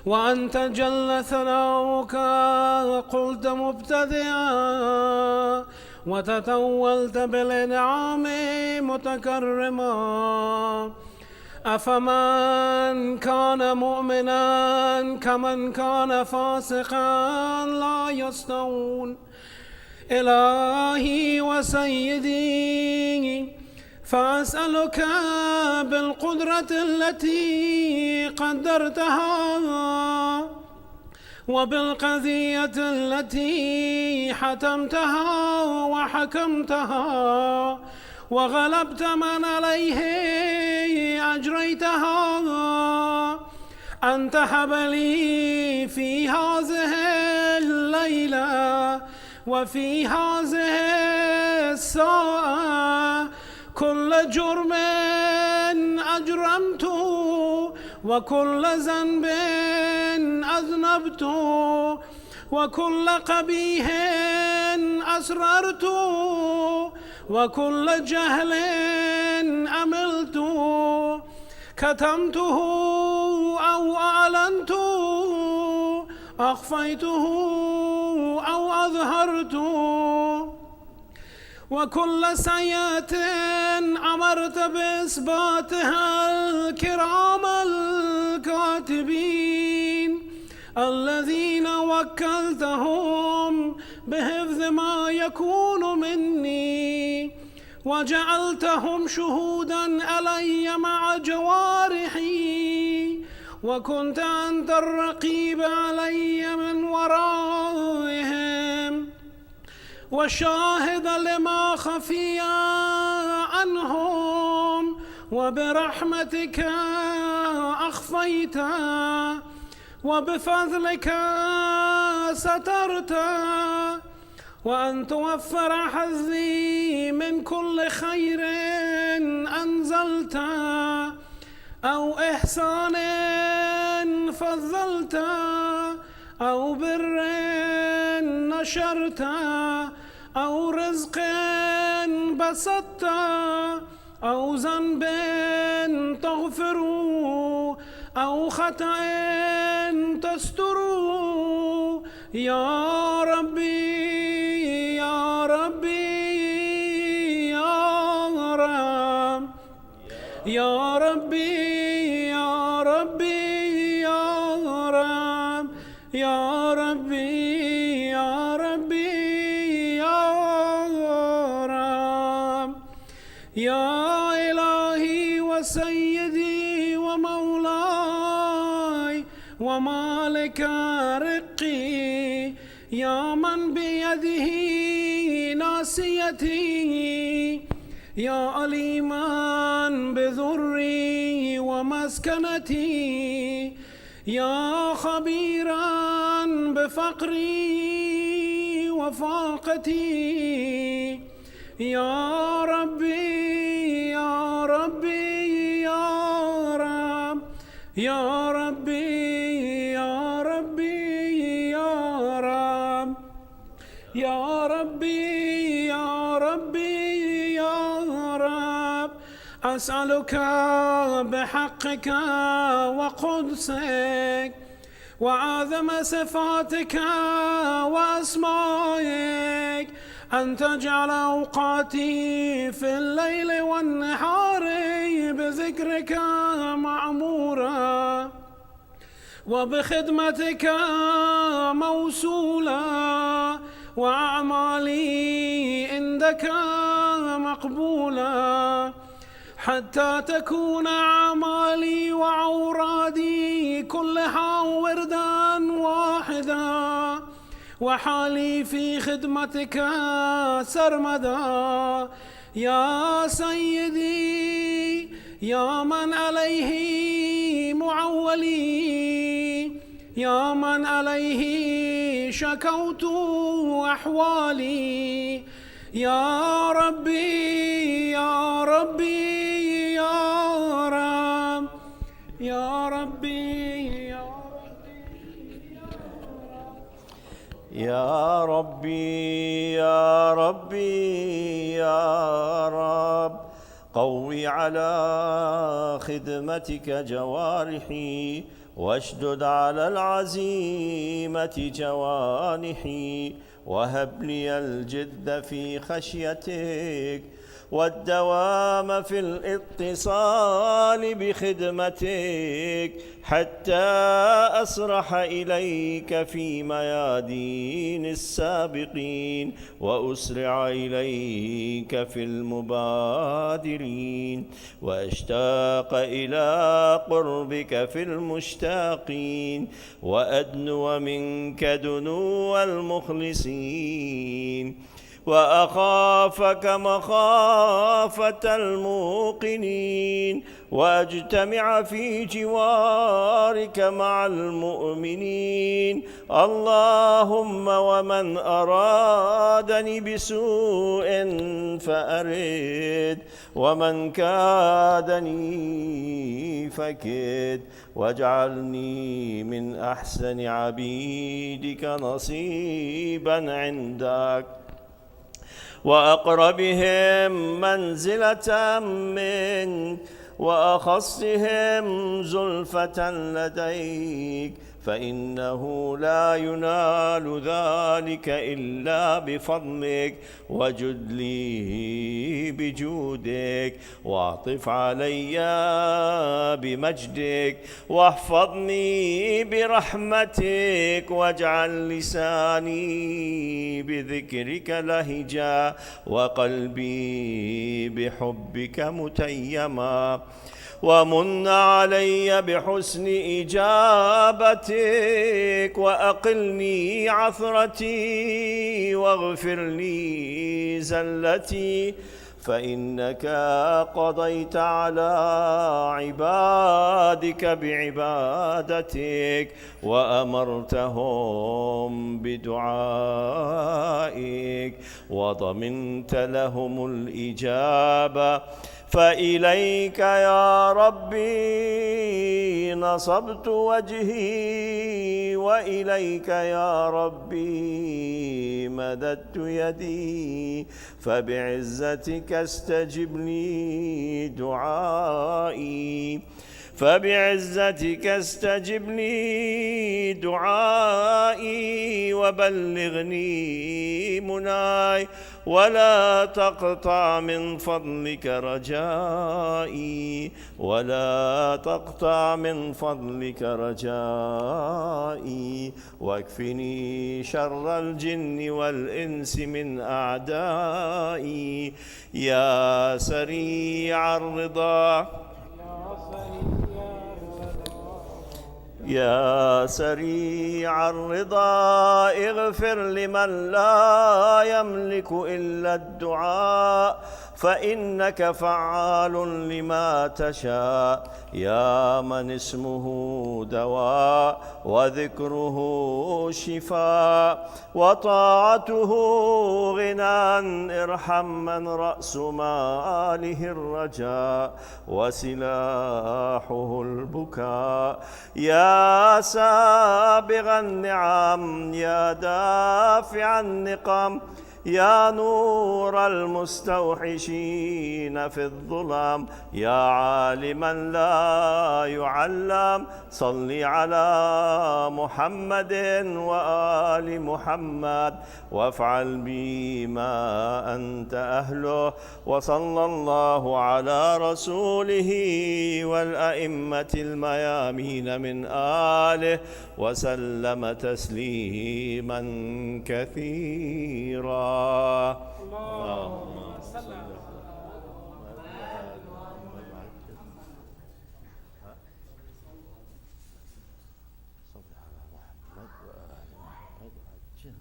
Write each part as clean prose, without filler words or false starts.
وأنت جل ثناؤك قلت مبتدئا وتتولت بالإنعام متكرما. أفمن كان مؤمنا كمن كان فاسقا لا يستوون. إلهي وسيدي، فأسألك بالقدرة التي قدرتها وبالقضية التي حتمتها وحكمتها وغلبت من عليه أجريتها، أن تهب لي في هذه الليلة وفي هذه الساعة كل جرم أجرمته وكل ذنب أذنبت وكل قبيح أسررت وكل جهل أملت، كتمته أو أعلنت، أخفيته أو أظهرت، وكل سيئة أمرت بإثباتها الكرام الكاتبين الذين وكلتهم بحفظ ما يكون مني وجعلتهم شهودا علي مع جوارحي، وكنت أنت الرقيب علي من ورائهم والشاهد لما خفي عنهم، وبرحمتك أخفيت وبفضلك سترت، وأن توفر حظي من كل خير أنزلت أو إحسان فضلت أو بر نشرت أو رزق بسطت أو ذنب تغفر أو خطأ تستر. يا ربي يا ربي يا رب يا ربي يا ربي يا رب يا ربي يا ربي يا رب. يا إلهي وسيدي ومولاي ومالك رقي، يا من بيده ناصيتي، يا عليما بذري ومسكنتي، يا خبيرا بفقري وفاقتي، يا ربي يا ربي يا رب يا ربي يا ربي يا رب يا ربي يا ربي يا رب. أسألك بحقك وقدسك وعظم صفاتك وأسمائك أن تجعل أوقاتي في الليل والنهار بذكرك معمورا وبخدمتك موصولا، وأعمالي عندك مقبولا، حتى تكون أعمالي وأورادي كلها وردا واحدا، وحالي في خدمتك سرمدا. يا سيدي يا من عليه معولي، يا من عليه شكوت أحوالي، يا ربي يا ربي يا رب يا ربي يا ربي يا ربي يا رب. قوي على خدمتك جوارحي واشدد على العزيمة جوانحي وهب لي الجد في خشيتك والدوام في الاتصال بخدمتك حتى أسرح إليك في ميادين السابقين وأسرع إليك في المبادرين وأشتاق إلى قربك في المشتاقين وأدنو منك دنو المخلصين وأخافك مخافة الموقنين وأجتمع في جوارك مع المؤمنين. اللهم ومن أرادني بسوء فأرد ومن كادني فكد واجعلني من أحسن عبيدك نصيبا عندك وأقربهم منزلة منك وأخصهم زلفة لديك فإنه لا ينال ذلك إلا بفضلك وجد لي بجودك واعطف علي بمجدك واحفظني برحمتك واجعل لساني بذكرك لهجا وقلبي بحبك متيما ومن علي بحسن إجابتك وأقلني عثرتي واغفر لي زلتي فإنك قضيت على عبادك بعبادتك وأمرتهم بدعائك وضمنت لهم الإجابة فإليك يا ربي نصبت وجهي وإليك يا ربي مددت يدي فبعزتك استجب لي دعائي فبعزتك استجب لي دعائي وبلغني مناي ولا تقطع من فضلك رجائي ولا تقطع من فضلك رجائي واكفني شر الجن والإنس من أعدائي يا سريع الرضا يا سريع الرضا اغفر لمن لا يملك إلا الدعاء فإنك فعال لما تشاء يا من اسمه دواء وذكره شفاء وطاعته غنى ارحم من رأس ماله الرجاء وسلاحه البكاء يا سابغ النعم يا دافع النقم يا نور المستوحشين في الظلام يا عالما لا يعلم صل على محمد وآل محمد وافعل بي ما أنت أهله وصلى الله على رسوله والأئمة الميامين من آله وسلم تسليما كثيرا. اللهم صل على محمد وآل محمد وعجل.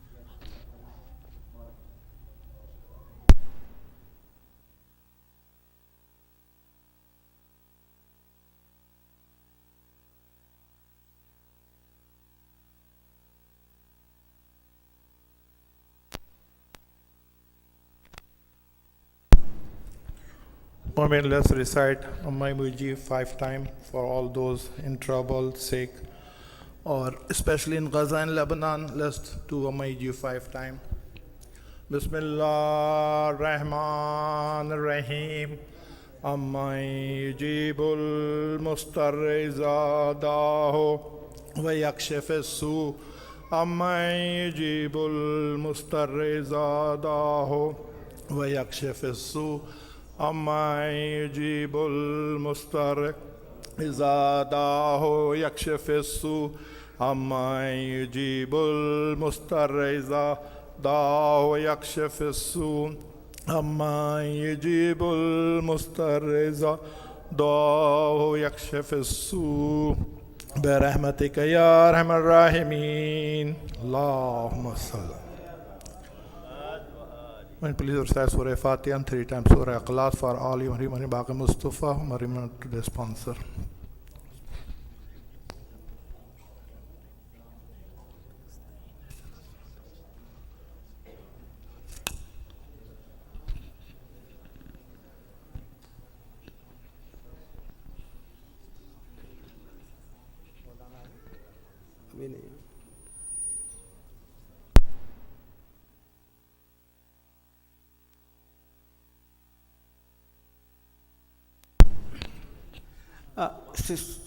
Moment, let's recite Ayyam-e-Fatimiyyah 5 times for all those in trouble, sick, or especially in Gaza and Lebanon. Let's do Ayyam-e-Fatimiyyah 5 times. Bismillah ar-Rahman ar-Rahim. أمن يجيب المضطر إذا دعاه ويكشف السوء أمن يجيب المضطر إذا دعاه ويكشف السوء أمن يجيب المضطر إذا دعاه ويكشف السوء أمن يجيب المضطر إذا دعاه ويكشف السوء أمن يجيب المضطر إذا دعاه ويكشف السوء برحمتك يا أرحم الراحمين اللهم صل. And please recite Surah Fatiha and 3 times Surah Ikhlas for all you Maryam Baqi Mustafa, Maryam to the sponsor.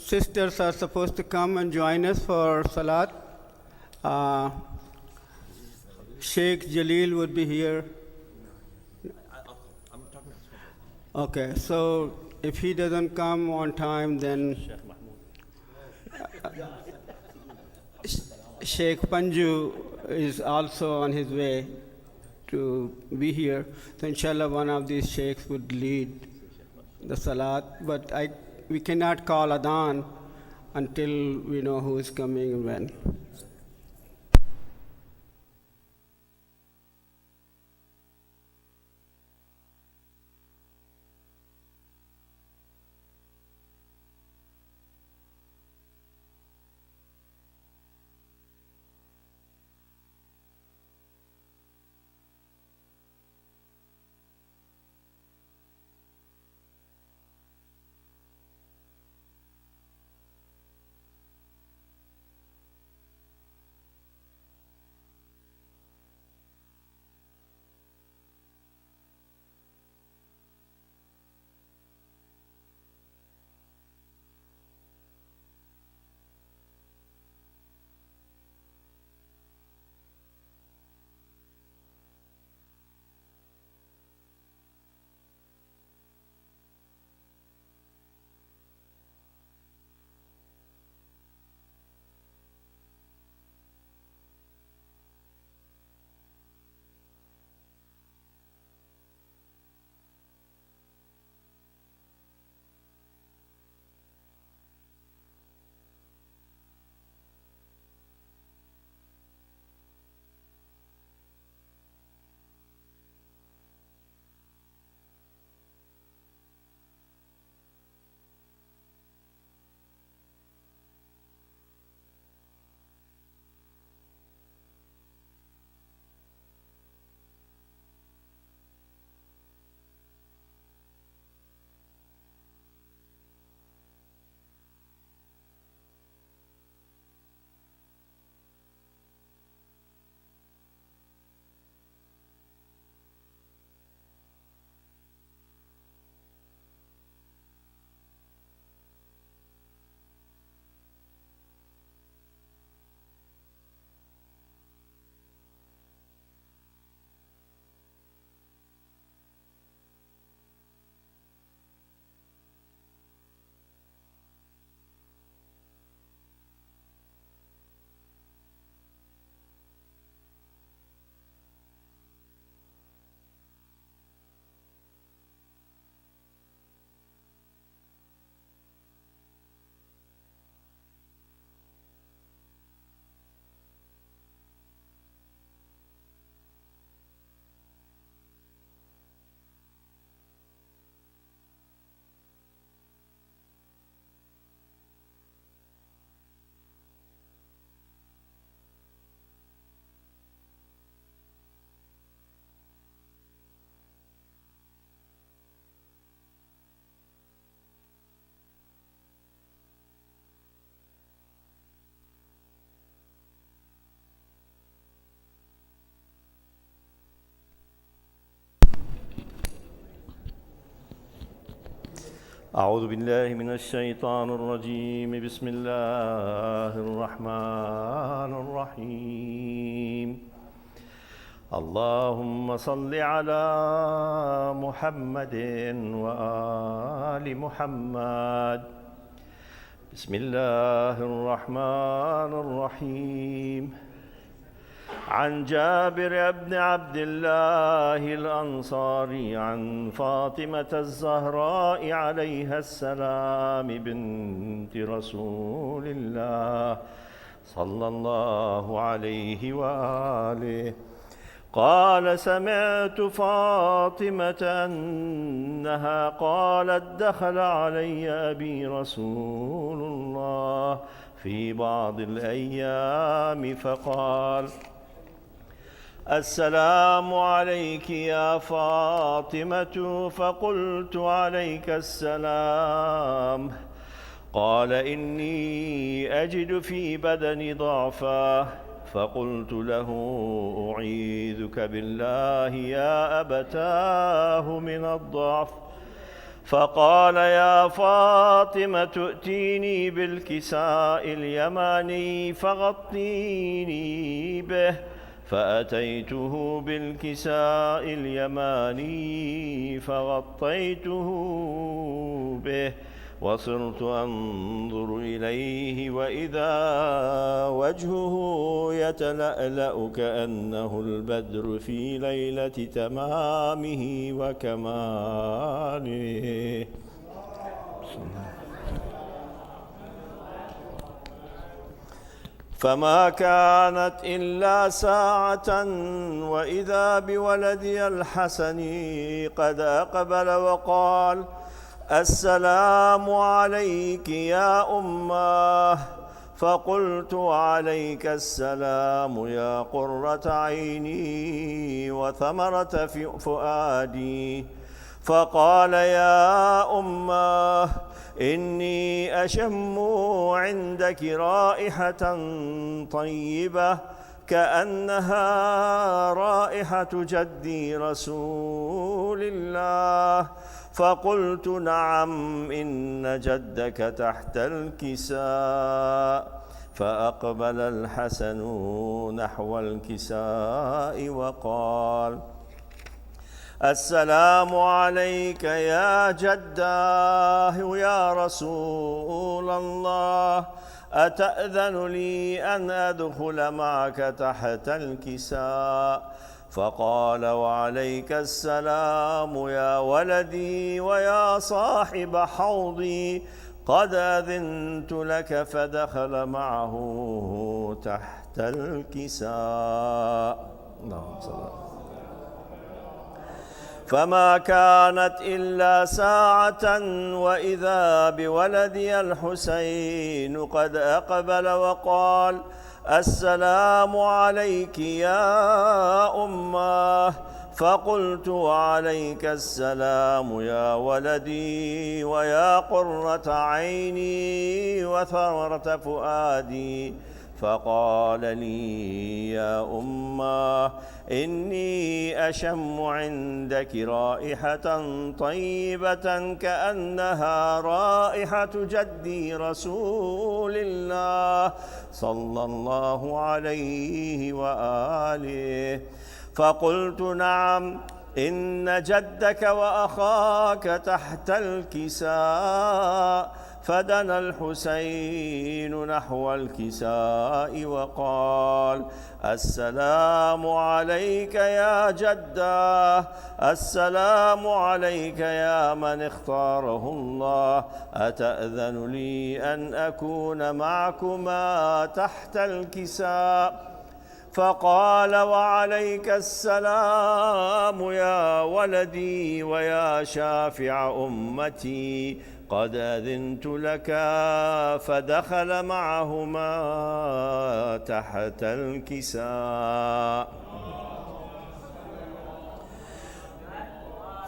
Sisters are supposed to come and join us for Salat. Sheikh Jalil would be here. Okay, so if he doesn't come on time, then Sheikh Panju is also on his way to be here. So inshallah one of these sheikhs would lead the Salat, but we cannot call Adhan until we know who is coming and when. أعوذ بالله من الشيطان الرجيم. بسم الله الرحمن الرحيم. اللهم صل على محمد وآل محمد. بسم الله الرحمن الرحيم. عن جابر بن عبد الله الأنصاري عن فاطمة الزهراء عليها السلام بنت رسول الله صلى الله عليه وآله قال: سمعت فاطمة أنها قالت: دخل علي أبي رسول الله في بعض الأيام فقال: السلام عليك يا فاطمة. فقلت: عليك السلام. قال: إني أجد في بدني ضعفا. فقلت له: أعيذك بالله يا أبتاه من الضعف. فقال: يا فاطمة ائتيني بالكساء اليماني فغطيني به. فأتيته بالكساء اليماني فغطيته به، وصرت أنظر إليه وإذا وجهه يتلألأ كأنه البدر في ليلة تمامه وكماله. فما كانت إلا ساعة وإذا بولدي الحسن قد أقبل وقال: السلام عليك يا أماه. فقلت: عليك السلام يا قرة عيني وثمرة فؤادي. فقال: يا أماه، إني أشم عندك رائحة طيبة كأنها رائحة جدي رسول الله. فقلت: نعم، إن جدك تحت الكساء. فأقبل الحسن نحو الكساء وقال: السلام عليك يا جداه يا رسول الله. أتأذن لي أن أدخل معك تحت الكساء؟ فقال: وعليك السلام يا ولدي ويا صاحب حوضي، قد أذنت لك. فدخل معه تحت الكساء. اللهم صل على. فما كانت إلا ساعة وإذا بولدي الحسين قد أقبل وقال: السلام عليك يا أماه. فقلت: وعليك السلام يا ولدي ويا قرة عيني وثمرة فؤادي. فقال لي: يا أماه، إني أشم عندك رائحة طيبة كأنها رائحة جدي رسول الله صلى الله عليه وآله. فقلت: نعم، إن جدك وأخاك تحت الكساء. فدنا الحسين نحو الكساء وقال: السلام عليك يا جداه. السلام عليك يا من اختاره الله. أتأذن لي أن أكون معكما تحت الكساء؟ فقال: وعليك السلام يا ولدي ويا شافع أمتي، قد أذنت لك. فدخل معهما تحت الكساء.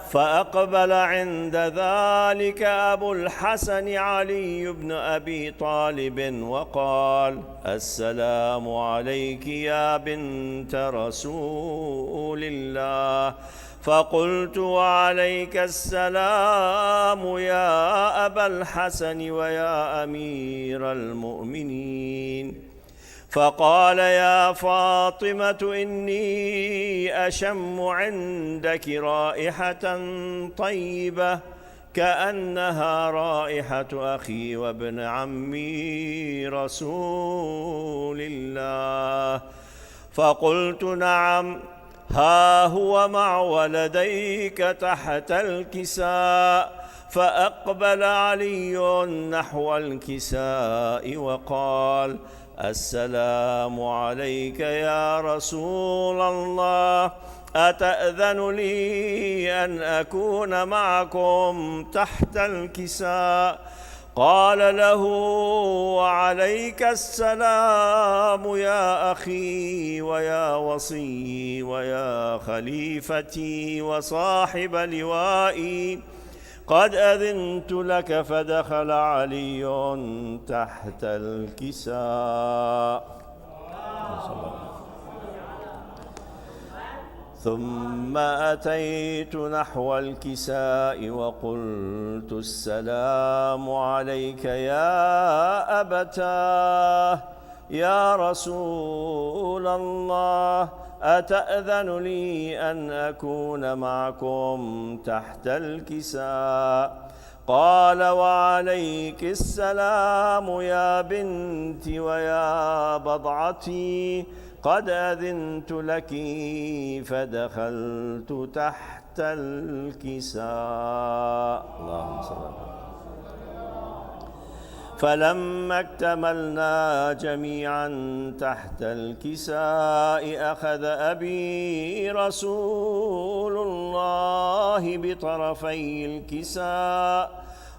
فأقبل عند ذلك أبو الحسن علي بن أبي طالب وقال: السلام عليك يا بنت رسول الله. فقلت: وعليك السلام يا أبا الحسن ويا أمير المؤمنين. فقال: يا فاطمة إني أشم عندك رائحة طيبة كأنها رائحة أخي وابن عمي رسول الله. فقلت: نعم، ها هو مع ولديك تحت الكساء. فأقبل علي نحو الكساء وقال: السلام عليك يا رسول الله، أتأذن لي أن أكون معكم تحت الكساء؟ قال له: وعليك السلام يا أخي ويا وصي ويا خليفتي وصاحب لوائي، قد أذنت لك. فدخل علي تحت الكساء. ثم أتيت نحو الكساء وقلت: السلام عليك يا أبتاه يا رسول الله، أتأذن لي أن أكون معكم تحت الكساء؟ قال: وعليك السلام يا بنتي ويا بضعتي، قد أذنت لك. فدخلت تحت الكساء. اللهم صل على محمد. فلما اكتملنا جميعا تحت الكساء أخذ أبي رسول الله بطرفي الكساء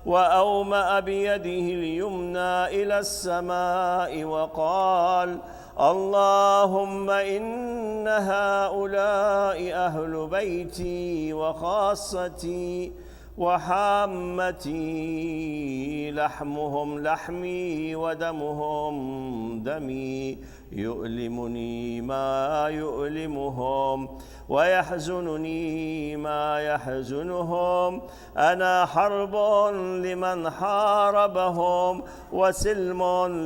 وأومأ بيده اليمنى إلى السماء وقال: اللهم إن هؤلاء أهل بيتي وخاصتي وحامتي، لحمهم لحمي ودمهم دمي، يؤلمني ما يؤلمهم ويحزنني ما يحزنهم. أنا حرب لمن حاربهم وسلم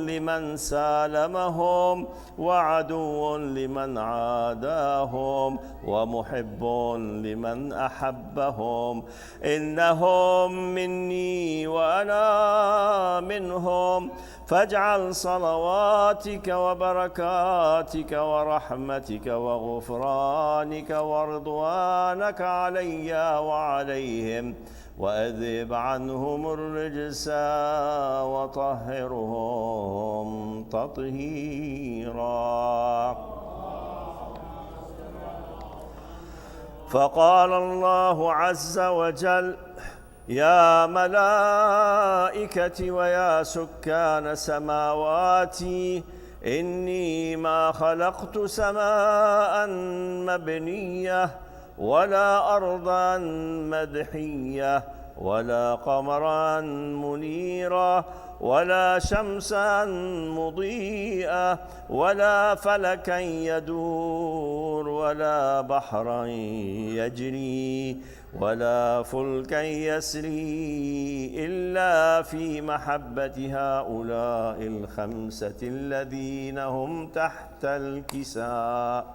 لمن سالمهم وعدو لمن عاداهم ومحب لمن أحبهم. إنهم مني وأنا منهم، فاجعل صلواتك وبركاتك ورحمتك وغفرانك ورضوانك علي وعليهم، وأذهب عنهم الرجس وطهرهم تطهيرا. فقال الله عز وجل: يا ملائكتي ويا سكان سماواتي، إني ما خلقت سماء مبنية ولا أرضا مدحية ولا قمرا منيرا ولا شمسا مضيئة ولا فلكا يدور ولا بحرا يجري ولا فلكا يسري إلا في محبة هؤلاء الخمسة الذين هم تحت الكساء.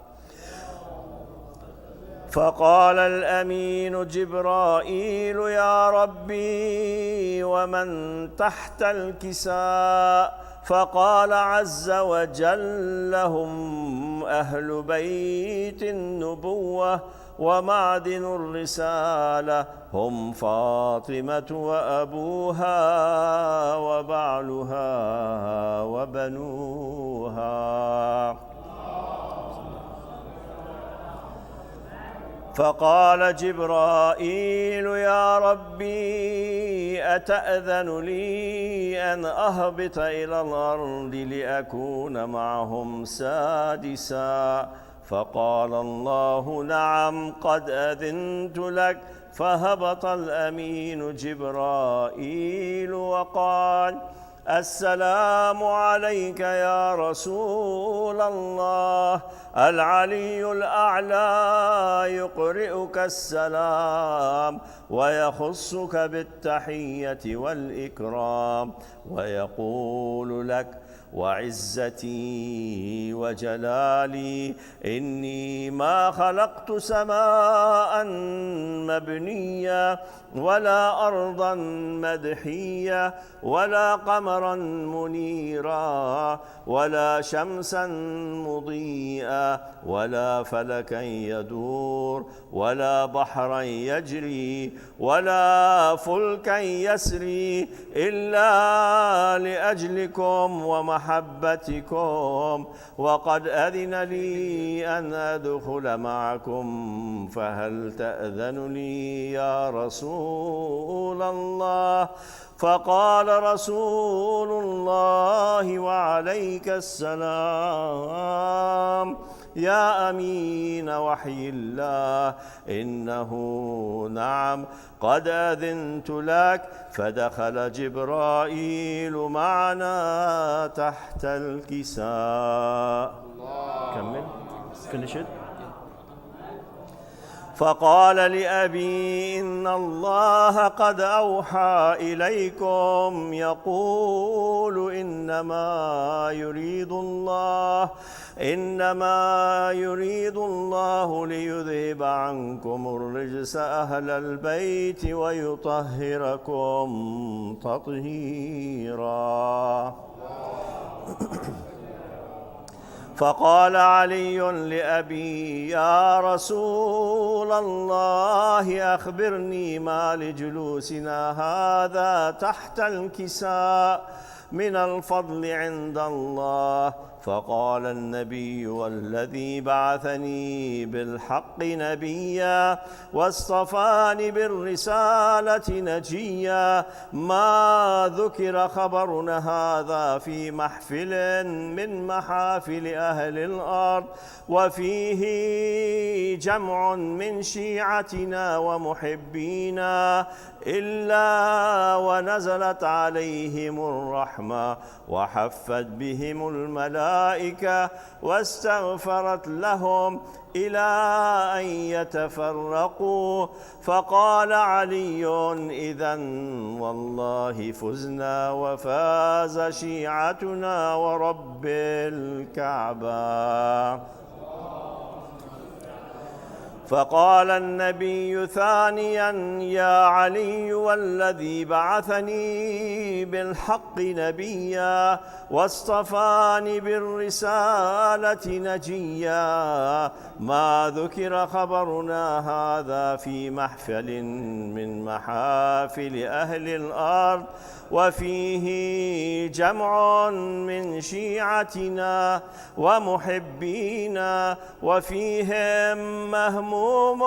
فقال الأمين جبرائيل: يا ربي ومن تحت الكساء؟ فقال عز وجل: هم أهل بيت النبوة ومعدن الرسالة، هم فاطمة وأبوها وبعلها وبنوها. فقال جبرائيل: يا ربي أتأذن لي أن أهبط إلى الأرض لأكون معهم سادسا؟ فقال الله: نعم، قد أذنت لك. فهبط الأمين جبرائيل وقال: السلام عليك يا رسول الله، العلي الأعلى يقرئك السلام ويخصك بالتحية والإكرام ويقول لك: وعزتي وجلالي إني ما خلقت سماء مبنية ولا أرضا مدحية ولا قمرا منيرا ولا شمسا مضيئا ولا فلكا يدور ولا بحرا يجري ولا فلكا يسري إلا لأجلكم ومحبتكم، وقد أذن لي أن أدخل معكم، فهل تأذن لي يا رسول الله؟ فقال رسول الله: وعليك السلام يا أمين وحي الله، إنه نعم قد أذنت لك. فدخل جبرائيل معنا تحت الكساء. كمل. Finish it. فقال لأبي: إن الله قد أوحى إليكم يقول: إنما يريد الله ليذهب عنكم الرجس أهل البيت ويطهركم تطهيرا. فقال علي لأبي: يا رسول الله، أخبرني ما لجلوسنا هذا تحت الكساء من الفضل عند الله. فقال النبي: والذي بعثني بالحق نبيا واصطفاني بالرسالة نجيا، ما ذكر خبرنا هذا في محفل من محافل أهل الأرض وفيه جمع من شيعتنا ومحبينا إلا ونزلت عليهم الرحمة وحفت بهم الملائكة واستغفرت لهم إلى أن يتفرقوا. فقال علي: إذن والله فزنا وفاز شيعتنا ورب الكعبة. فقال النبي ثانيا: يا علي، والذي بعثني بالحق نبيا واصطفاني بالرسالة نجيا، ما ذكر خبرنا هذا في محفل من محافل أهل الأرض وفيه جمع من شيعتنا ومحبينا وفيهم مهموم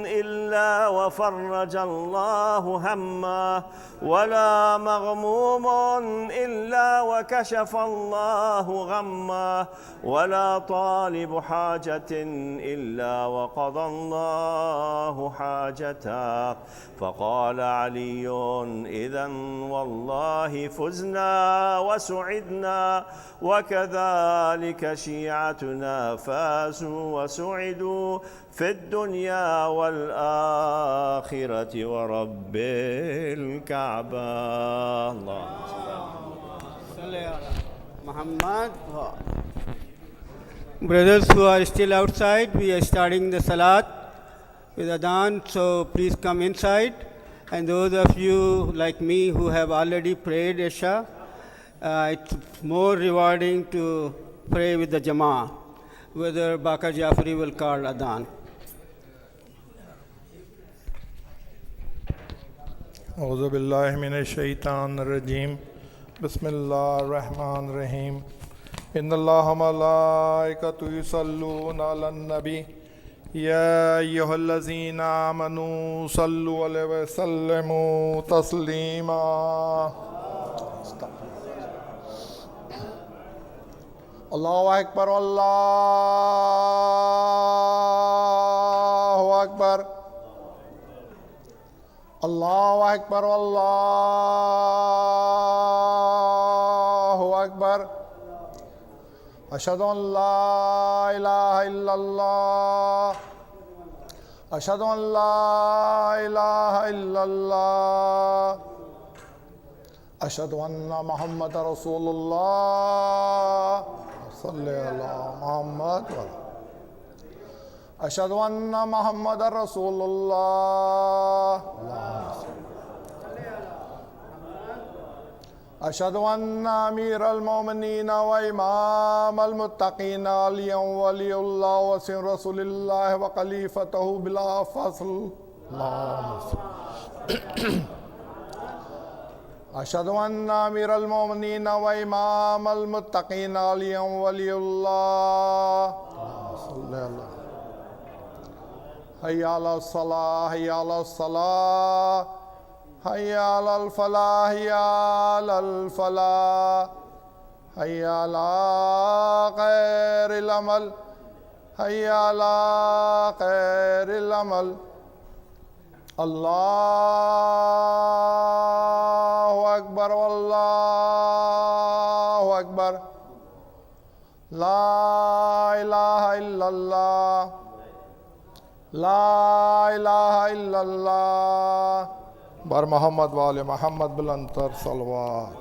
إلا وفرج الله همه، ولا مغموم إلا وكشف الله غمه، ولا طالب حاجة إلا وقضى الله حاجته. فقال علي: إذن والله فزنا وسعدنا، وكذلك شيعتنا فازوا وسعدوا في الدنيا والآخرة ورب الكعبة. اللهم صل على Muhammad. Brothers who are still outside, we are starting the Salat with Adhan, so please come inside. And those of you like me who have already prayed Isha, it's more rewarding to pray with the Jama'ah, whether Baqir Jafari will call Adhan. أعوذ بالله من الشيطان الرجيم بسم الله الرحمن الرحيم إن الله وملائكته يصلون على النبي يا أيها الذين آمنوا صلوا عليه وسلموا تسليما الله أكبر الله أكبر الله أكبر والله أكبر أشهد أن لا إله إلا الله أشهد أن لا إله إلا الله أشهد أن محمد رسول الله صل على محمد أشهد أن محمد رسول الله أشهد أن أمير المؤمنين وإمام المتقين علي ولي الله وسن رسول الله وخليفته بلا فصل أشهد أن أمير المؤمنين وإمام المتقين علي ولي الله صل الله حي على الصلاة حي على الصلاة حي على الفلاح حي على الفلاح حي على خير العمل حي على خير العمل الله أكبر والله أكبر لا إله إلا الله لا إله إلا الله بر محمد وآل محمد بالأنتر صلوات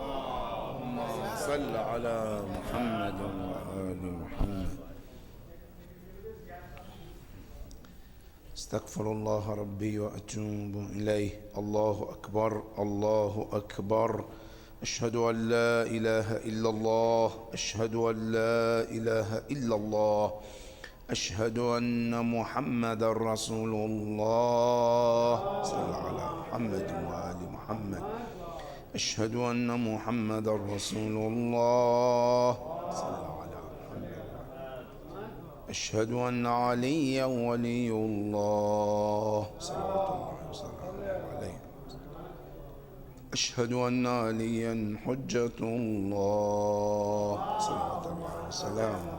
صل على محمد وآل محمد. استغفر الله ربي وأتوب إليه. الله أكبر الله أكبر. أشهد أن لا إله إلا الله أشهد أن لا إله إلا الله أشهد أن محمد رسول الله. صل على محمد وآل محمد. أشهد أن محمد رسول الله. صل على محمد. أشهد أن عليا ولي الله صلوات الله وسلامه عليه. أشهد أن عليا حجة الله صلوات الله وسلامه.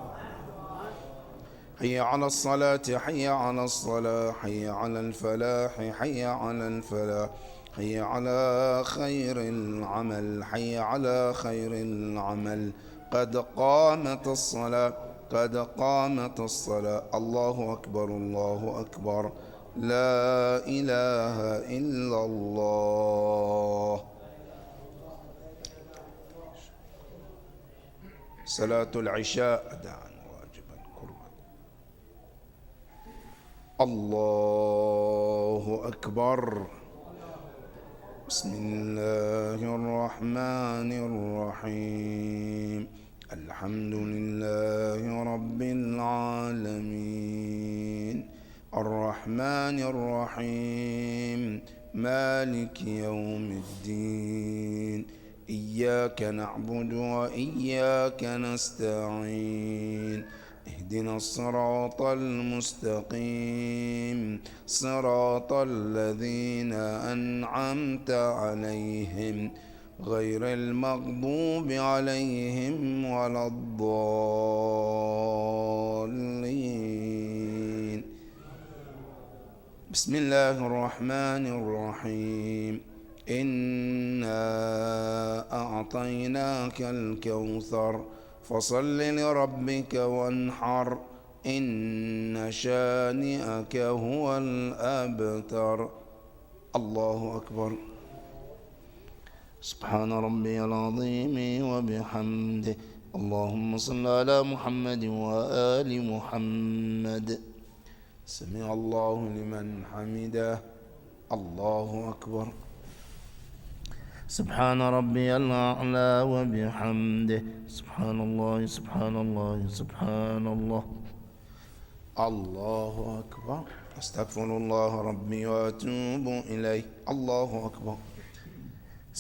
حي على الصلاة حي على الصلاة حي على الفلاح حي على الفلاح حي على خير العمل حي على خير العمل. قد قامت الصلاة قد قامت الصلاة. الله أكبر الله أكبر. لا إله إلا الله. صلاة العشاء أداء واجبا قربا. الله أكبر. بسم الله الرحمن الرحيم. الحمد لله رب العالمين الرحمن الرحيم مالك يوم الدين. إياك نعبد وإياك نستعين. اهدنا الصراط المستقيم صراط الذين أنعمت عليهم غير المغضوب عليهم ولا الضالين. بسم الله الرحمن الرحيم. إنا أعطيناك الكوثر فصل لربك وانحر إن شانئك هو الأبتر. الله أكبر. سبحان ربي العظيم وبحمده. اللهم صل على محمد وآل محمد. سمع الله لمن حمده. الله أكبر. سبحان ربي الأعلى وبحمده. سبحان الله سبحان الله سبحان الله. الله أكبر. أستغفر الله ربي وأتوب إليه. الله أكبر.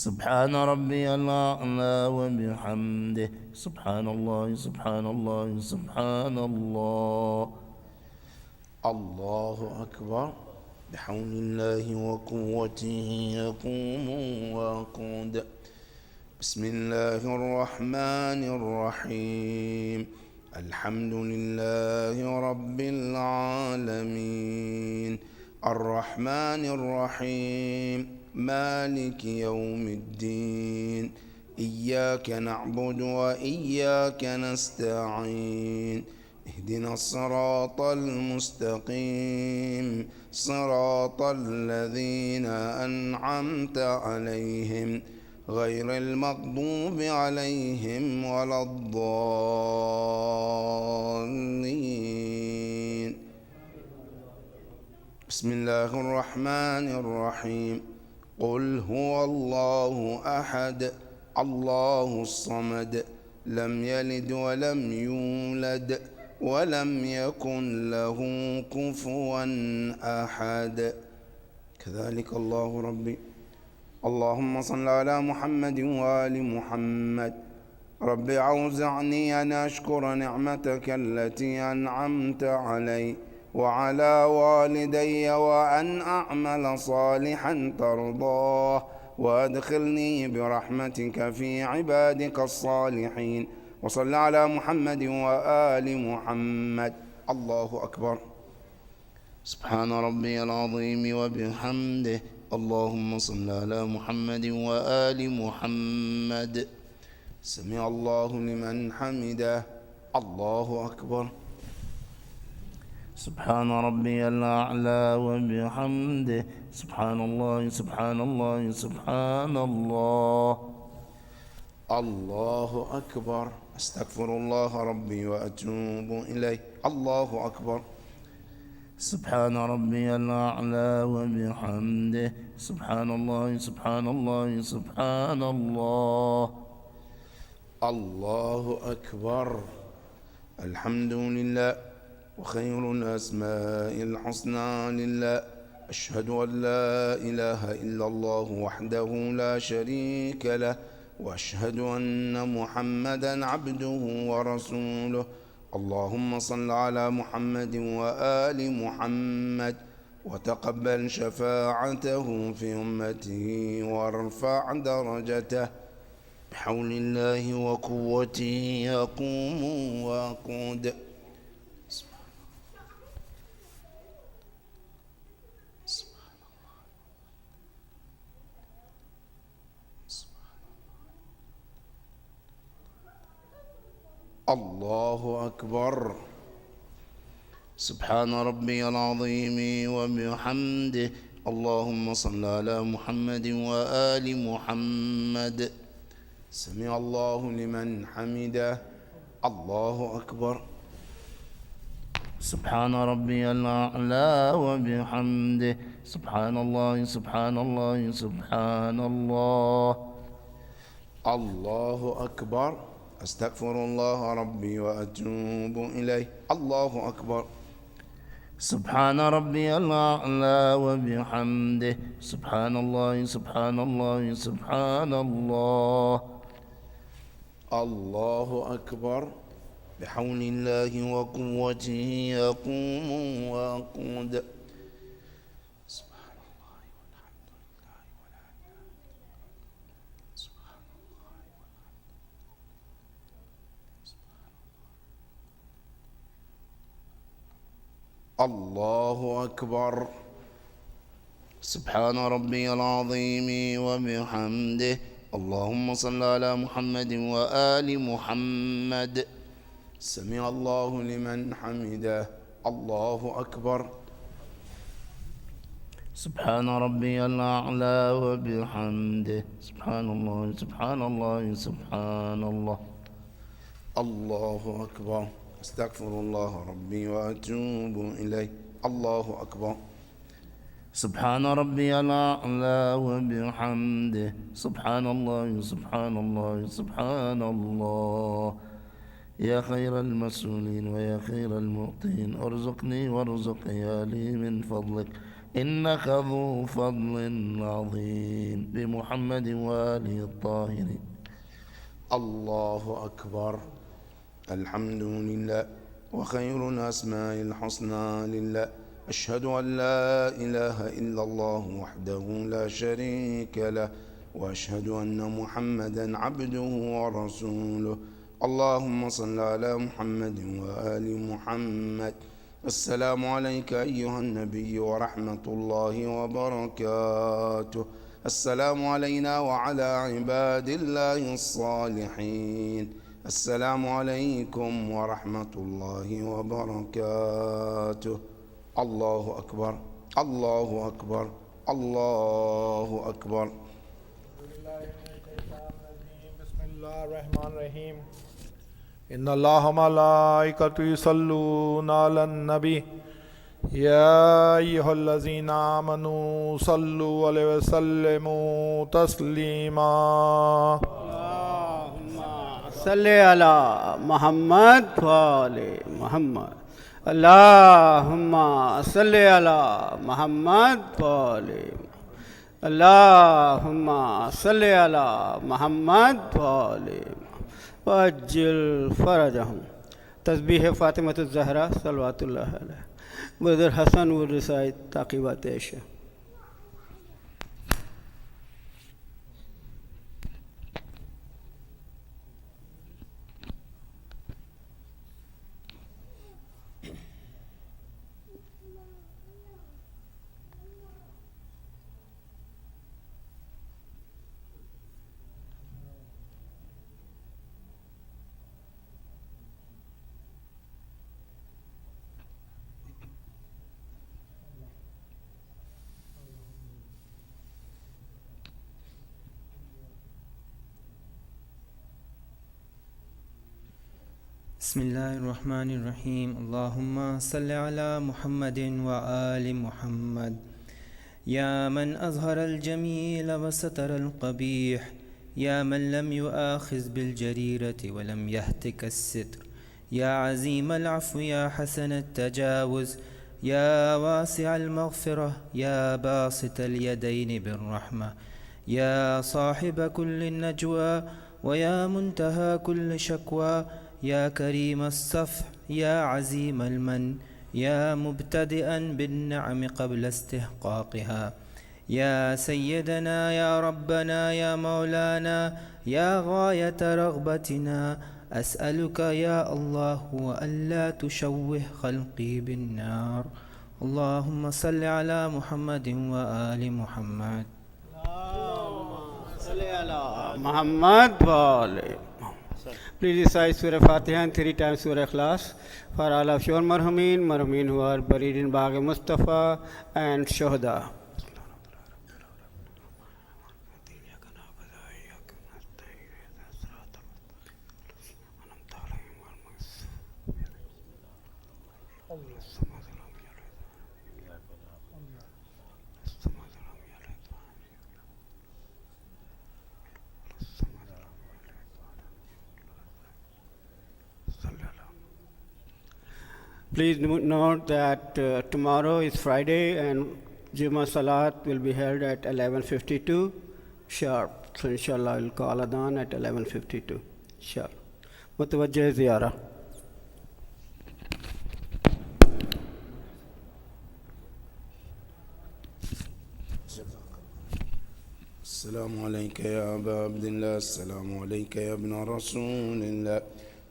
سبحان ربي الأعلى وبحمده. سبحان الله سبحان الله سبحان الله. الله أكبر. بحول الله وقوته يقوم ويقود. بسم الله الرحمن الرحيم. الحمد لله رب العالمين الرحمن الرحيم مالك يوم الدين إياك نعبد وإياك نستعين اهدنا الصراط المستقيم صراط الذين أنعمت عليهم غير المغضوب عليهم ولا الضالين. بسم الله الرحمن الرحيم. قل هو الله أحد الله الصمد لم يلد ولم يولد ولم يكن له كفوا أحد. كذلك الله ربي. اللهم صل على محمد وآل محمد. رب أوزعني أن أشكر نعمتك التي أنعمت علي وعلى والدي وأن أعمل صالحا ترضاه وأدخلني برحمتك في عبادك الصالحين. وصل على محمد وآل محمد. الله أكبر. سبحان ربي العظيم وبحمده. اللهم صل على محمد وآل محمد. سمع الله لمن حمده. الله أكبر. سبحان ربي الأعلى وبحمده. سبحان الله سبحان الله سبحان الله. الله أكبر. أستغفر الله ربي وأتوب إليه. الله أكبر. سبحان ربي الأعلى وبحمده. سبحان الله سبحان الله سبحان الله. الله أكبر. الحمد لله وخير الأسماء الحسنى لله. أشهد أن لا إله إلا الله وحده لا شريك له وأشهد أن محمدا عبده ورسوله. اللهم صل على محمد وآل محمد وتقبل شفاعته في أمته وارفع درجته. بحول الله وقوته يقوم ويقود. الله أكبر. سبحان ربي العظيم وبحمده. اللهم صل على محمد وآل محمد. سمع الله لمن حمده. الله أكبر. سبحان ربي الأعلى وبحمده. سبحان الله سبحان الله سبحان الله. الله أكبر. أستغفر الله ربي وأتوب إليه. الله أكبر. سبحان ربي الأعلى وبحمده. سبحان الله سبحان الله سبحان الله. الله أكبر. بحول الله وقوته يقوم ويقود. الله أكبر. سبحان ربي العظيم وبحمده. اللهم صل على محمد وآل محمد. سمع الله لمن حمده. الله أكبر. سبحان ربي الأعلى وبحمده. سبحان الله سبحان الله سبحان الله. الله أكبر. أستغفر الله ربي وأتوب إليه. الله أكبر. سبحان ربي الأعلى وبحمده. سبحان الله سبحان الله سبحان الله. يا خير المسؤولين ويا خير المعطين ارزقني وارزق عيالي من فضلك إنك ذو فضل عظيم بمحمد وآله الطاهرين. الله أكبر. الحمد لله وخير الأسماء الحسنى لله. أشهد أن لا إله إلا الله وحده لا شريك له وأشهد أن محمدا عبده ورسوله. اللهم صل على محمد وآل محمد. السلام عليك أيها النبي ورحمة الله وبركاته. السلام علينا وعلى عباد الله الصالحين. السلام عليكم ورحمة الله وبركاته. الله أكبر الله أكبر الله أكبر. بسم الله الرحمن الرحيم. إن الله وملائكته يصلون على النبي يا أيها الذين آمنوا صلوا عليه وسلموا تسليما. اللهم صل على محمد وآل محمد. اللهم صل على محمد وآل اللهم صل على محمد وآل وأجل فرجهم. تسبيح فاطمة az-Zahra salawatullah alayha. Brother Hassan will recite Taqibat Aisha. بسم الله الرحمن الرحيم. اللهم صل على محمد وآل محمد. يا من أظهر الجميل وستر القبيح، يا من لم يؤاخذ بالجريرة ولم يهتك الستر، يا عزيم العفو يا حسن التجاوز، يا واسع المغفرة يا باسط اليدين بالرحمة، يا صاحب كل النجوى ويا منتهى كل شكوى، يا كريم الصفح يا عزيم المن، يا مبتدئا بالنعم قبل استحقاقها، يا سيدنا يا ربنا يا مولانا يا غاية رغبتنا، أسألك يا الله وألا تشوه خلقي بالنار. اللهم صل على محمد وآل محمد. اللهم صل على محمد وآل. Please recite Surah Fatiha and 3 times Surah Ikhlas for all of your marhumin who are buried in Bagh Mustafa and Shohada. Please note that tomorrow is Friday and Jummah Salat will be held at 11:52 sharp. So inshallah we'll call Adhan at 11:52 sharp. Mutawajjih ziyarah. السلام عليك يا أبا عبد الله، السلام عليك يا ابن رسول الله،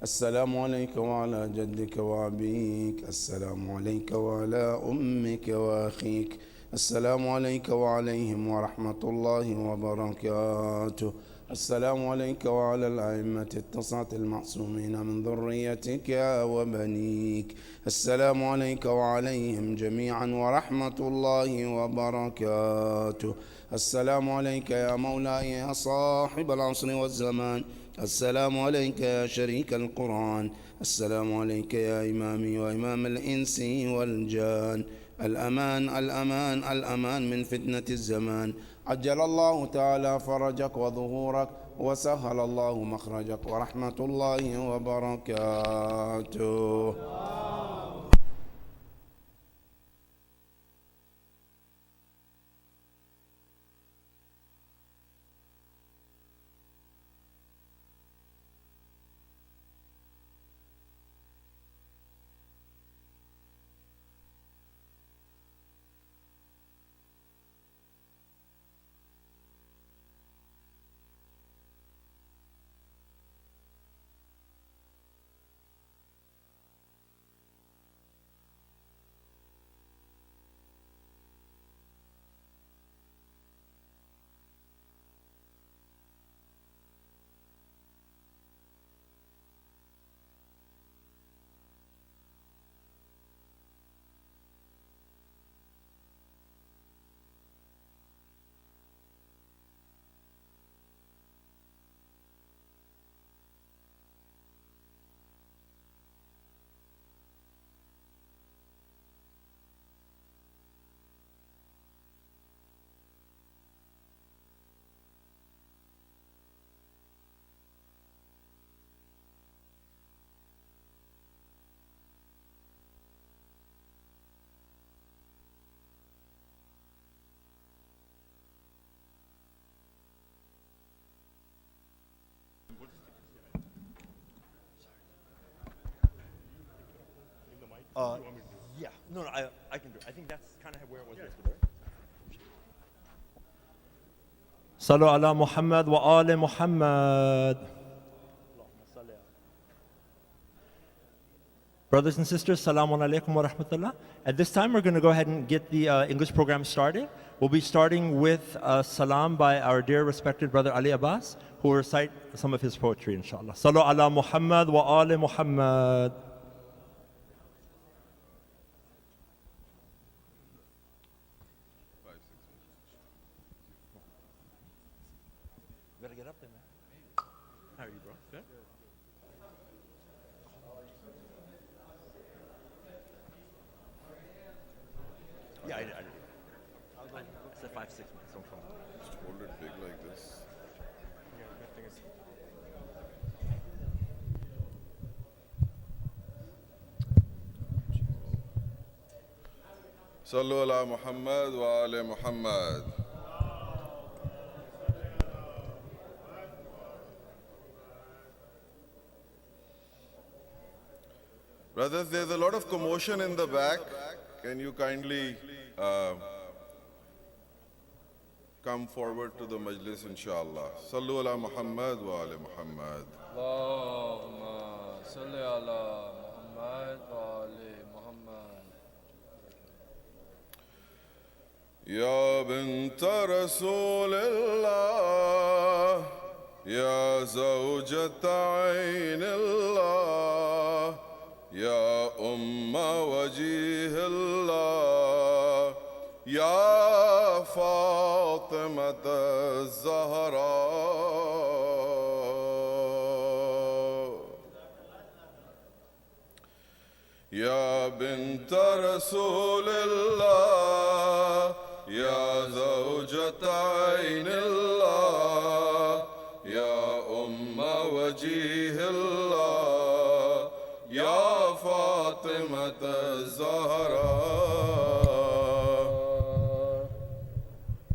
السلام عليك وعلى جدك وأبيك، السلام عليك وعلى أمك وأخيك، السلام عليك وعليهم ورحمة الله وبركاته، السلام عليك وعلى الأئمة التسعة المعصومين من ذريتك وبنيك، السلام عليك وعليهم جميعا ورحمة الله وبركاته، السلام عليك يا مولاي يا صاحب العصر والزمان، السلام عليك يا شريك القرآن، السلام عليك يا إمامي وإمام الإنس والجان، الأمان الأمان الأمان من فتنة الزمان، عجل الله تعالى فرجك وظهورك وسهل الله مخرجك ورحمة الله وبركاته. Yeah. No, I can do it. I think that's kind of where it was yesterday. Sallu ala Muhammad wa ali Muhammad. Brothers and sisters, Assalamu alaikum wa rahmatullah. At this time, we're going to go ahead and get the English program started. We'll be starting with salam by our dear respected brother Ali Abbas, who will recite some of his poetry, inshallah. Sallu ala Muhammad wa ali Muhammad. You gotta get up there, man. How are you, bro? Good? Yeah, I did. I said 5, 6 minutes. Don't come. Just hold it big like this. Sallu ala Muhammad wa ali Muhammad. Brothers, there's a lot of commotion in the back. Can you kindly come forward to the Majlis, inshallah. Sallu ala Muhammad wa ali Muhammad. Allahumma salli ala Muhammad wa ali Muhammad. Ya bint Rasulillah, Ya zawjat Aynillah, Ya Umma Wajihillah, Ya Fatimah az-Zahra. Ya bint Rasulillah, Ya zawjat Aynillah, Ya Umma Wajihillah, Ya Fatimah az-Zahra.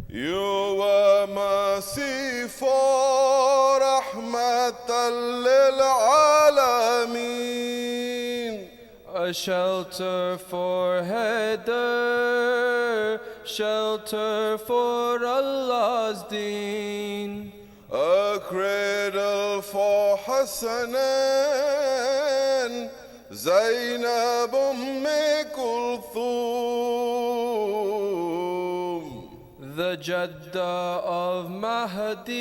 You were mercy for rahmatan lil alameen, A shelter for Heather, shelter for Allah's deen. a cradle for Hassanan, Zainab Kulthum. The Jadda of Mahdi,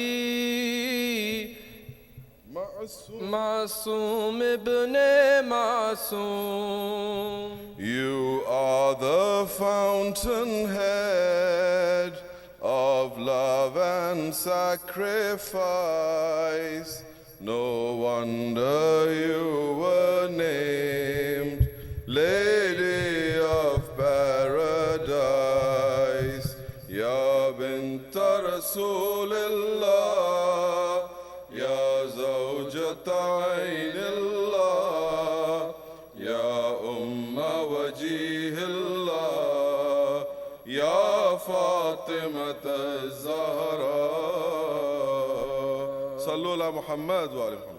Masoom ibn Masoom. You are the fountainhead of love and sacrifice. No wonder you were named Lady of Paradise. Ya bint Rasulillah, Ya zawjat Aynillah, Ya Umma Wajihillah, Ya Fatimah az-Zahra. Sallu ala Muhammad wa ali Muhammad.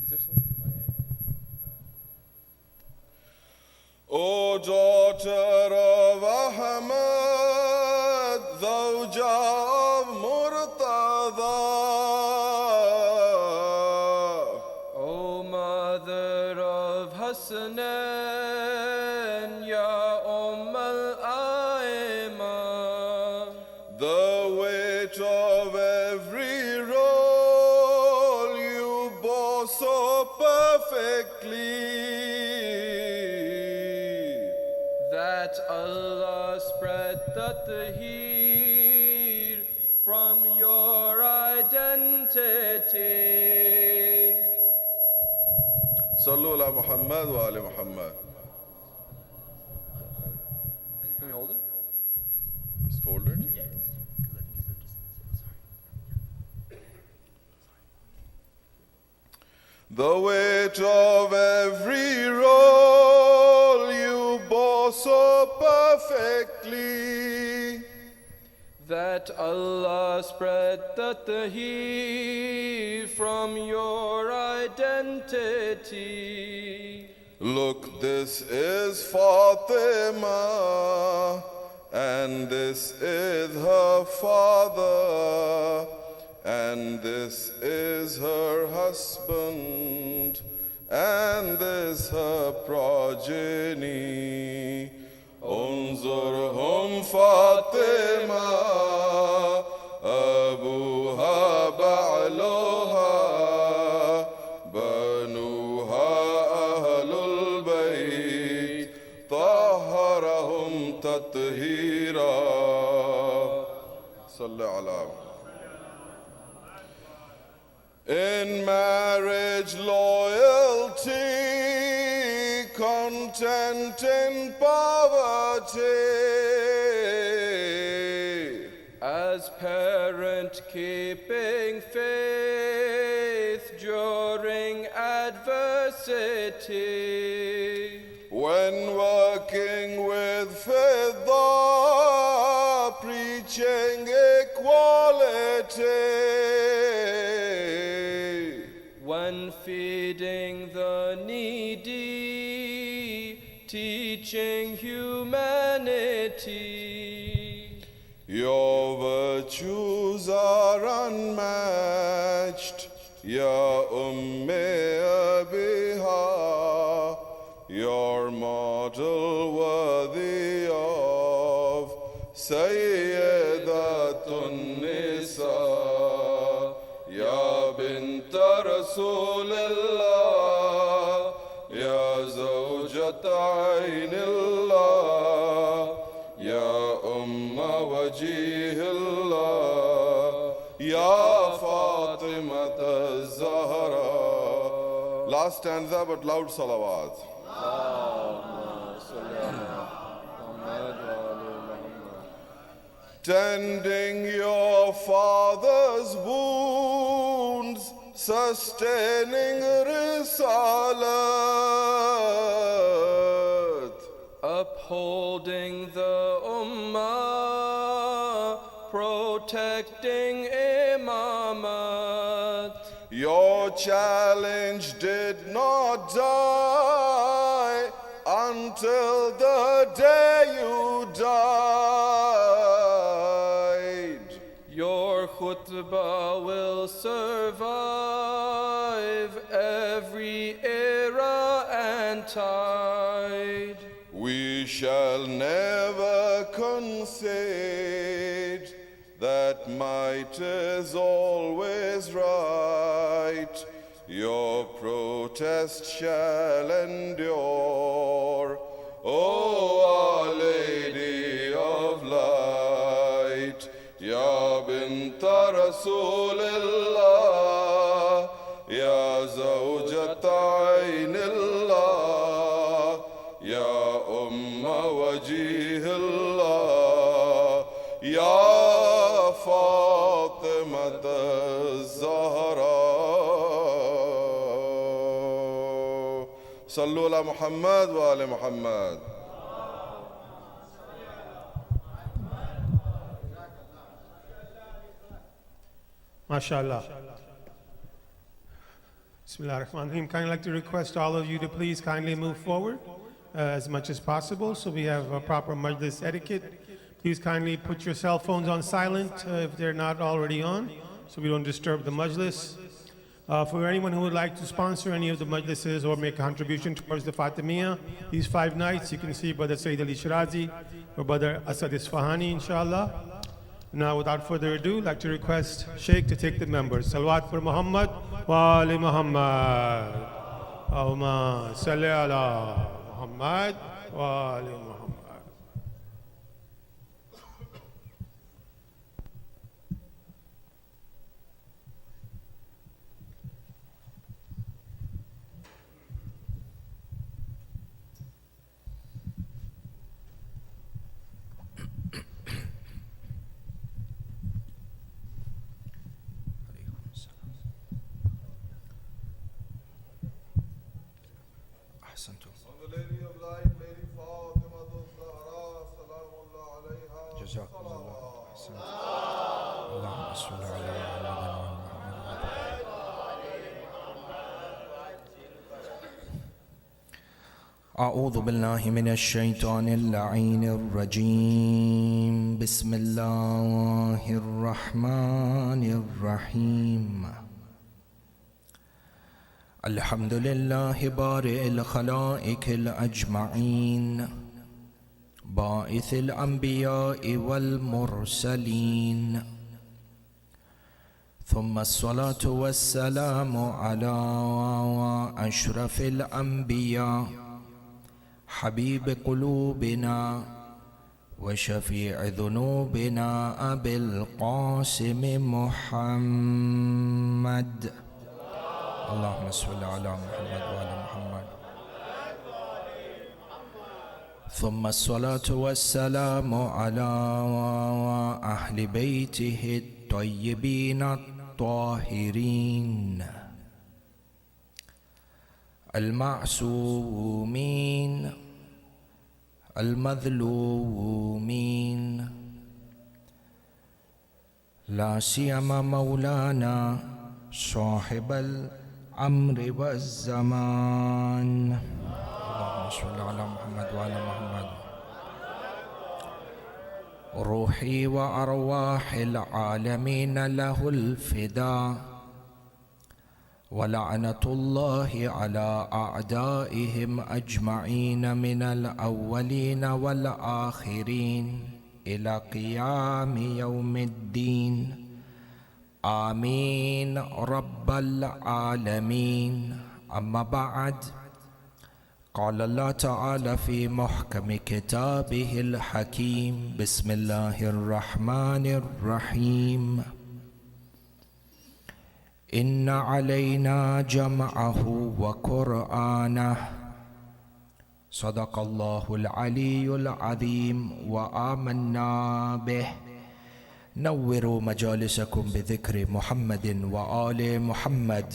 Is there something? O daughter of Ahmad, Zawja of Murtada. O mother of Hassanan, Ya al-Aima. The weight of every role you bore so perfectly, That Allah spread the tahir from your identity. Sallu ala Muhammad wa ali Muhammad. Can we hold it? Just hold it. The weight of every role you bore so perfectly, that Allah spread the tahir from your identity. Look, this is Fatimah, and this is her father, and this is her husband, and this her progeny. انظرهم فاطمة أبوها بعلها بنوها أهل البيت طهرهم تطهيرا صل على In marriage loyalty, content in poverty. As parent keeping faith during adversity. When working with fidda, preaching equality. When feeding the needy, teaching humanity. Your virtues are unmatched, Ya Abiha, your model worthy of Sayyidatun Nisa. يا بنت رسول الله يا زوجة عين الله يا وجيه الله يا فاطمة الزهراء. Last stanza but loud salawat. Tending your father's wounds, sustaining risalat, upholding the ummah, protecting imamat. Your challenge did not die until the day you died. Your khutbah will survive every era and tide. We shall never concede that might is always right. Your protest shall endure, O Our Lady of Light. Ya Binta Rasulillah, Ya Zawjata Aynillah, Ya Wajihillah, Ya Fatimah az-Zahra. Sallu ala Muhammad wa ala Muhammad. MashaAllah. Bismillah ar-Rahman ar-Rahim. Kind of like to request all of you to please kindly move forward as much as possible so we have a proper Majlis etiquette. Please kindly put your cell phones on silent if they're not already on so we don't disturb the Majlis. For anyone who would like to sponsor any of the Majlises or make a contribution towards the Fatimiyyah, these 5 nights, you can see Brother Sayyid Ali Shirazi or Brother Asad Isfahani, inshallah. Now, without further ado, I'd like to request Sheikh to take the members. Salawat for Muhammad wa ali Muhammad. Allahumma salli ala Muhammad wa ali Muhammad. On the Lady of Light, Lady Fatimah az-Zahra, Salamullah alayha. Jazakumullah. أعوذ بالله من الشيطان اللعين الرجيم بسم الله الرحمن الرحيم الحمد لله بارئ الخلائق الأجمعين باعث الأنبياء والمرسلين ثم الصلاة والسلام على أشرف الأنبياء حبيب قلوبنا وشفيع ذنوبنا أبي القاسم محمد اللهم صل على محمد وعلى محمد ثم الصلاة والسلام على أهل بيته الطيبين الطاهرين المعصومين المظلومين لا سيما مولانا صاحب الأمر والزمان اللهم صل على محمد وعلى محمد روحي وأرواح العالمين له الفداء ولعنة الله على أعدائهم أجمعين من الأولين والآخرين إلى قيام يوم الدين آمين رب العالمين أما بعد قال الله تعالى في محكم كتابه الحكيم بسم الله الرحمن الرحيم إن علينا جمعه وقرآنه صدق الله العلي العظيم وآمنا به نوروا مجالسكم بذكر محمد وآل محمد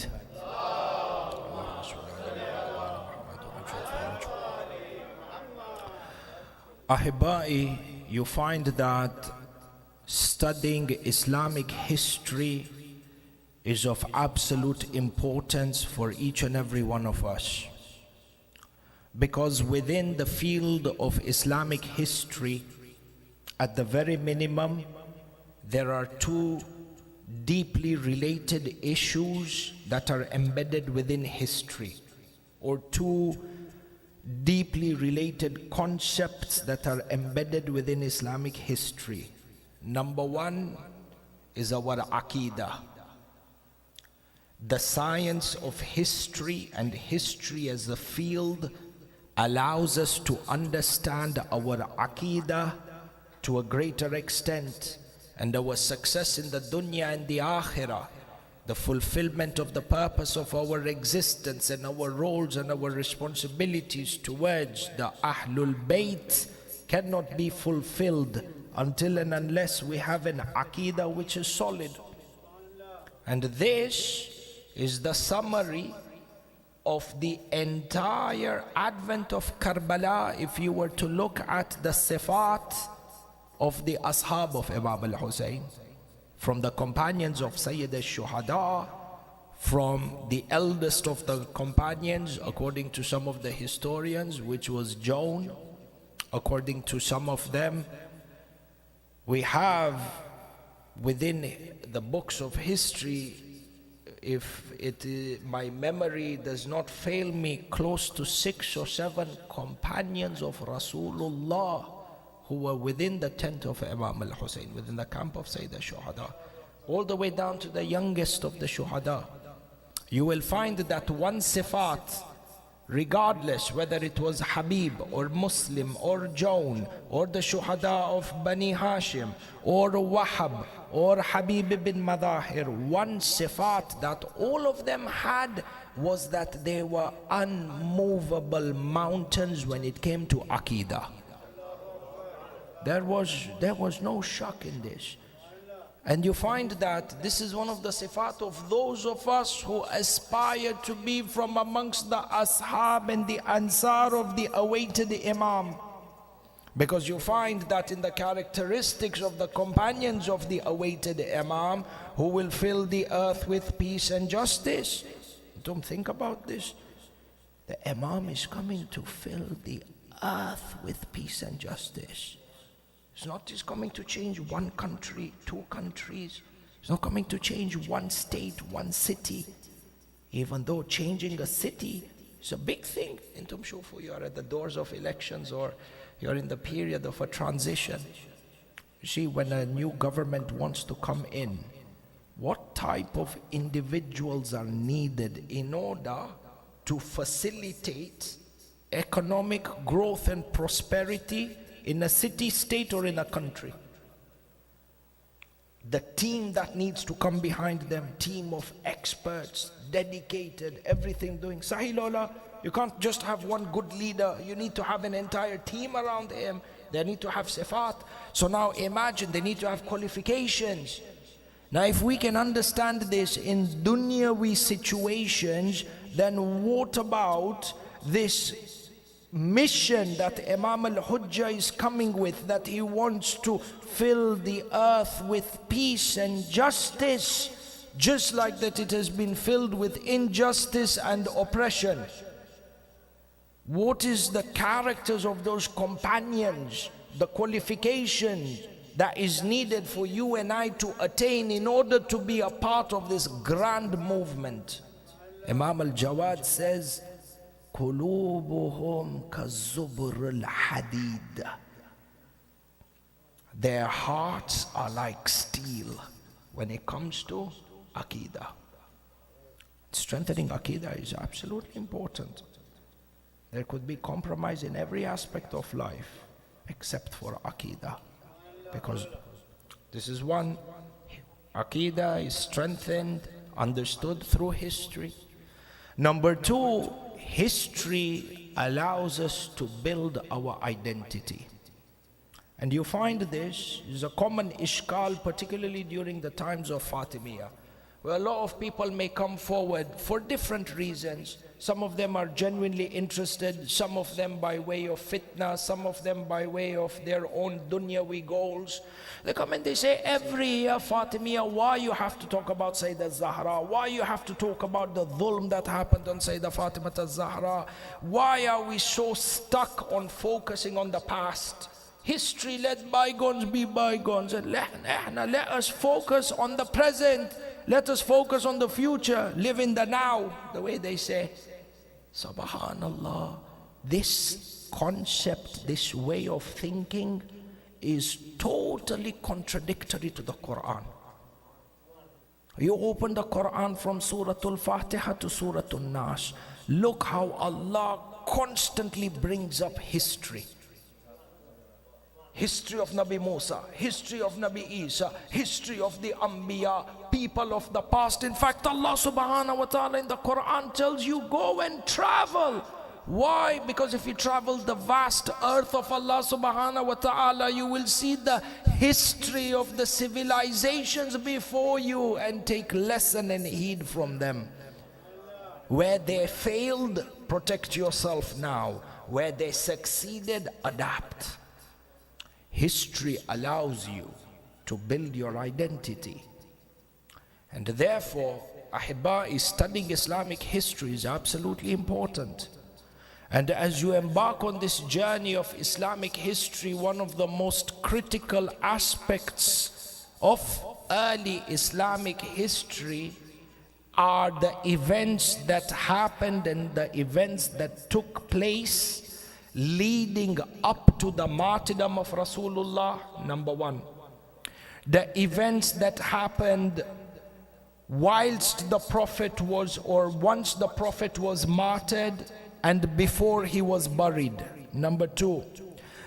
أحبائي, you find that studying Islamic history is of absolute importance for each and every one of us. Because within the field of Islamic history, at the very minimum, there are two deeply related issues that are embedded within history, or two deeply related concepts that are embedded within Islamic history. Number one is our Aqeedah. The science of history and history as a field allows us to understand our Aqeedah to a greater extent, and our success in the dunya and the akhirah, the fulfillment of the purpose of our existence and our roles and our responsibilities towards the Ahlul Bayt cannot be fulfilled until and unless we have an Aqeedah which is solid. And this is the summary of the entire advent of Karbala. If you were to look at the sifat of the ashab of Imam Al-Hussein, from the companions of Sayyidah Shuhada, from the eldest of the companions according to some of the historians, which was Joan, according to some of them, we have within the books of history, if my memory does not fail me, close to 6 or 7 companions of Rasulullah who were within the tent of Imam Al-Hussein, within the camp of Sayyidah Shuhada, all the way down to the youngest of the Shuhada. You will find that one sifat, regardless whether it was Habib or Muslim or Joan or the Shuhada of Bani Hashim or Wahab or Habib ibn Madahir, one sifat that all of them had was that they were unmovable mountains when it came to Aqeedah. There was no shock in this. And you find that this is one of the sifat of those of us who aspire to be from amongst the ashab and the ansar of the awaited Imam. Because you find that in the characteristics of the companions of the awaited Imam, who will fill the earth with peace and justice. Don't think about this. The Imam is coming to fill the earth with peace and justice. It's not just coming to change one country, two countries. It's not coming to change one state, one city. Even though changing a city is a big thing. Intum shufu, you are at the doors of elections, or you're in the period of a transition. You see, when a new government wants to come in, what type of individuals are needed in order to facilitate economic growth and prosperity in a city, state, or in a country? The team that needs to come behind them, team of experts, dedicated, everything doing. Sahilola, you can't just have one good leader. You need to have an entire team around him. They need to have sifat. So now imagine, they need to have qualifications. Now if we can understand this in dunyawi situations, then what about this mission that Imam Al-Hujjah is coming with, that he wants to fill the earth with peace and justice, just like that it has been filled with injustice and oppression. What is the characters of those companions, the qualification that is needed for you and I to attain in order to be a part of this grand movement? Imam Al-Jawad says, قُلُوبُهُمْ كَالزُّبْرِ الْحَدِيدِ. Their hearts are like steel when it comes to Aqeedah. Strengthening Aqeedah is absolutely important. There could be compromise in every aspect of life except for Aqeedah. Because this is one, Aqeedah is strengthened, understood through history. Number two, history allows us to build our identity. And you find this is a common ishkal, particularly during the times of Fatimiyyah, where a lot of people may come forward for different reasons. Some of them are genuinely interested, some of them by way of fitna, some of them by way of their own dunyawi goals. They come and they say, every year Fatimiyah, why you have to talk about Sayyidah az-Zahra? Why you have to talk about the dhulm that happened on Sayyidah Fatimah az-Zahra? Why are we so stuck on focusing on the past? History, let bygones be bygones, and let us focus on the present. Let us focus on the future, live in the now, the way they say. Subhanallah, this concept, this way of thinking is totally contradictory to the Quran. You open the Quran from Surah Al-Fatiha to Surah Al-Nas. Look how Allah constantly brings up history. History of Nabi Musa, history of Nabi Isa, history of the Anbiya, people of the past. In fact, Allah subhanahu wa ta'ala in the Quran tells you, go and travel. Why? Because if you travel the vast earth of Allah subhanahu wa ta'ala, you will see the history of the civilizations before you and take lesson and heed from them. Where they failed, protect yourself now. Where they succeeded, adapt. History allows you to build your identity. And therefore, Ahibba, studying Islamic history is absolutely important. And as you embark on this journey of Islamic history, one of the most critical aspects of early Islamic history are the events that happened and the events that took place leading up to the martyrdom of Rasulullah, number one. The events that happened whilst the Prophet was, or once the Prophet was martyred and before he was buried, number two.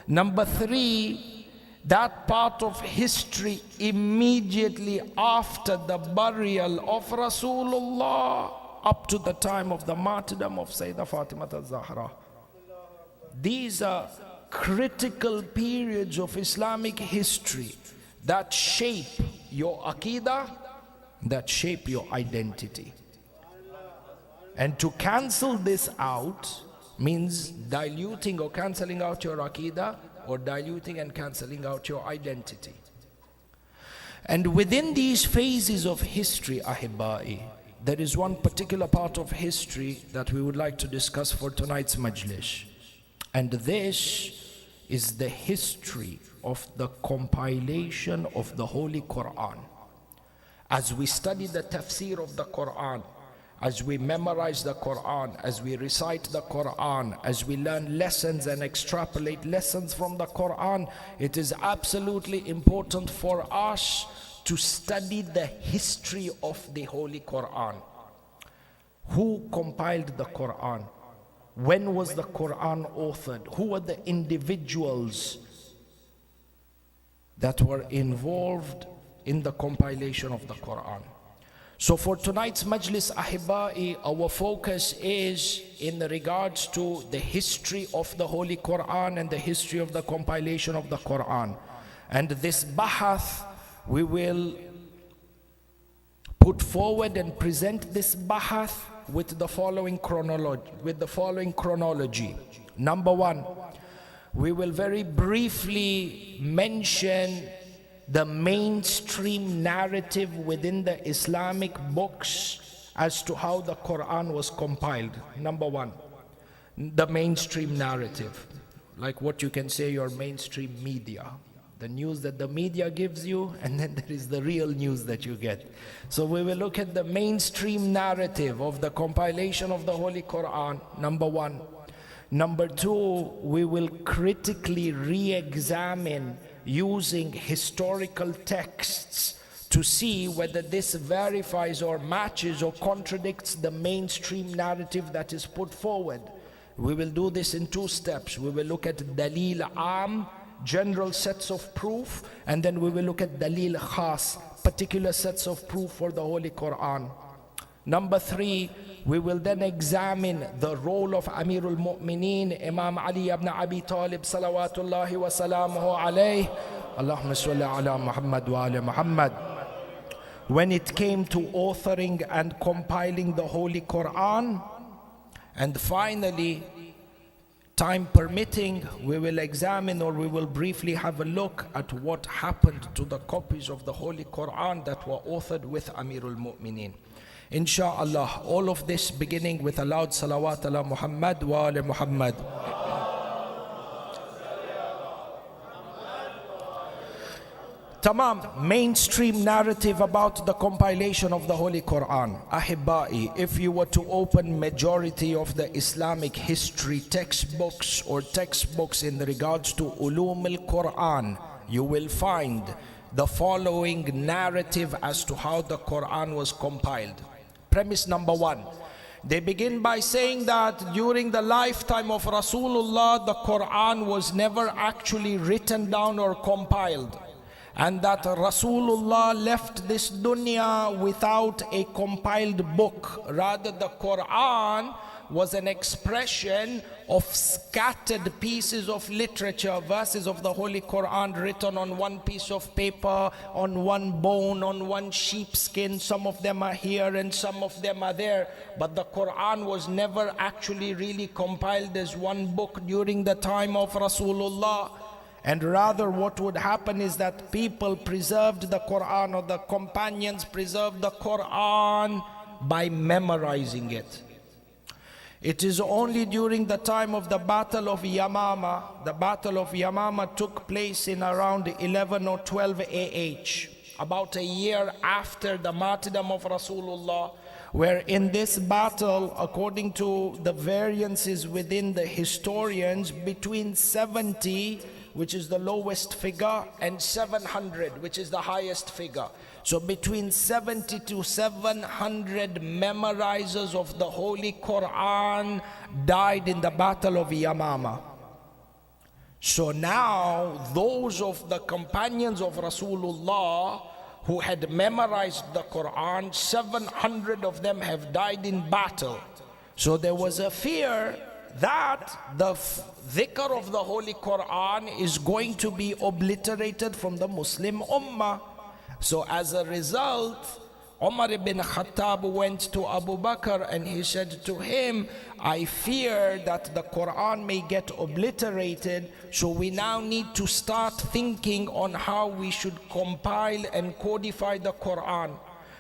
Number three, that part of history immediately after the burial of Rasulullah up to the time of the martyrdom of Sayyidah Fatimah az-Zahra. These are critical periods of Islamic history that shape your Aqeedah, that shape your identity. And to cancel this out means diluting or cancelling out your Aqeedah or diluting and cancelling out your identity. And within these phases of history, Ahibba'i, there is one particular part of history that we would like to discuss for tonight's majlis. And this is the history of the compilation of the Holy Quran. As we study the tafsir of the Quran, as we memorize the Quran, as we recite the Quran, as we learn lessons and extrapolate lessons from the Quran, it is absolutely important for us to study the history of the Holy Quran. Who compiled the Quran? When was the Quran authored? Who were the individuals that were involved in the compilation of the Quran? So for tonight's majlis, Ahibba'i, our focus is in regards to the history of the Holy Quran and the history of the compilation of the Quran. And this bahath, we will put forward and present this bahath with the following chronology. Number one, we will very briefly mention the mainstream narrative within the Islamic books as to how the Quran was compiled. Number one, the mainstream narrative, like what you can say your mainstream media, the news that the media gives you, and then there is the real news that you get. So we will look at the mainstream narrative of the compilation of the Holy Quran, number one. Number two, we will critically re-examine using historical texts to see whether this verifies or matches or contradicts the mainstream narrative that is put forward. We will do this in two steps. We will look at Dalil Am, general sets of proof, and then we will look at Dalil Khas, particular sets of proof for the Holy Quran. Number three, we will then examine the role of Amirul Mu'mineen, Imam Ali ibn Abi Talib, salawatullahi wa salamuhu alayhi, Allahumma salli ala Muhammad wa ala Muhammad, when it came to authoring and compiling the Holy Quran. And finally, time permitting, we will examine, or we will briefly have a look at what happened to the copies of the Holy Quran that were authored with Amirul Mu'mineen. Insha'Allah, all of this beginning with a loud salawat ala Muhammad wa ala Muhammad. Tamam, mainstream narrative about the compilation of the Holy Quran. Ahibba'i, if you were to open majority of the Islamic history textbooks or textbooks in regards to Ulum al-Quran, you will find the following narrative as to how the Quran was compiled. Premise number one, they begin by saying that during the lifetime of Rasulullah, the Quran was never actually written down or compiled, and that Rasulullah left this dunya without a compiled book. Rather, the Quran was an expression of scattered pieces of literature, verses of the Holy Quran written on one piece of paper, on one bone, on one sheepskin. Some of them are here and some of them are there. But the Quran was never actually really compiled as one book during the time of Rasulullah. And rather what would happen is that people preserved the Quran, or the companions preserved the Quran by memorizing it. It is only during the time of the Battle of Yamama. The Battle of Yamama took place in around 11 or 12 AH, about a year after the martyrdom of Rasulullah, where in this battle, according to the variances within the historians, between 70, which is the lowest figure, and 700, which is the highest figure. So between 70 to 700 memorizers of the Holy Quran died in the Battle of Yamama. So now those of the companions of Rasulullah who had memorized the Quran, 700 of them have died in battle. So there was a fear that the dhikr of the Holy Quran is going to be obliterated from the Muslim Ummah. So as a result, Umar ibn Khattab went to Abu Bakr and he said to him, I fear that the Quran may get obliterated, so we now need to start thinking on how we should compile and codify the Quran.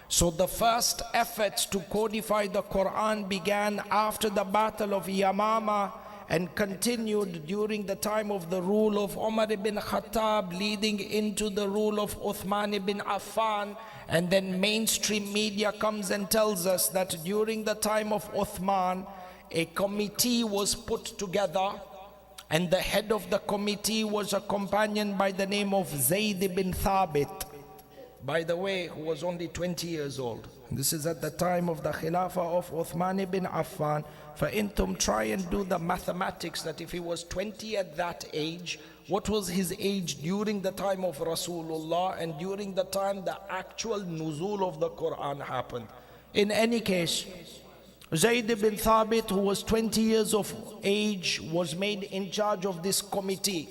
So the first efforts to codify the Quran began after the Battle of Yamama and continued during the time of the rule of Umar ibn Khattab, leading into the rule of Uthman ibn Affan. And then mainstream media comes and tells us that during the time of Uthman, a committee was put together, and the head of the committee was a companion by the name of Zayd ibn Thabit, by the way, who was only 20 years old. This is at the time of the Khilafah of Uthman ibn Affan. فَإِنْتُمْ try and do the mathematics that if he was 20 at that age, what was his age during the time of Rasulullah and during the time the actual nuzul of the Quran happened. In any case, Zayd ibn Thabit, who was 20 years of age, was made in charge of this committee.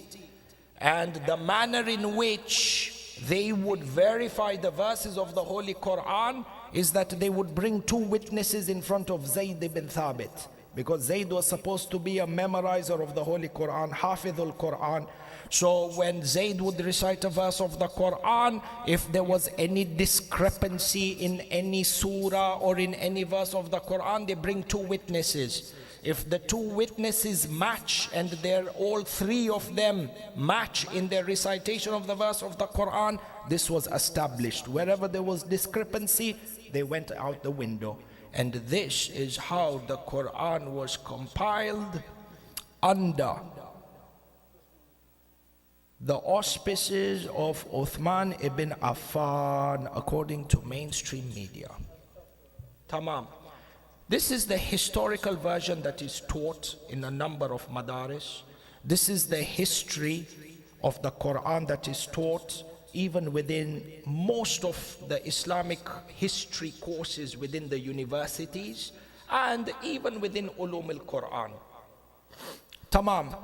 And the manner in which they would verify the verses of the Holy Quran is that they would bring two witnesses in front of Zayd ibn Thabit, because Zayd was supposed to be a memorizer of the Holy Quran, Hafidhul Quran. So when Zayd would recite a verse of the Quran, if there was any discrepancy in any surah or in any verse of the Quran, they bring two witnesses. If the two witnesses match and they're all three of them match in their recitation of the verse of the Quran, this was established. Wherever there was discrepancy, they went out the window. And this is how the Quran was compiled under the auspices of Uthman ibn Affan, according to mainstream media. Tamam. This is the historical version that is taught in a number of madaris. This is the history of the Quran that is taught even within most of the Islamic history courses within the universities and even within Ulum al-Quran. Tamam.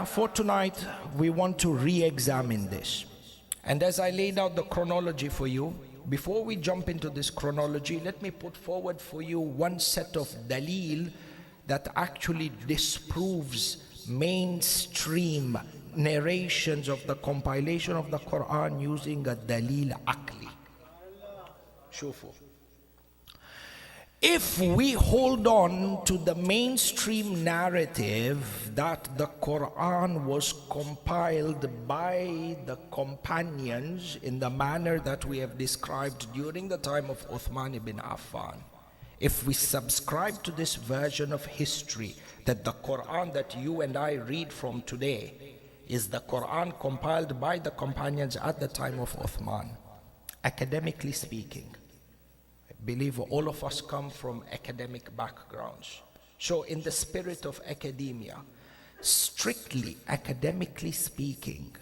For tonight, we want to re-examine this. And as I laid out the chronology for you, before we jump into this chronology, let me put forward for you one set of dalil that actually disproves mainstream narrations of the compilation of the Quran using a dalil aqli. Shufu. If we hold on to the mainstream narrative that the Quran was compiled by the companions in the manner that we have described during the time of Uthman ibn Affan, if we subscribe to this version of history that the Quran that you and I read from today is the Quran compiled by the companions at the time of Uthman, academically speaking, believe all of us come from academic backgrounds. So in the spirit of academia, strictly academically speaking,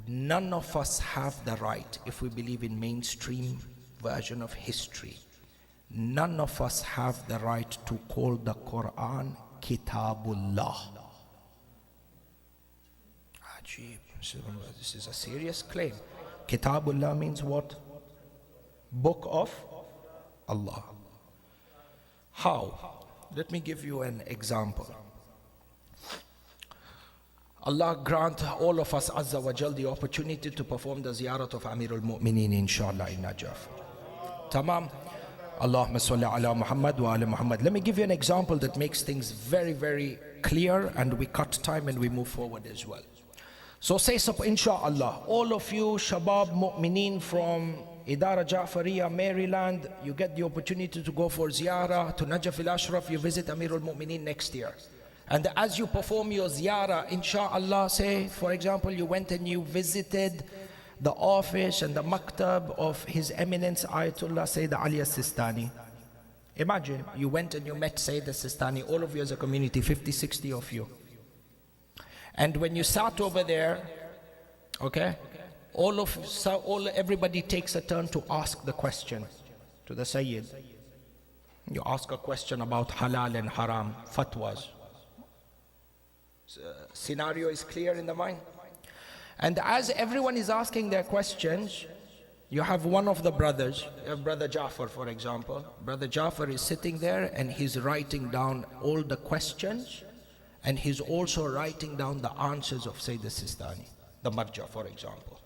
none of us have the right, if we believe in mainstream version of history, none of us have the right to call the Quran Kitabullah. Ajib. This is a serious claim. Kitabullah means what? Book of Allah. How? Let me give you an example. Allah grant all of us Azza wa Jal the opportunity to perform the ziyarat of Amirul Mu'mineen inshallah in Najaf. Tamam. Allahumma salli ala Muhammad wa ala Muhammad. Let me give you an example that makes things very, very clear, and we cut time and we move forward as well. So say, inshallah, all of you Shabab Mu'mineen from Idara-e-Jaferia, Maryland, you get the opportunity to go for ziyarah to Najaf al-Ashraf. You visit Amirul Mu'mineen next year. And as you perform your ziyarah, inshallah, say, for example, you went and you visited the office and the maktab of His Eminence Ayatollah Sayyidah Ali al-Sistani. Imagine, you went and you met Sayyidah Sistani, all of you as a community, 50, 60 of you. And when you sat over there, okay, everybody takes a turn to ask the question to the Sayyid. You ask a question about halal and haram, fatwas. Scenario is clear in the mind. And as everyone is asking their questions, You have one of the brothers, Brother Jafar for example. Brother Jafar is sitting there and he's writing down all the questions, and he's also writing down the answers of Sayyidah Sistani, the Marja for example.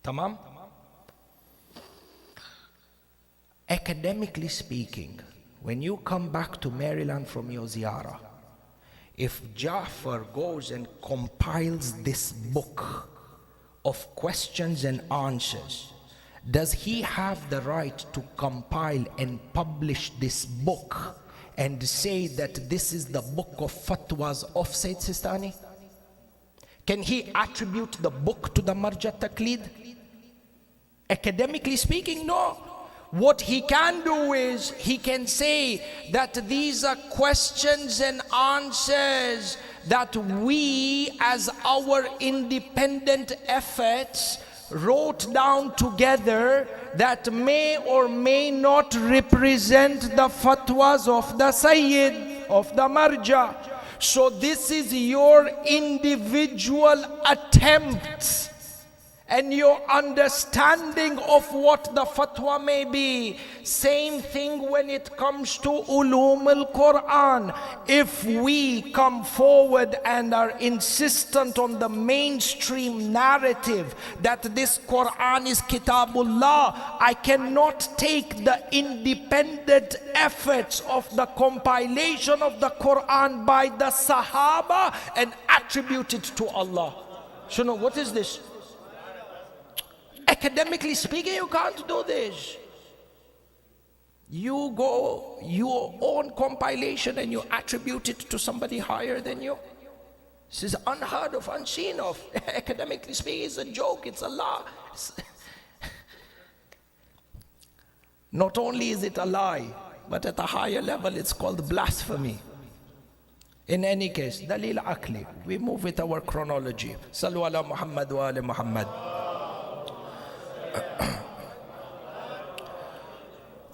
Tamam? Academically speaking, when you come back to Maryland from your ziyarah, if Jafar goes and compiles this book of questions and answers, does he have the right to compile and publish this book and say that this is the book of fatwas of Sayyid Sistani? Can he attribute the book to the Marja Taqlid? Academically speaking, no. What he can do is, he can say that these are questions and answers that we as our independent efforts wrote down together that may or may not represent the fatwas of the Sayyid, of the Marja. So this is your individual attempt and your understanding of what the fatwa may be. Same thing when it comes to ulum al-Quran. If we come forward and are insistent on the mainstream narrative that this Quran is Kitabullah, I cannot take the independent efforts of the compilation of the Quran by the Sahaba and attribute it to Allah. So no, what is this? Academically speaking, you can't do this. You go your own compilation and you attribute it to somebody higher than you. This is unheard of, unseen of. Academically speaking, it's a joke, it's a lie. Not only is it a lie, but at a higher level it's called blasphemy. In any case, dalil aqli. We move with our chronology. Sallu ala Muhammad wa ala Muhammad.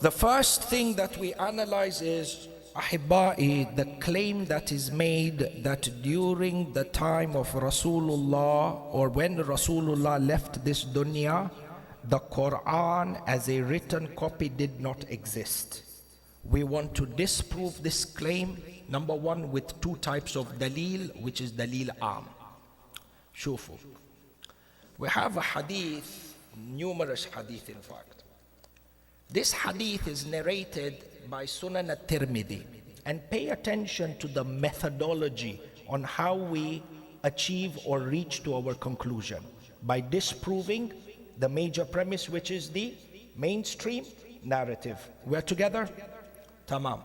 The first thing that we analyze is, Ahibba'i, the claim that is made that during the time of Rasulullah, or when Rasulullah left this dunya, the Quran as a written copy did not exist. We want to disprove this claim, number one, with two types of dalil, which is dalil am. Shufu. We have a hadith, numerous hadith in fact. This hadith is narrated by Sunan at-Tirmidhi, and pay attention to the methodology on how we achieve or reach to our conclusion by disproving the major premise, which is the mainstream narrative. We're together? Tamam.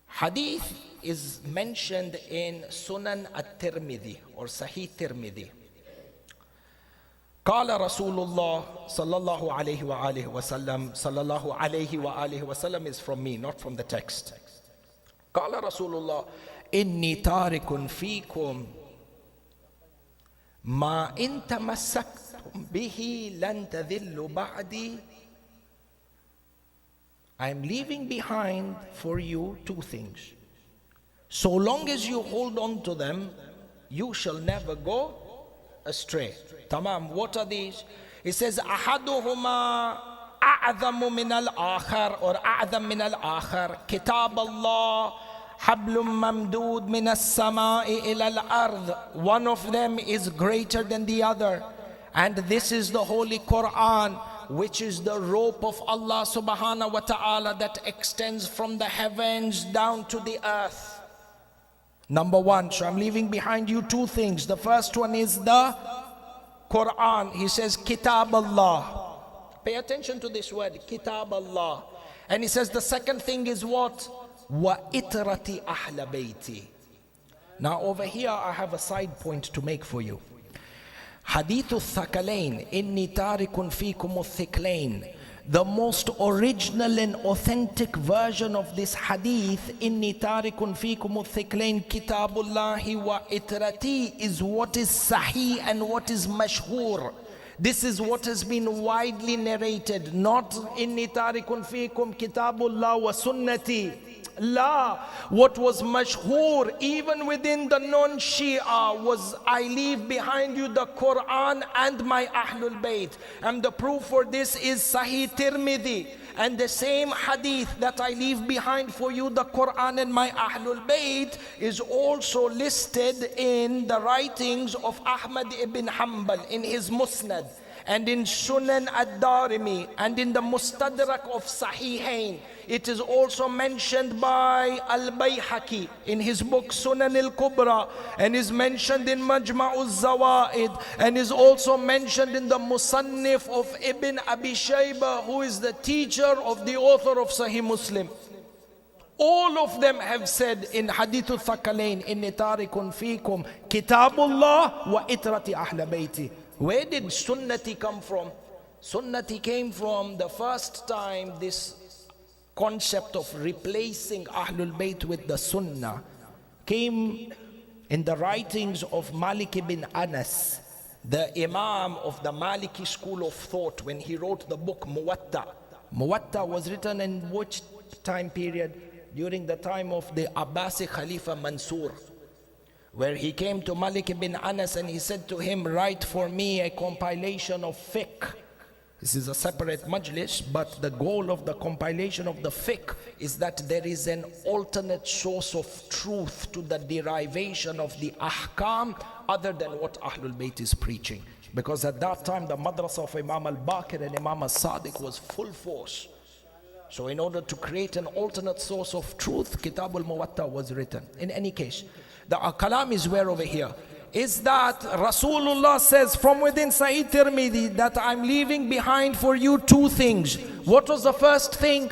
Hadith is mentioned in Sunan at-Tirmidhi or Sahih Tirmidhi. قال رسول الله صلى الله عليه وآله وسلم صلى الله عليه وآله وسلم is from me, not from the text. قال رسول الله إني تارك فيكم ما إن تمسكتم به لن تذلوا بعدي. I am leaving behind for you two things. So long as you hold on to them, you shall never go astray. Tamam, what are these? It says أحدهما أعظم من الآخر or أعظم من الآخر كتاب الله حبل ممدود من السماء إلى الأرض. One of them is greater than the other, and this is the Holy Quran, which is the rope of Allah subhanahu wa ta'ala that extends from the heavens down to the earth. Number one, so I'm leaving behind you two things. The first one is the Quran. He says Kitab Allah. Pay attention to this word, Kitab Allah. And he says the second thing is what? Wa itrati ahla bayti. Now over here I have a side point to make for you. Hadithu Thakalain, inni tarikun fikum thiklain. The most original and authentic version of this hadith, inni tarikun fikum thiklain kitabullahi wa itrati, is what is sahih and what is mashhur. This is what has been widely narrated, not inni tarikun fikum kitabullah wa sunnati. La, what was mashhoor even within the non-Shia was, I leave behind you the Quran and my Ahlul Bayt. And the proof for this is Sahih Tirmidhi. And the same hadith that I leave behind for you, the Quran and my Ahlul Bayt, is also listed in the writings of Ahmad ibn Hanbal in his Musnad, and in Sunan ad-Darimi, and in the Mustadrak of Sahihain. It is also mentioned by Al-Bayhaqi in his book Sunan al-Kubra, and is mentioned in Majma'u Zawaid, and is also mentioned in the Musannif of Ibn Abi Shayba, who is the teacher of the author of Sahih Muslim. All of them have said in Hadithul Thaqalain, inni tarikun fikum kitabullah wa itrati ahla bayti. Where did Sunnati come from? Sunnati came from the first time this concept of replacing Ahlul Bayt with the Sunnah came in the writings of Malik ibn Anas, the Imam of the Maliki school of thought, when he wrote the book Muwatta. Muwatta was written in which time period? During the time of the Abbasi Khalifa Mansur, where he came to Malik ibn Anas and he said to him, write for me a compilation of fiqh. This is a separate majlis, but the goal of the compilation of the fiqh is that there is an alternate source of truth to the derivation of the ahkam other than what Ahlul Bayt is preaching. Because at that time the madrasa of Imam Al-Baqir and Imam Al-Sadiq was full force. So in order to create an alternate source of truth, Kitab al-Muwatta was written. In any case, the kalam is where over here? Is that Rasulullah says from within Sahih Tirmidhi that I'm leaving behind for you two things. What was the first thing?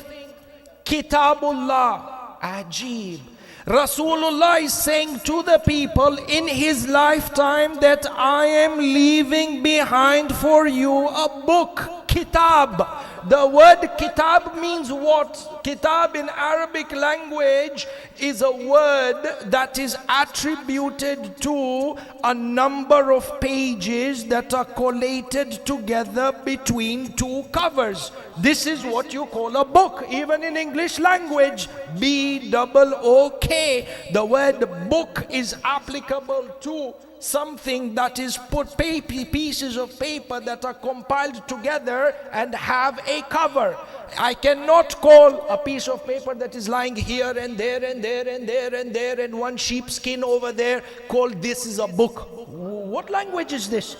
Kitabullah. Ajib. Rasulullah is saying to the people in his lifetime that I am leaving behind for you a book, kitab. The word kitab means what? Kitab in Arabic language is a word that is attributed to a number of pages that are collated together between two covers. This is what you call a book, even in English language. B-O-O-K. The word book is applicable to something that is put pieces of paper that are compiled together and have a cover. I cannot call a piece of paper that is lying here and there and there and there and there and one sheepskin over there, call this is a book. What language is this?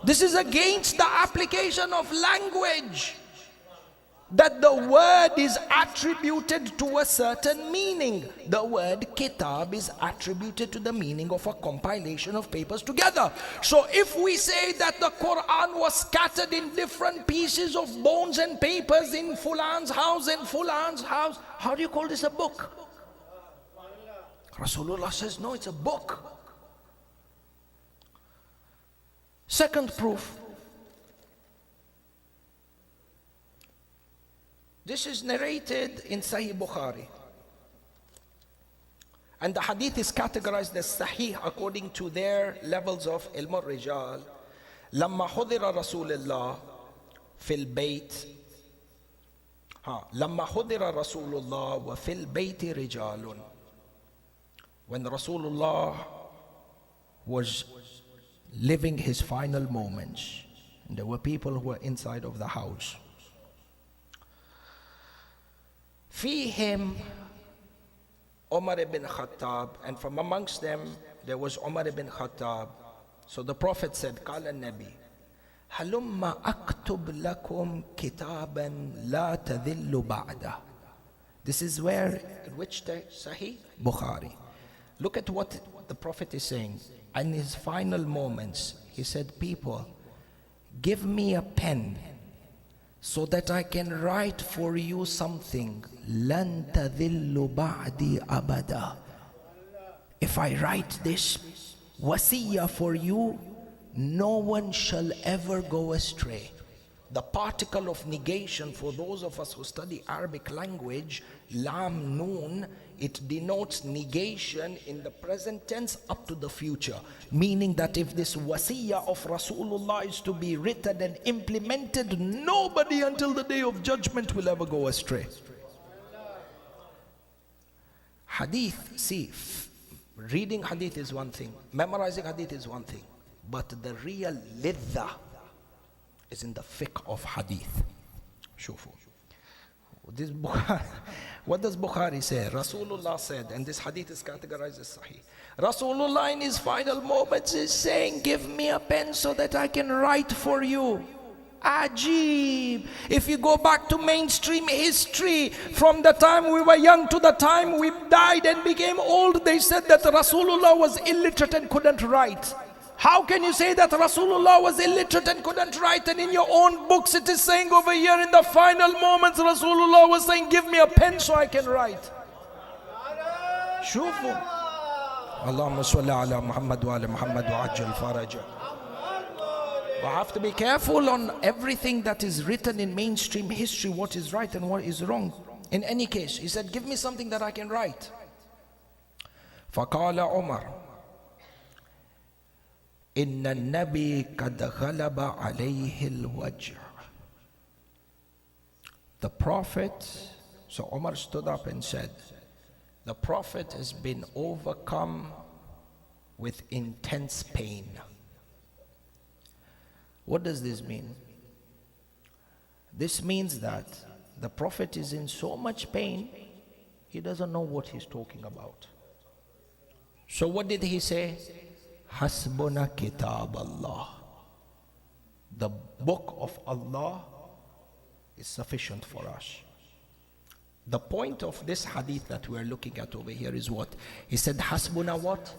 This is against the application of language. That the word is attributed to a certain meaning. The word kitab is attributed to the meaning of a compilation of papers together. So if we say that the Quran was scattered in different pieces of bones and papers in Fulan's house and Fulan's house, how do you call this a book? Rasulullah says, no, it's a book. Second proof. This is narrated in Sahih Bukhari. And the hadith is categorized as Sahih according to their levels of ilm al-rijal. لما حضر رسول الله في البيت لما حضر رسول الله وفي البيت رجال. When Rasulullah was living his final moments, and there were people who were inside of the house. فيهم Umar ibn Khattab, and from amongst them there was Umar ibn Khattab. So the Prophet said, قال النبي هلما أكتب لكم كتابا لا تذل بعده. This is where, in which Sahih? Bukhari. Look at what the Prophet is saying. In his final moments, he said, people, give me a pen so that I can write for you something. لَن تَذِلُّ بَعْدِي أَبَدًا. If I write this wasiyah for you, no one shall ever go astray. The particle of negation, for those of us who study Arabic language, lam noon, it denotes negation in the present tense up to the future. Meaning that if this wasiyah of Rasulullah is to be written and implemented, nobody until the day of judgment will ever go astray. Hadith, see, reading hadith is one thing, memorizing hadith is one thing, but the real lidda is in the fiqh of hadith. Shufu. This Bukhari, what does Bukhari say? Rasulullah said, and this hadith is categorized as sahih. Rasulullah in his final moments is saying, give me a pen so that I can write for you. Ajib. If you go back to mainstream history, from the time we were young to the time we died and became old, they said that Rasulullah was illiterate and couldn't write. How can you say that Rasulullah was illiterate and couldn't write, and in your own books it is saying over here in the final moments Rasulullah was saying, give me a pen so I can write. Shufu. Allahumma salli ala Muhammad wa ala Muhammad wa ajjal faraja. We have to be careful on everything that is written in mainstream history, what is right and what is wrong. In any case, he said, give me something that I can write. فَقَالَ عُمَرُ إِنَّ النَّبِي قَدْ غَلَبَ عَلَيْهِ الْوَجْعُ. The Prophet, so Umar stood up and said, the Prophet has been overcome with intense pain. What does this mean? This means that the Prophet is in so much pain, he doesn't know what he's talking about. So what did he say? Hasbuna kitab Allah. The book of Allah is sufficient for us. The point of this hadith that we're looking at over here is what? He said, Hasbuna what?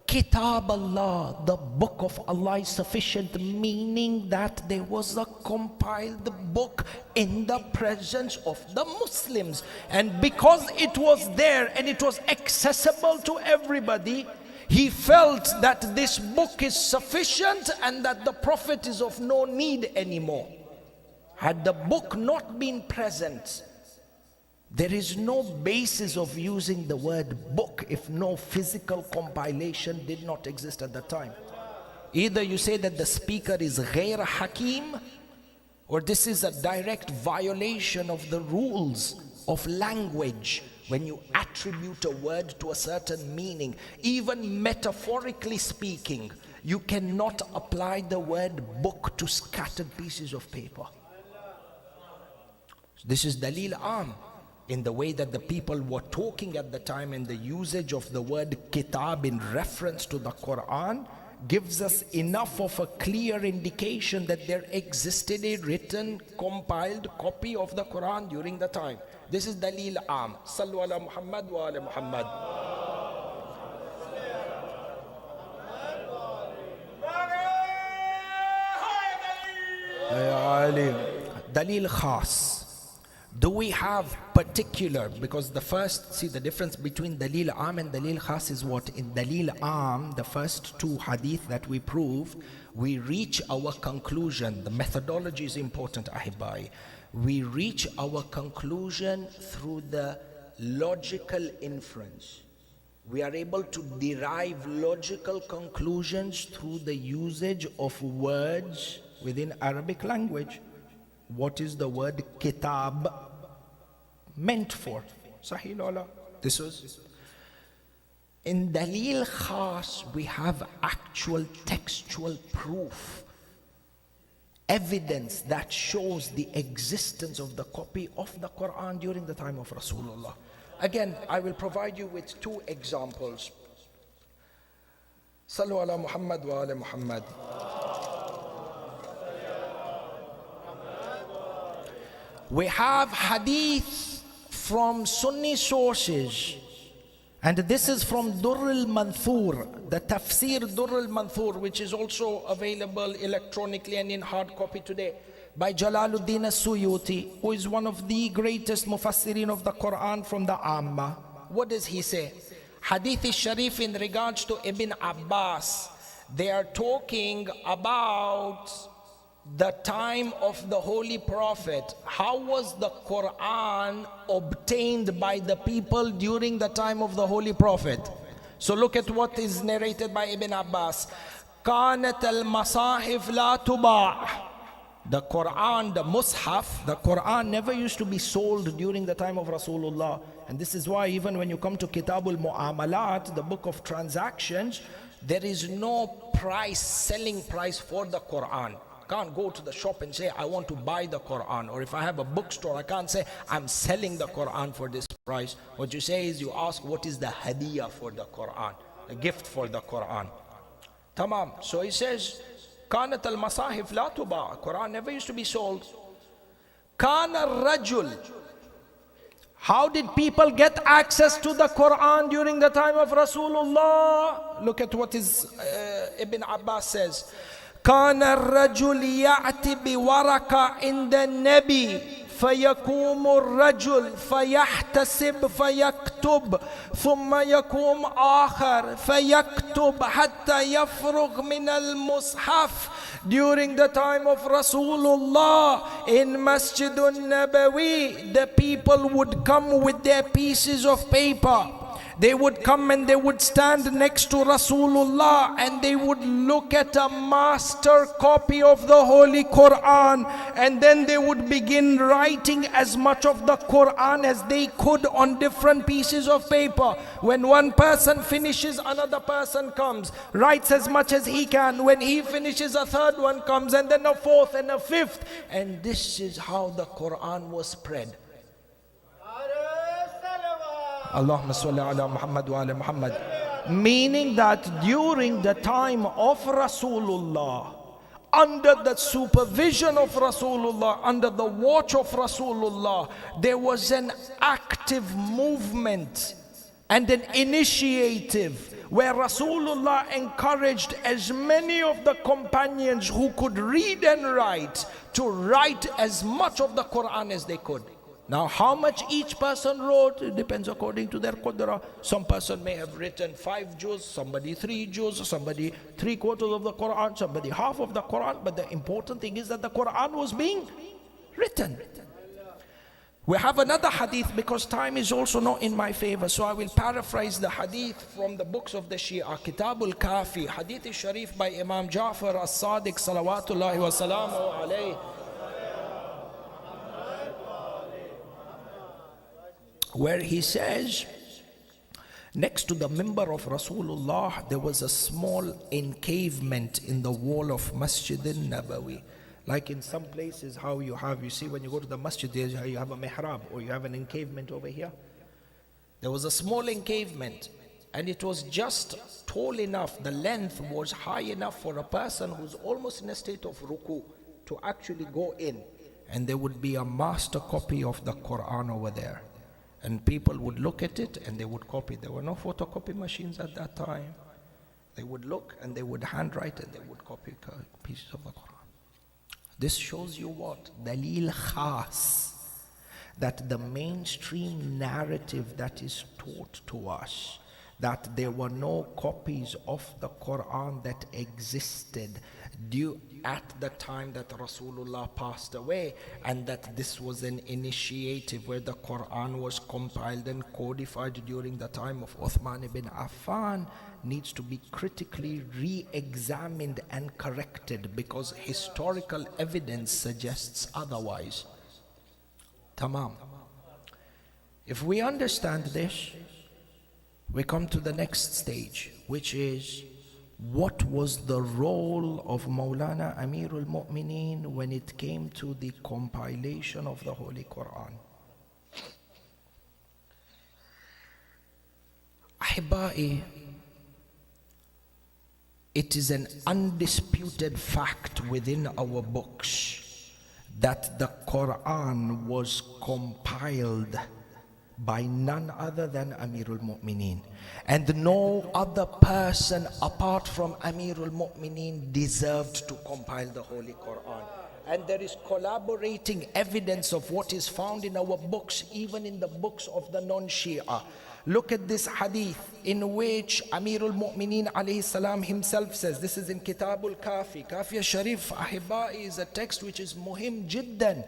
Kitab Allah, the book of Allah is sufficient, meaning that there was a compiled book in the presence of the Muslims. And because it was there and it was accessible to everybody, he felt that this book is sufficient and that the Prophet is of no need anymore. Had the book not been present, there is no basis of using the word book if no physical compilation did not exist at the time. Either you say that the speaker is ghair hakim, or this is a direct violation of the rules of language. When you attribute a word to a certain meaning, even metaphorically speaking, you cannot apply the word book to scattered pieces of paper. This is dalil am, in the way that the people were talking at the time, and the usage of the word kitab in reference to the Quran gives us enough of a clear indication that there existed a written, compiled copy of the Quran during the time. This is dalil am. Sallu ala Muhammad wa ala Muhammad. Dalil khas. Do we have particular? Because the first, see the difference between Dalil Am and Dalil Khas is what? In Dalil Am, the first two hadith that we prove, we reach our conclusion. The methodology is important, Ahibai. We reach our conclusion through the logical inference. We are able to derive logical conclusions through the usage of words within Arabic language. What is the word kitab meant for? Sahih Lola. This was in Dalil Khas, we have actual textual proof, evidence that shows the existence of the copy of the Quran during the time of Rasulullah. Again, I will provide you with two examples. Sallu ala Muhammad wa ala Muhammad. We have hadith from Sunni sources, and this is from Durr al-Manthur, the Tafsir Durr al-Manthur, which is also available electronically and in hard copy today, by Jalaluddin al-Suyuti, who is one of the greatest mufassirin of the Quran from the Amma. What does he say? Hadith Sharif in regards to Ibn Abbas, they are talking about the time of the Holy Prophet. How was the Quran obtained by the people during the time of the Holy Prophet? So look at what is narrated by Ibn Abbas. كانت المصاحف لا تباع. The Quran, the Mus'haf, the Quran never used to be sold during the time of Rasulullah. And this is why even when you come to Kitabul Mu'amalat, the book of transactions, there is no price, selling price for the Quran. Can't go to the shop and say, I want to buy the Quran. Or if I have a bookstore, I can't say, I'm selling the Quran for this price. What you say is, you ask, what is the hadiyah for the Quran? The gift for the Quran. Tamam. So he says, Kanat al-masahif la tuba. Quran never used to be sold. Kana rajul. How did people get access to the Quran during the time of Rasulullah? Look at what Ibn Abbas says. كان الرجل يأتي بورقة عند النبي فيقوم الرجل فيحتسب فيكتب ثم يقوم آخر فيكتب حتى يفرغ من المصحف. During the time of Rasulullah in Masjid al-Nabawi, the people would come with their pieces of paper. They would come and they would stand next to Rasulullah and they would look at a master copy of the Holy Quran, and then they would begin writing as much of the Quran as they could on different pieces of paper. When one person finishes, another person comes, writes as much as he can. When he finishes, a third one comes, and then a fourth and a fifth. And this is how the Quran was spread. Allahumma salli ala Muhammad wa ala Muhammad. Meaning that during the time of Rasulullah, under the supervision of Rasulullah, under the watch of Rasulullah, there was an active movement and an initiative where Rasulullah encouraged as many of the companions who could read and write to write as much of the Quran as they could. Now, how much each person wrote, it depends according to their qudra. Some person may have written 5 juz, somebody 3 juz, somebody 3/4 of the Quran, somebody half of the Quran. But the important thing is that the Quran was being written. We have another hadith, because time is also not in my favor, so I will paraphrase the hadith from the books of the Shia. Kitabul Kafi, Hadith Sharif by Imam Ja'far as-Sadiq salawatullahi wa salamu alayhi, where he says, next to the mimbar of Rasulullah, there was a small encavement in the wall of Masjid al-Nabawi. Like in some places, how you see when you go to the masjid, you have a mihrab, or you have an encavement over here. There was a small encavement, and it was just tall enough, the length was high enough for a person who's almost in a state of ruku to actually go in. And there would be a master copy of the Quran over there. And people would look at it and they would copy. There were no photocopy machines at that time. They would look and they would handwrite and they would copy pieces of the Quran. This shows you what? Dalil khas. That the mainstream narrative that is taught to us, that there were no copies of the Quran that existed at the time that Rasulullah passed away, and that this was an initiative where the Quran was compiled and codified during the time of Uthman ibn Affan, needs to be critically re-examined and corrected, because historical evidence suggests otherwise. Tamam. If we understand this, we come to the next stage, which is, what was the role of Maulana Amirul Mu'mineen when it came to the compilation of the Holy Quran? Ahibba'i, it is an undisputed fact within our books that the Quran was compiled by none other than Amirul Mu'mineen. And no other person apart from Amirul Mu'mineen deserved to compile the Holy Quran. And there is collaborating evidence of what is found in our books, even in the books of the non-Shia. Look at this hadith in which Amirul Mu'mineen alayhi salam himself says, this is in Kitabul Kafi. Kafi Sharif, Ahibba'i, is a text which is muhim jiddan.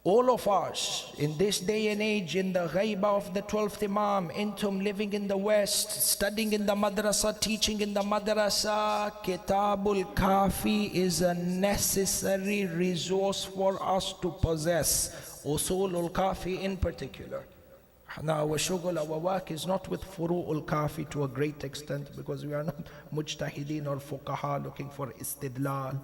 All of us in this day and age, in the ghaiba of the 12th Imam, Intum living in the West, studying in the madrasa, teaching in the madrasa, Kitabul Kafi is a necessary resource for us to possess. Usulul Kafi in particular. Now our shugul, our work is not with Furu'ul Kafi to a great extent, because we are not mujtahideen or fuqaha looking for istidlal.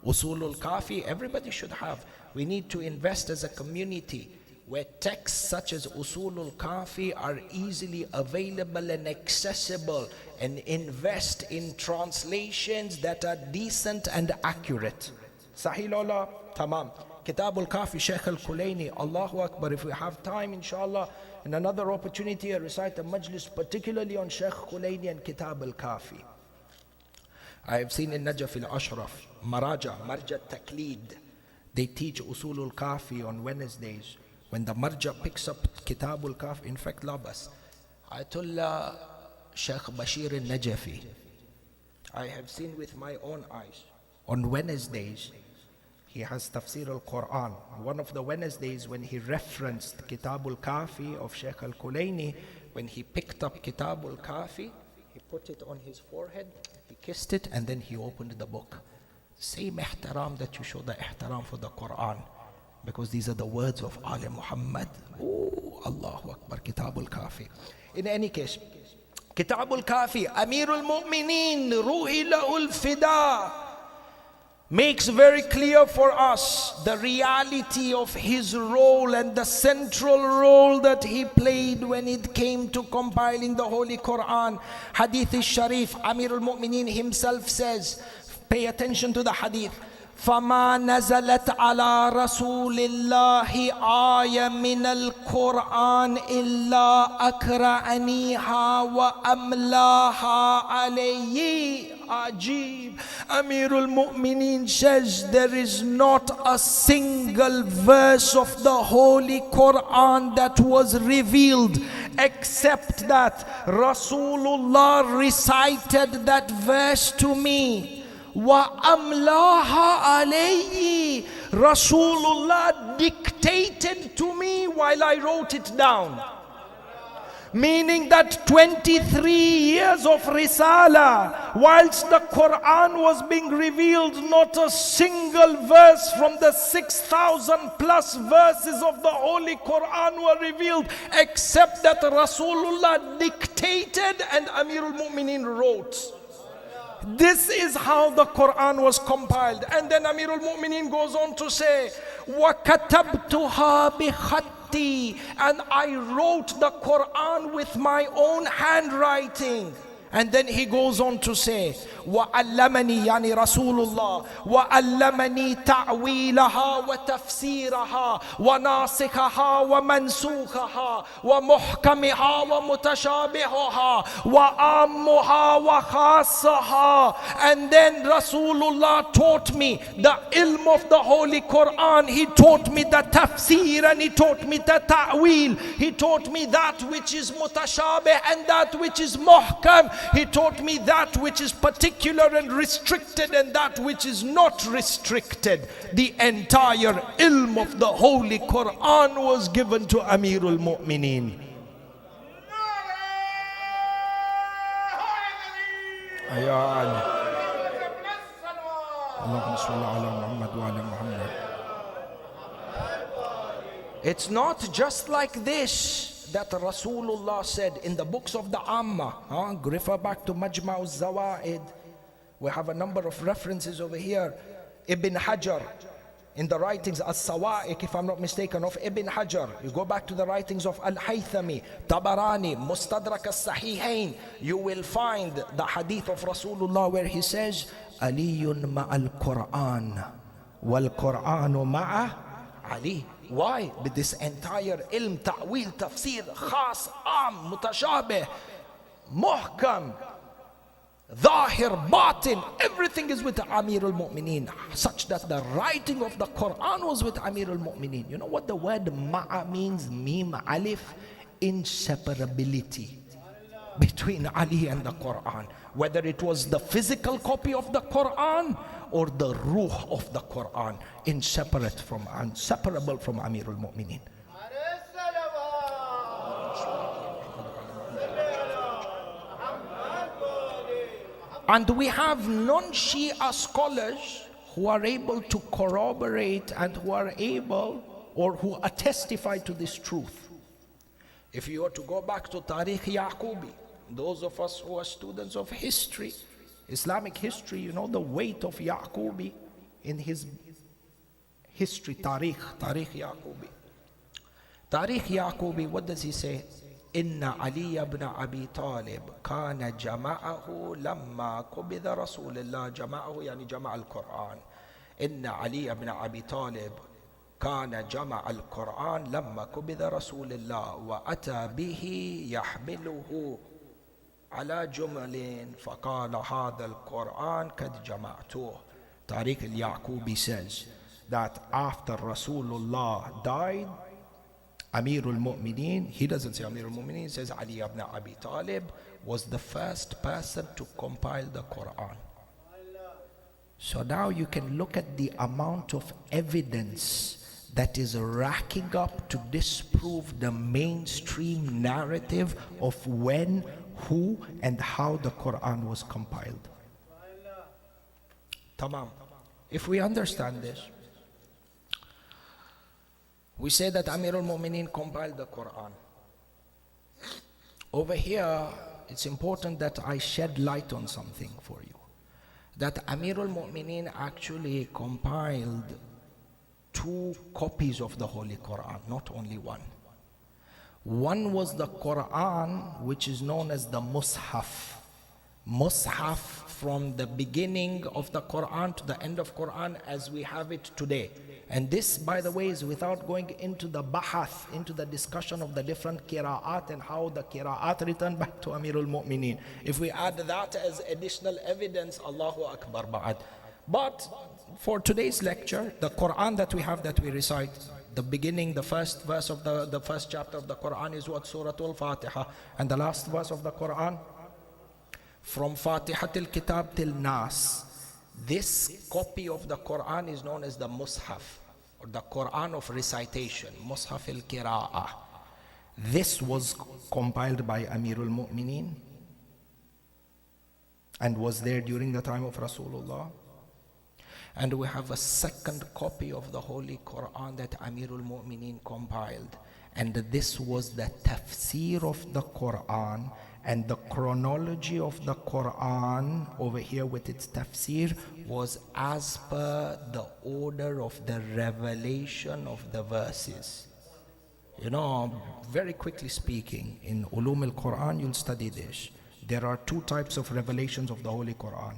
Usulul Kafi, everybody should have. We need to invest as a community where texts such as Usulul Kafi are easily available and accessible, and invest in translations that are decent and accurate. Sahih Lola, tamam. Kitabul Kafi, Sheikh Al-Kulayni, Allahu Akbar. If we have time, inshallah, in another opportunity, I recite a majlis particularly on Sheikh Kulayni and Kitab Al-Kafi. I have seen in Najaf al-Ashraf, Marja Taqleed, they teach Usulul Kafi on Wednesdays. When the Marja picks up Kitabul Kafi, in fact, Labas, Ayatollah Sheikh Bashir al-Najafi, I have seen with my own eyes, on Wednesdays, he has Tafsir al-Quran. One of the Wednesdays when he referenced Kitabul Kafi of Sheikh Al-Kulayni, when he picked up Kitabul Kafi, he put it on his forehead, he kissed it, and then he opened the book. Same ihtaram that you show the ihtaram for the Quran, because these are the words of Ali Muhammad. Oh, Allahu Akbar, Kitabul Kafi. In any case, Kitabul Kafi, Amirul Mu'mineen, Ruhi La'ul Fida, makes very clear for us the reality of his role and the central role that he played when it came to compiling the Holy Quran. Hadith al-Sharif, Amirul Mu'mineen himself says, pay attention to the hadith, فَمَا نَزَلَتْ عَلَى رَسُولِ اللَّهِ آيَةٌ مِّنَ الْقُرْآنِ إِلَّا أَكْرَأَنِيهَا وَأَمْلَاهَا عَلَيِّ. Ajib. Amirul Mu'mineen says there is not a single verse of the Holy Quran that was revealed except that Rasulullah recited that verse to me. وَأَمْلَاهَا عَلَيِّ. Rasulullah dictated to me while I wrote it down. Meaning that 23 years of Risala, whilst the Quran was being revealed, not a single verse from the 6,000 plus verses of the Holy Quran were revealed, except that Rasulullah dictated and Amirul Mu'mineen wrote. This is how the Quran was compiled. And then Amirul Mu'mineen goes on to say, وَكَتَبْتُهَا بِخَطِّي, and I wrote the Quran with my own handwriting. And then he goes on to say, وَعَلَّمَنِي يعني رسول الله وَعَلَّمَنِي تَعْوِيلَهَا وَتَفْسِيرَهَا وَنَاسِخَهَا وَمَنْسُوخَهَا وَمُحْكَمِهَا وَمُتَشَابِهَهَا وَعَامُّهَا وَخَاصَّهَا. And then Rasulullah taught me the ilm of the Holy Quran. He taught me the tafsir, and he taught me the ta'wil. He taught me that which is mutashabih and that which is muhkam. He taught me that which is particular and restricted and that which is not restricted. The entire ilm of the Holy Quran was given to Amirul Mu'mineen. It's not just like this that Rasulullah said in the books of the Amma. Refer back to Majma' al-Zawaid. We have a number of references over here. Ibn Hajar, in the writings as-Sawa'iq, if I'm not mistaken, of Ibn Hajar. You go back to the writings of Al-Haythami, Tabarani, Mustadrak al-Sahihain. You will find the hadith of Rasulullah where he says, Aliyun ma'al Qur'an, wal Qur'anu ma'a Ali. Why? With this entire ilm, ta'wil, tafsir, khas, am, mutashabih, muhkam, zahir, batin, everything is with Amirul Mu'mineen, such that the writing of the Quran was with Amirul Mu'mineen. You know what the word ma'a means? Mim, alif, inseparability between Ali and the Quran. Whether it was the physical copy of the Quran or the ruh of the Quran, inseparable from Amir al-Mu'mineen. And we have non-Shia scholars who are able to corroborate and who are able or who testify to this truth. If you were to go back to Tariq Yaqubi, those of us who are students of history, Islamic history, you know the weight of Yaqubi in his history, Tariq Yaqubi. Tariq Yaqubi, what does he say? Inna Ali ibn Abi Talib kana jama'ahu lamma qubida Rasulullah, jama'ahu yani jama' al-Quran. Inna Ali ibn Abi Talib kana jama' al-Quran lamma qubida Rasulullah wa ata bihi yahmiluhu ala jumalin faqala hadha al-Quran kad jama'tuh. Tariq al-Yaqubi says that after Rasulullah died, Amir al-Mu'mineen, he doesn't say Amir al-Mu'mineen, he says Ali ibn Abi Talib was the first person to compile the Quran. So now you can look at the amount of evidence that is racking up to disprove the mainstream narrative of when, who, and how the Quran was compiled. Tamam. If we understand this, we say that Amir al-Mu'mineen compiled the Quran. Over here, it's important that I shed light on something for you. That Amir al-Mu'mineen actually compiled 2 copies of the Holy Quran, not only one. One was the Quran, which is known as the Mus'haf. Mus'haf from the beginning of the Quran to the end of Quran as we have it today. And this, by the way, is without going into the bahath, into the discussion of the different qira'at and how the qira'at return back to Amir al-Mu'mineen. If we add that as additional evidence, Allahu Akbar ba'ad. But for today's lecture, the Quran that we have, that we recite, the beginning, the first verse of the first chapter of the Quran is what? Surah Al-Fatiha. And the last verse of the Quran, from Fatiha till Kitab till Nas. This copy of the Quran is known as the Mus'haf, or the Quran of recitation, Mus'haf al-Qira'ah. This was compiled by Amir al-Mu'mineen and was there during the time of Rasulullah. And we have a second copy of the Holy Quran that Amir al-Mu'mineen compiled. And this was the tafsir of the Quran, and the chronology of the Quran over here with its tafsir was as per the order of the revelation of the verses. You know, very quickly speaking, in Ulum al-Quran you'll study this. There are 2 types of revelations of the Holy Quran.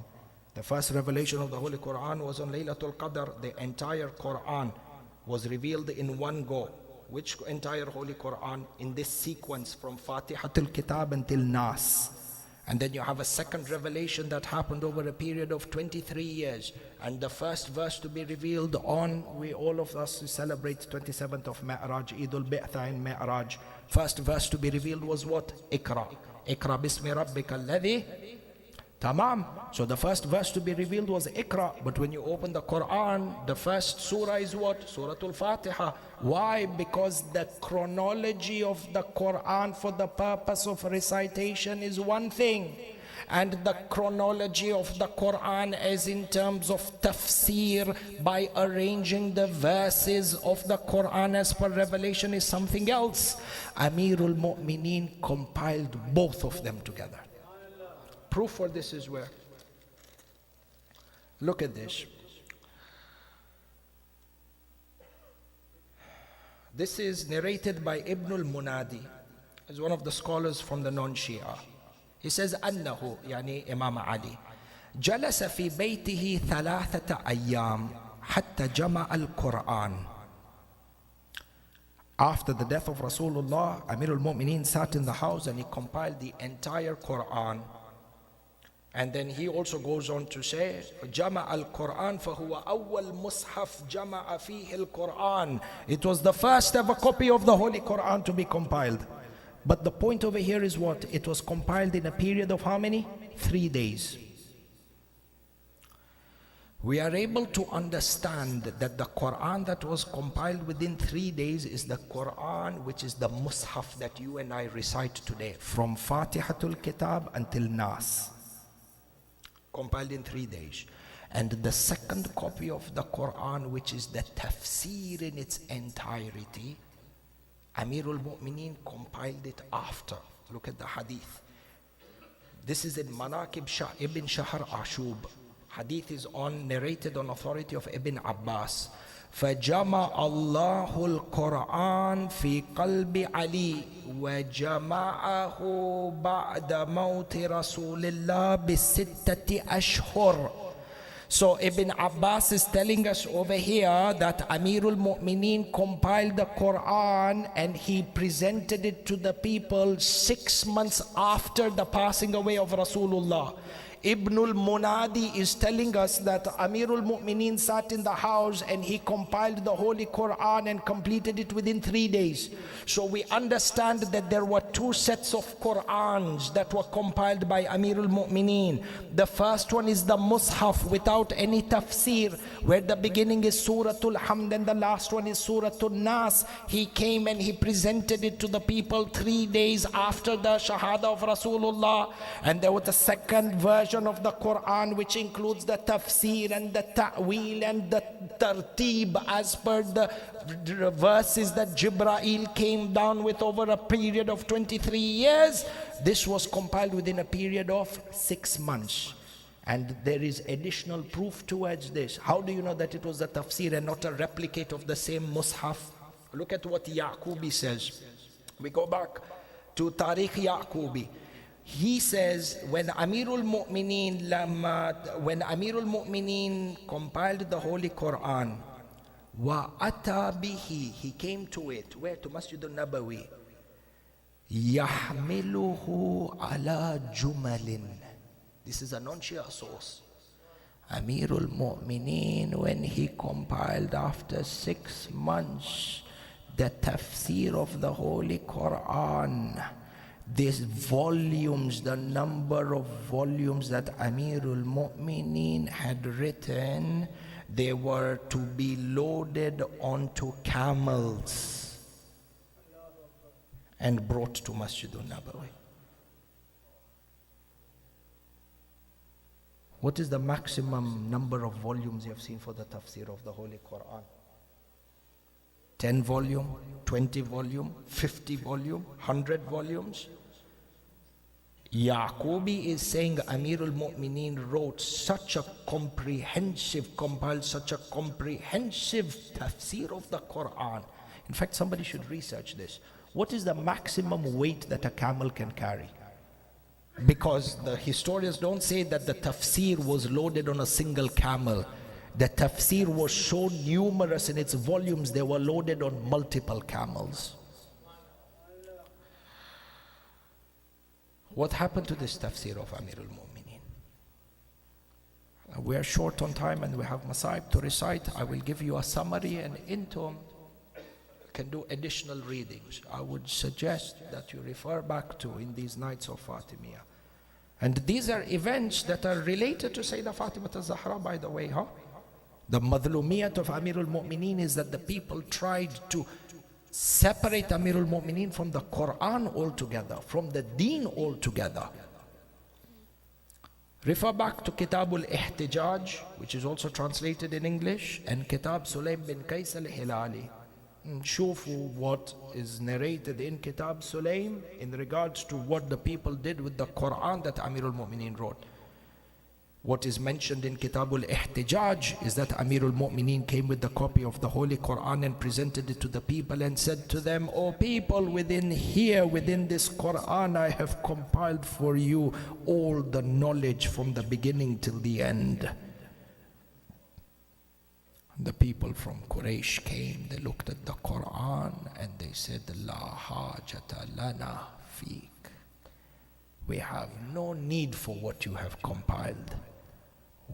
The first revelation of the Holy Quran was on Laylatul Qadr. The entire Quran was revealed in one go. Which entire Holy Quran? In this sequence from Fatiha till Kitab until Nas. And then you have a second revelation that happened over a period of 23 years. And the first verse to be revealed on, all of us celebrate 27th of Mi'raj, Eidul Bi'tha in Mi'raj. First verse to be revealed was what? Iqra. Iqra bismi rabbika alladhi. Tamam. So the first verse to be revealed was Iqra. But when you open the Quran, the first surah is what? Surah Al-Fatiha. Why? Because the chronology of the Quran for the purpose of recitation is one thing. And the chronology of the Quran is in terms of tafsir, by arranging the verses of the Quran as per revelation, is something else. Amir al-Mu'mineen compiled both of them together. Proof for this is where? Look at this. This is narrated by Ibn al-Munadi, as one of the scholars from the non-Shia. He says, أنه يعني Imam Ali جلس في بيته 3 أيام حتى جمع القرآن. After the death of Rasulullah, Amir al-Mu'mineen sat in the house and he compiled the entire Quran. And then he also goes on to say, جمع القرآن فهو أول مصحف جمع فيه القرآن. It was the first ever copy of the Holy Quran to be compiled. But the point over here is what? It was compiled in a period of how many? 3 days. we are able to understand that the Quran that was compiled within 3 days is the Quran which is the Mus'haf that you and I recite today, from Fatihatul Kitab until Nas, compiled in 3 days. And the second copy of the Quran, which is the tafsir in its entirety, Amirul Mu'mineen compiled it after. Look at the hadith. This is in Manaqib Ibn Shahr Ashub. Hadith is narrated on authority of Ibn Abbas. فَجَمَعَ اللَّهُ الْقُرْآنَ فِي قَلْبِ عَلِي وَجَمَعَهُ بَعْدَ مَوْتِ رَسُولِ اللَّهِ بِسِتَّةِ أَشْهُرٍ. So Ibn Abbas is telling us over here that Amirul Mu'mineen compiled the Quran and he presented it to the people 6 months after the passing away of Rasulullah. Ibnul Munadi is telling us that Amirul Mu'mineen sat in the house and he compiled the Holy Quran and completed it within 3 days. So we understand that there were 2 sets of Qurans that were compiled by Amirul Mu'mineen. The first one is the Mus'haf without any tafsir, where the beginning is Suratul Hamd and the last one is Suratul Nas. He came and he presented it to the people 3 days after the Shahada of Rasulullah. And there was a second version of the Quran which includes the tafsir and the ta'wil and the tartib as per the verses that Jibreel came down with over a period of 23 years. This was compiled within a period of 6 months. And there is additional proof towards this. How do you know that it was the tafsir and not a replicate of the same Mus'haf? Look at what Yaqubi says. We go back to Tariq Yaqubi. He says, when Amirul Mu'mineen compiled the Holy Quran, وَأَتَى بِهِ, he came to it. Where? To Masjid al-Nabawi. يَحْمِلُهُ عَلَى جُمَلٍ. This is a non-Shia source. Amirul Mu'mineen, when he compiled after 6 months the tafsir of the Holy Quran, these volumes, the number of volumes that Amirul Mu'mineen had written, they were to be loaded onto camels and brought to Masjid al-Nabawi. What is the maximum number of volumes you have seen for the tafsir of the Holy Quran? 10 volume, 20 volume, 50 volume, 100 volumes? Yaqubi is saying Amirul Mu'mineen wrote compiled such a comprehensive tafsir of the Quran. In fact, somebody should research this. What is the maximum weight that a camel can carry? Because the historians don't say that the tafsir was loaded on a single camel. The tafsir was so numerous in its volumes, they were loaded on multiple camels. What happened to this tafsir of Amirul Mu'mineen? We are short on time and we have Masaib to recite. I will give you a summary and into can do additional readings. I would suggest that you refer back to in these nights of Fatimiyyah. And these are events that are related to Sayyidah Fatimah az-Zahra, by the way, The madhlumiyat of Amirul Mu'mineen is that the people tried to separate Amirul Mu'mineen from the Quran altogether, from the deen altogether. Refer back to Kitab al-Ihtijaj, which is also translated in English, and Kitab Sulaym bin Qais al-Hilali. Shufu what is narrated in Kitab Sulaym in regards to what the people did with the Quran that Amirul Mu'mineen wrote. What is mentioned in Kitab al-Ihtijaj is that Amirul Mu'mineen came with the copy of the Holy Quran and presented it to the people and said to them, "O people, within this Quran I have compiled for you all the knowledge from the beginning till the end." The people from Quraysh came, they looked at the Quran and they said, "La hajata lana feek." We have no need for what you have compiled.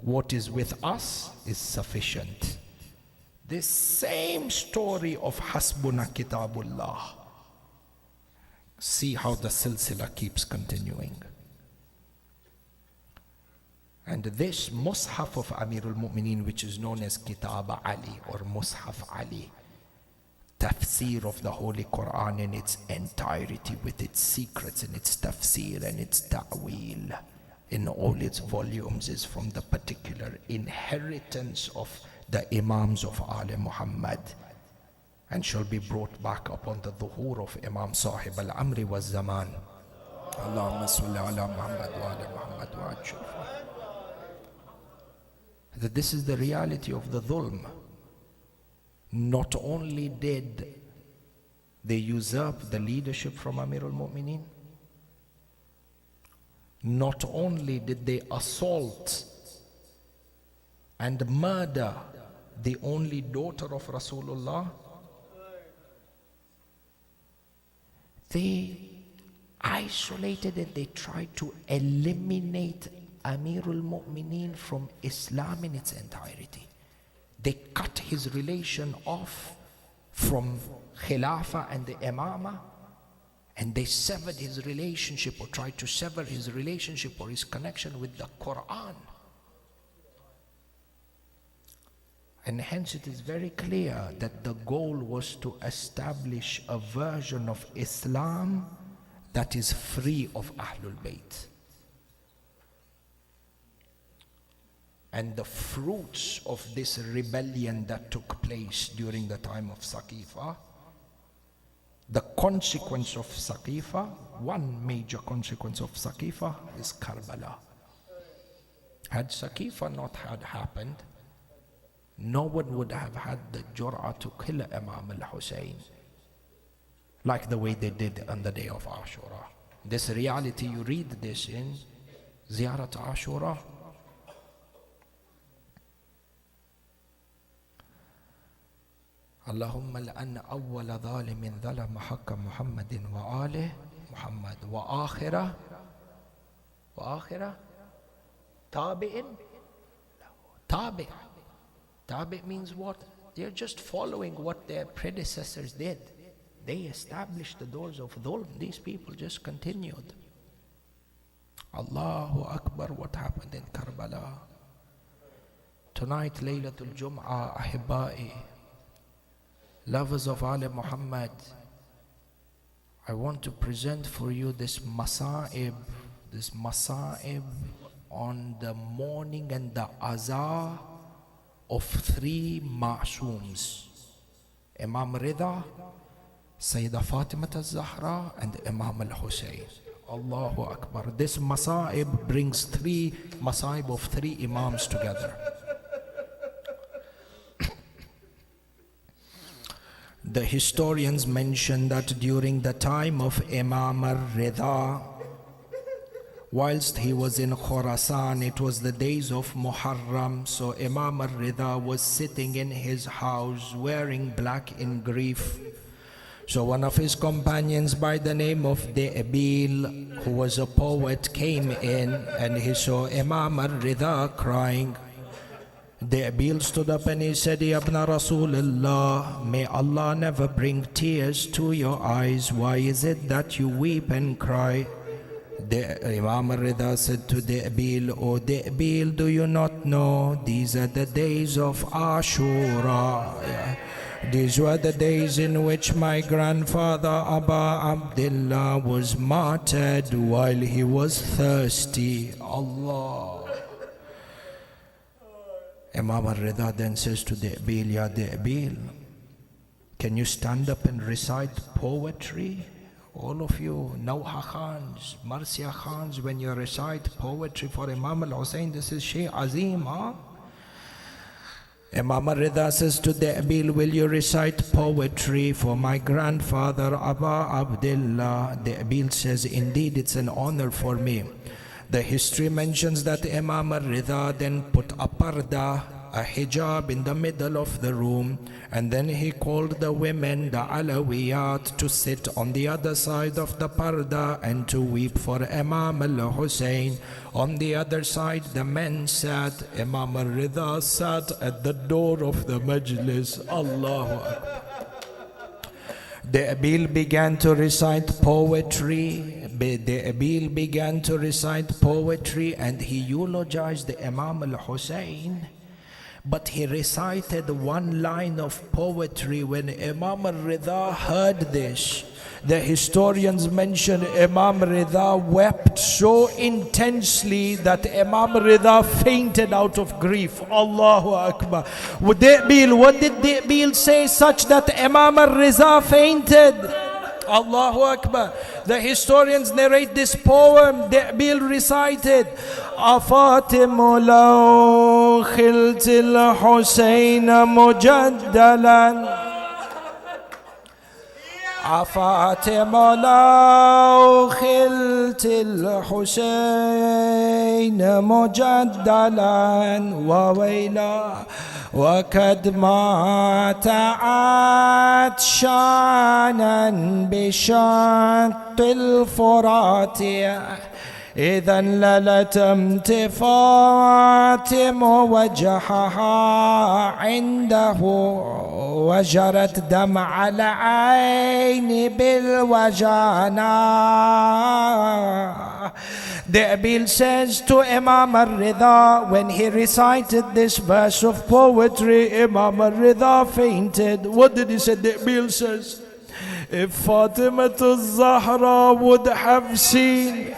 What is with us is sufficient. This same story of Hasbuna Kitabullah. See how the silsila keeps continuing. And this Mus'haf of Amirul Mu'mineen, which is known as Kitab Ali or Mus'haf Ali, tafsir of the Holy Quran in its entirety, with its secrets and its tafsir and its ta'wil in all its volumes, is from the particular inheritance of the Imams of Ali Muhammad, and shall be brought back upon the dhuhur of Imam Sahib al-Amri wa Zaman. Allahumma salli ala Muhammad wa ala Muhammad wa ajil. That this is the reality of the dhulm. Not only did they usurp the leadership from Amirul Mu'mineen, not only did they assault and murder the only daughter of Rasulullah, they isolated and they tried to eliminate Amirul Mu'mineen from Islam in its entirety. They cut his relation off from Khilafah and the Imamah, and they severed his relationship, or tried to sever his relationship or his connection with the Quran. And hence it is very clear that the goal was to establish a version of Islam that is free of Ahlul Bayt. And the fruits of this rebellion that took place during the time of Saqifa, the consequence of Saqifa, one major consequence of Saqifa is Karbala. Had Saqifa not had happened, no one would have had the jur'ah to kill Imam Al-Hussein like the way they did on the day of Ashura. This reality, you read this in Ziyarat Ashura. اللهم لأن أول ظالم ظلم حق محمد وآله محمد وآخرة تابع. Tabi' means what? They're just following what their predecessors did. They established the doors of dhulm. These people just continued. Allahu Akbar, what happened in Karbala. Tonight, Laylatul Jum'ah, Ahibba'i, lovers of Ali Muhammad, I want to present for you this masa'ib on the morning and the azah of three ma'sooms: Imam Rida, Sayyidah Fatimah az-Zahra, and Imam Al-Hussein. Allahu Akbar. This masa'ib brings three masa'ib of three imams together. The historians mention that during the time of Imam al-Rida, whilst he was in Khurasan, it was the days of Muharram, so Imam al-Rida was sitting in his house wearing black in grief. So one of his companions by the name of De'bil, who was a poet, came in and he saw Imam al-Rida crying. De'bil stood up and he said, Ya Ibn Rasulullah, may Allah never bring tears to your eyes. Why is it that you weep and cry? Imam al-Rida said to De'bil, O De'bil, do you not know these are the days of Ashura? These were the days in which my grandfather Aba Abdullah was martyred while he was thirsty. Allah. Imam al-Rida then says to De'bil, Ya De'bil, can you stand up and recite poetry? All of you, Nawha Khans, Marcia Khans, when you recite poetry for Imam Al-Hussein, this is Shay Azim, huh? Imam al-Rida says to De'bil, will you recite poetry for my grandfather Aba Abdullah? De'bil says, indeed, it's an honor for me. The history mentions that Imam al-Rida then put a parda, a hijab in the middle of the room, and then he called the women, the Alawiyat, to sit on the other side of the parda and to weep for Imam al-Hussein. On the other side, the men sat. Imam al-Rida sat at the door of the Majlis. Allahu Akbar. De'bil began to recite poetry, Abil began to recite poetry and he eulogized the Imam Al-Hussein. But he recited one line of poetry. When Imam Al-Rida heard this, the historians mention Imam Rida wept so intensely that Imam Rida fainted out of grief. Allahu Akbar. What did De'bil say such that Imam Rida fainted? Allahu Akbar. The historians narrate this poem. De'bil recited, أفاطم لو خلت الحسين مجدلا فاطم لو خلت الحسين مجدلا وويلا وقد مات عطشانا بشط الفرات إذا للتمت فاطم وجهها عنده وجرت دمع العين بالوجانا. De'bil says to Imam Al-Rida, when he recited this verse of poetry, Imam Al-Rida fainted. What did he say? De'bil says, if Fatimah az-Zahra would have seen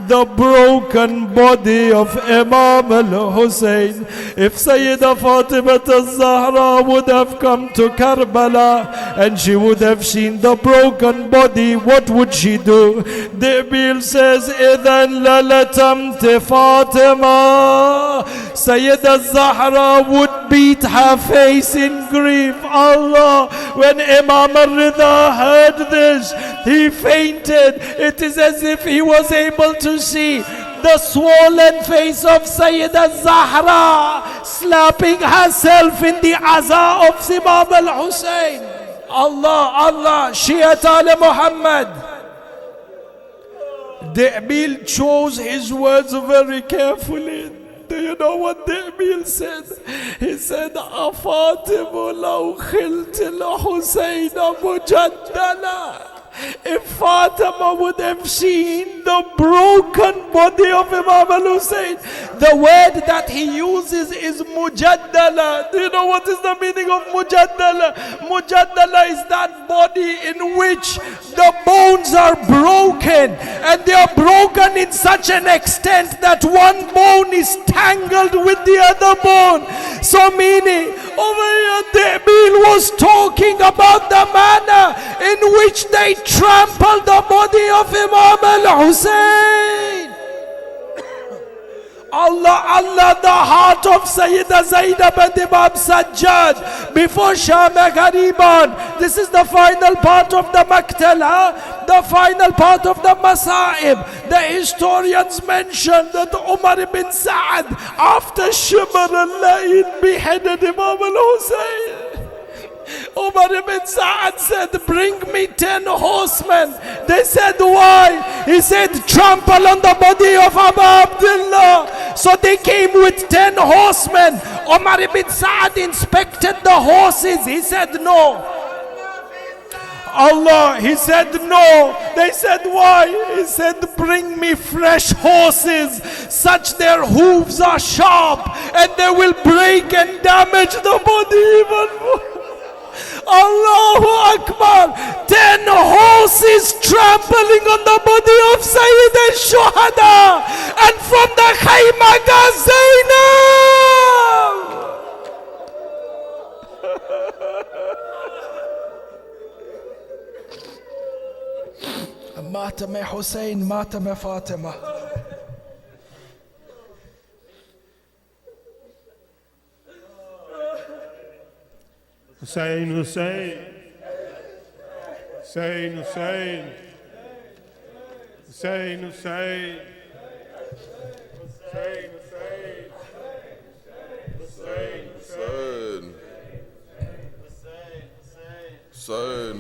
the broken body of Imam Al-Hussein, if Sayyidah Fatimah az-Zahra would have come to Karbala and she would have seen the broken body, what would she do? De'bil says, إِذَنْ لَلَتَمْتِ Fatimah. Sayyidah Zahra would beat her face in grief. Allah, when Imam Al-Rida heard this, he fainted. It is as if he was able to see the swollen face of Sayyidah Zahra slapping herself in the aza of Imam Al-Hussein. Allah, Allah, Shiat al-Muhammad. De'bil chose his words very carefully. Do you know what De'bil said? He said, أَفَاطِمُ لَوْ خِلْتِ الْحُسَيْنَ مُجَدَّلًا. If Fatima would have seen the broken body of Imam Al-Hussein, the word that he uses is mujaddala. Do you know what is the meaning of mujaddala? Mujaddala is that body in which the bones are broken, and they are broken in such an extent that one bone is tangled with the other bone. So meaning, over here De'bil was talking about the manner in which they trampled the body of Imam Al-Hussein. Allah, Allah, the heart of Sayyidah Zainab and Imam Sajjad before Shama Ghariban. This is the final part of the Maqtala, the final part of the Masa'ib. The historians mention that Umar ibn Sa'ad, after Shimr al-Layn beheaded Imam Al-Hussein, Umar ibn Sa'ad said, bring me 10 horsemen. They said, why? He said, trample on the body of Abu Abdullah. So they came with 10 horsemen. Umar ibn Sa'ad inspected the horses. He said, no. Allah, he said, no. They said, why? He said, bring me fresh horses, such their hooves are sharp and they will break and damage the body even more. Allahu Akbar. 10 horses trampling on the body of Sayyid al-Shuhada, and from the Khaymaga Zainab. Matame Hussein, Matame Fatima. Hussein, Hussein, Hussein, Hussein, Hussein, Hussein, Hussein, Hussein,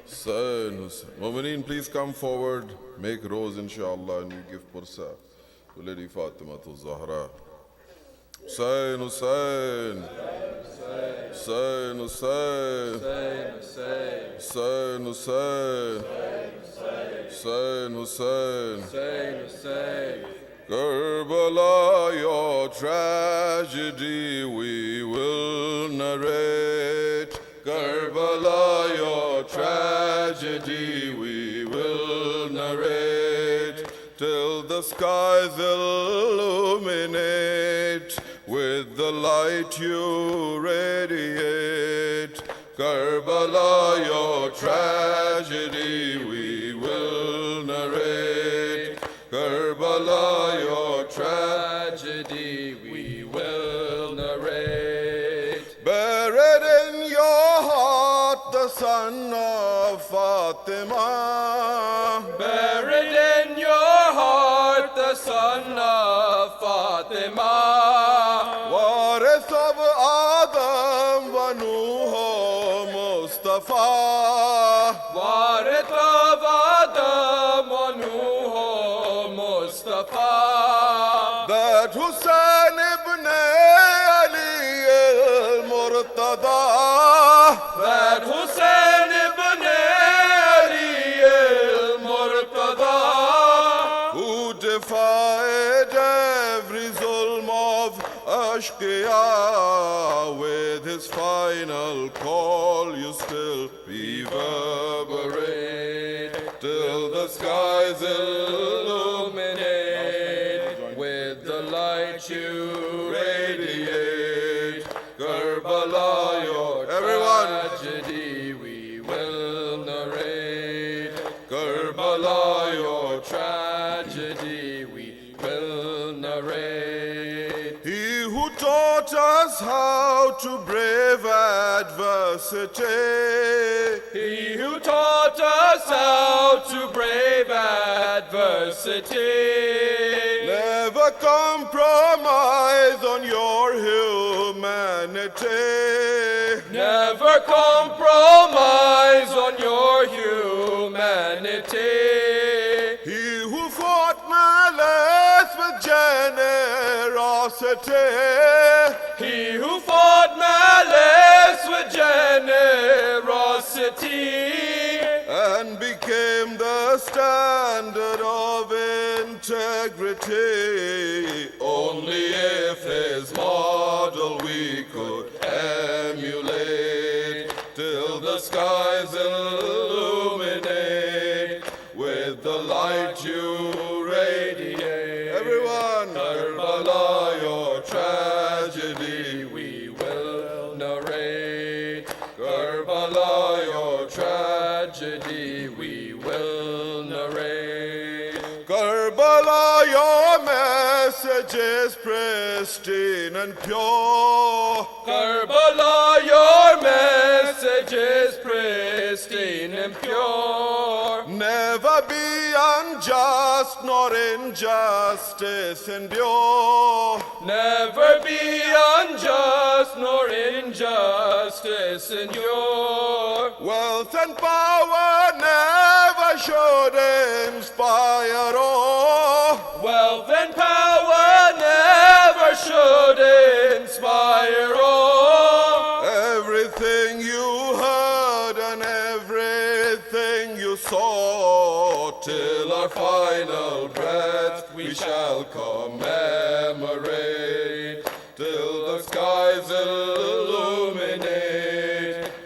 Hussein, Hussein. Mu'mineen, please come forward, make rows inshallah, and you give pursa to Lady Fatimah az-Zahra. Hussein, Hussein, Hussein, Hussein, Hussein, Hussein, Hussein, Hussein, Hussein. Hussein, Hussein. Karbala, your tragedy we will narrate. Karbala, your tragedy we will narrate. Till the skies illuminate with the light you radiate. Karbala, your tragedy we will narrate. Karbala, your tragedy we will narrate. Buried in your heart the son of Fatimah. Buried in your heart the son of Fatimah. Warith of Adam wa Nuh Mustafa. Warith of Adam wa Nuh Mustafa. That Hussein ibn Ali al-Murtada. That Hussein ibn Ali al-Murtada. Who defied every zulm of Ashqiya. With his final call you still reverberate. Till the skies illuminate with the light you radiate. Karbala, your tragedy we will narrate. Karbala, your tragedy we will narrate. He who taught us how to brave adversity. He who taught us how to brave adversity. Never compromise on your humanity. Never compromise on your humanity. He who fought malice with generosity. He who fought malice with generosity. And became the standard of integrity. Only if his model we could emulate. Till the skies illuminate with the light you radiate. Everyone, Karbala, your tragedy we will narrate. Karbala, your tragedy we will narrate. Karbala, your message is pristine and pure. Karbala, your message is pristine and pure. Never be unjust nor injustice endure. Never be unjust nor injustice endure. Wealth and power never should inspire awe. Wealth and power never should inspire awe. Everything you heard and everything you saw, till our final breath we shall commemorate. Till the skies illuminate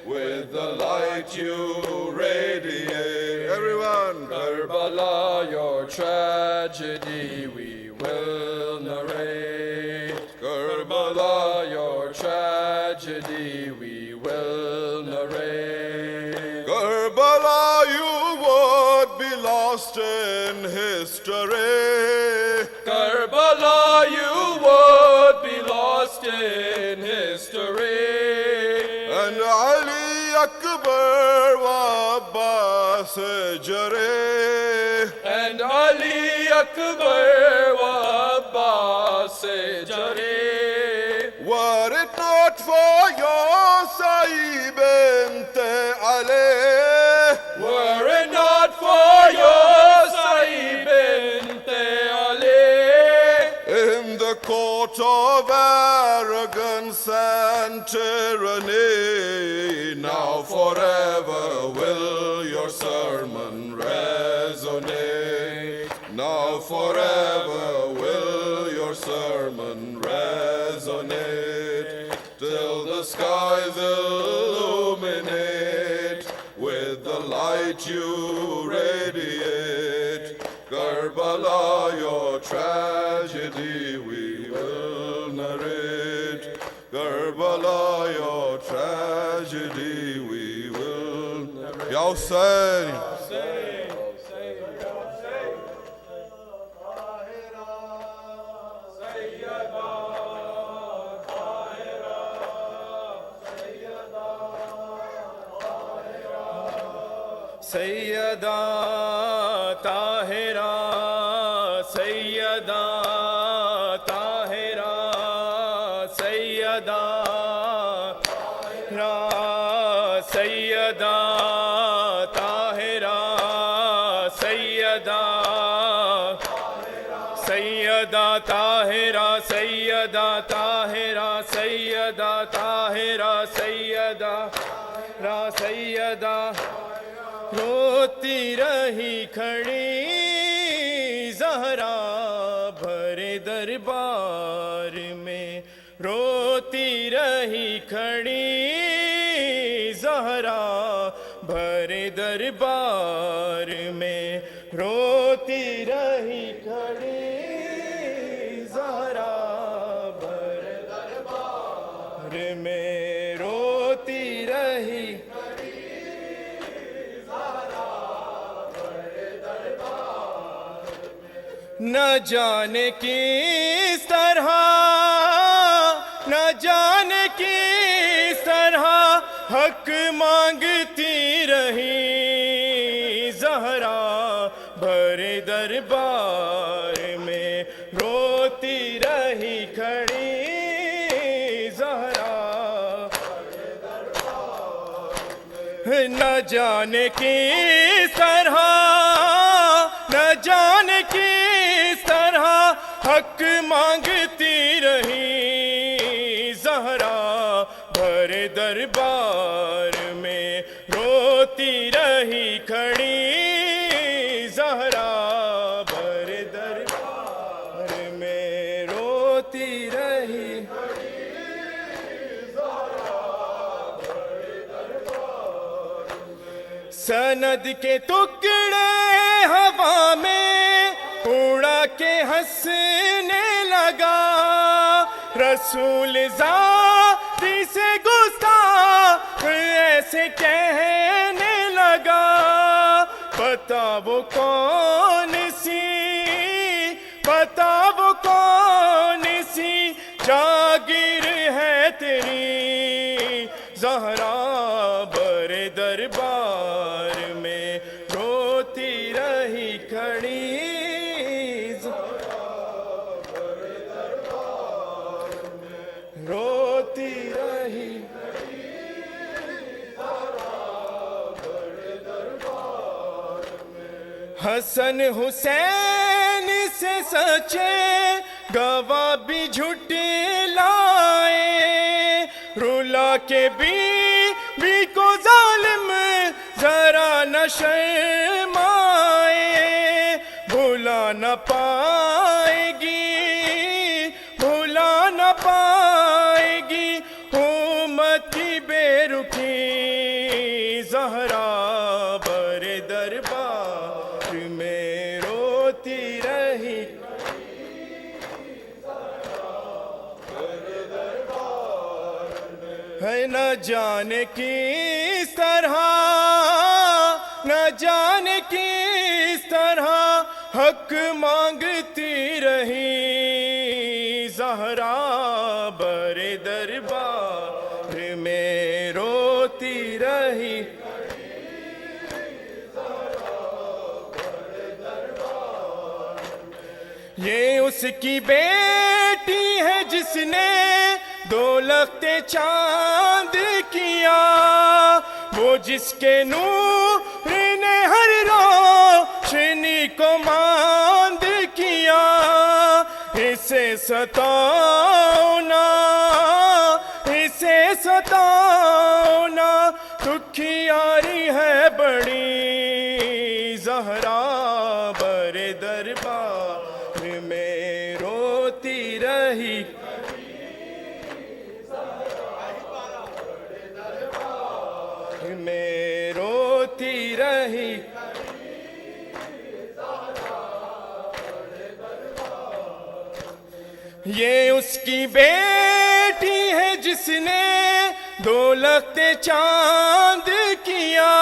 with the light you radiate. Everyone, Karbala, your tragedy we will narrate. Karbala, your tragedy we will narrate. Karbala, you would be lost in history. Karbala, you would be lost in history. And Ali Akbar wa Abbas Jare. And Ali Akbar wa Abbas Jare. Were it not for your Sahib Ali, Were it not for your Sahib Ali, in the court of arrogance and tyranny, now forever will your sermon resonate. Now forever will your sermon resonate, till the skies illuminate with the light you radiate. Karbala, your tragedy we will narrate. Karbala, your tragedy we will narrate. Ya Hussein. Sayyidah Tahira, Sayyidah Tahira, Sayyidah Tahira, Sayyidah Tahira, Sayyidah Sayyidah Tahira, Sayyidah Tahira, Sayyidah Tahira, Sayyidah Sayyidah रोती रही खड़ी ज़हरा भरे दरबार में, रोती रही खड़ी ज़हरा भरे दरबार में, रोती रही खड़ी ज़हरा भरे दरबार में, रोती रही न जाने किस तरह, न जाने किस तरह हक मांगती रही ज़हरा भरे दरबार में, रोती रही खड़ी ज़हरा न जाने किस तरह, न जाने किस तरह हक मांगती रही ज़हरा भरे दरबार में, रोती रही खड़ी ज़हरा भरे दरबार में, रोती रही सनद के टुकड़े हवा में उड़ा के हंसने लगा, रसूल ज़ाती से गुस्ताख ऐसे कहने लगा, पता वो कौन सी, पता वो कौन सी जागीर है तेरी ज़हरा भरे दरबार में, रोती रही खड़ी रोती रही हसन हुसैन से सचे गवाह भी झुठलाए, रुला के भी को जालिम जरा न शर्माए, भुला न पाएगी, भुला न पाएगी उम्मत की बेरुखी ज़हरा भरे दरबार में, रोती रही है न जाने किस तरह, न जाने किस तरह हक मांगती रही ज़हरा भरे दरबार में, रोती रही ये उसकी बेटी है जिसने दो लख्ते चांद किया, वो जिसके नूर ने हर रोशनी को मांद किया, इसे सताओ ना, इसे सताओ ना, दुखियारी है बड़ी ज़हरा भरे दरबार में रोती रही ये उसकी बेटी है जिसने दौलत चांद किया,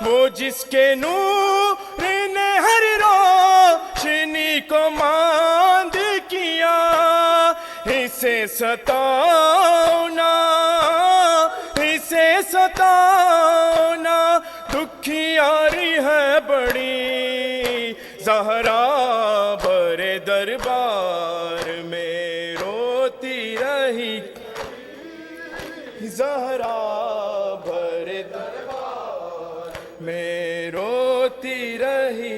वो जिसके नूर ने हर रोशनी को मांद किया। इसे सताना, इसे सताना दुखियारी है बड़ी, ज़हरा बरे दरबार में रोती रही, ज़हरा भरे दरबार में रोती रही।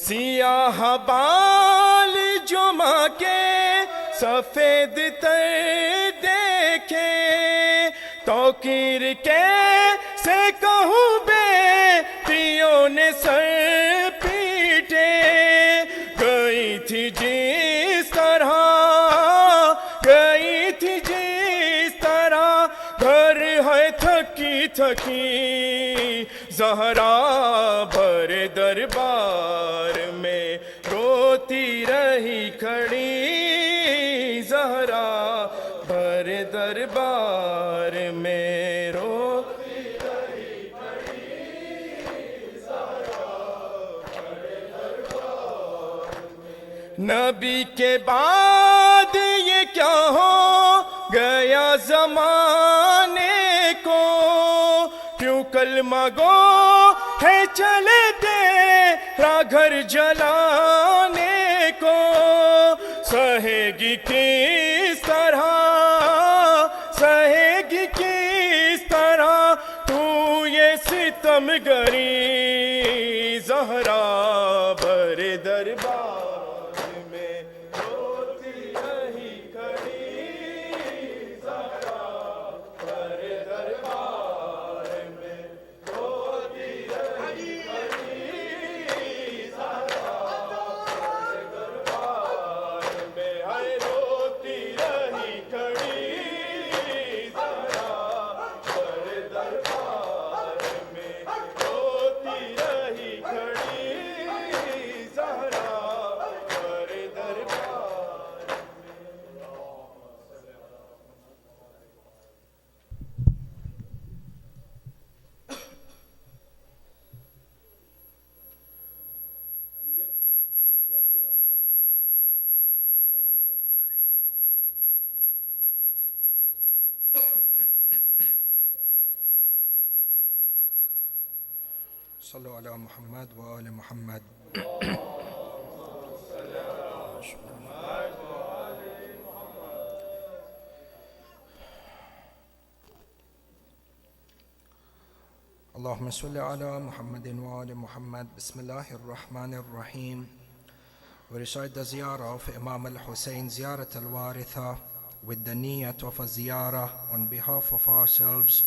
सियाह बाल जो माँ के सफेद तर देखे, तौकीर के से कहूँ बेटियों ने सर पीटे। गई थी जिस तरह, गई थी जिस तरह, घर है थकी थकी, ज़हरा भरे दरबार में रोती रही खड़ी, ज़हरा भरे दरबार में रोती रही खड़ी, ज़हरा भरे दरबार में। नबी के बाद ये क्या हो गया ज़माने को, क्यों कलमा गो है चले तेरा घर जलाने को। सहेगी किस तरह, सहेगी किस तरह तू ये सितमगरी, ज़हरा भरे दरबार में रोती रही खड़ी, ज़हरा भरे दरबार में रोती रही खड़ी, ज़हरा भरे दरबार में हाय रोती रही खड़ी, ज़हरा भरे दरबार में रोती रही खड़ी, ज़हरा भरे दरबार में। صلوا على محمد وآل محمد. اللهم صل على محمد وآل محمد. بسم الله الرحمن الرحيم. We recite the ziyarah of Imam Al-Hussein, Ziyarat al-Waritha, with the niyat of a ziyarah on behalf of ourselves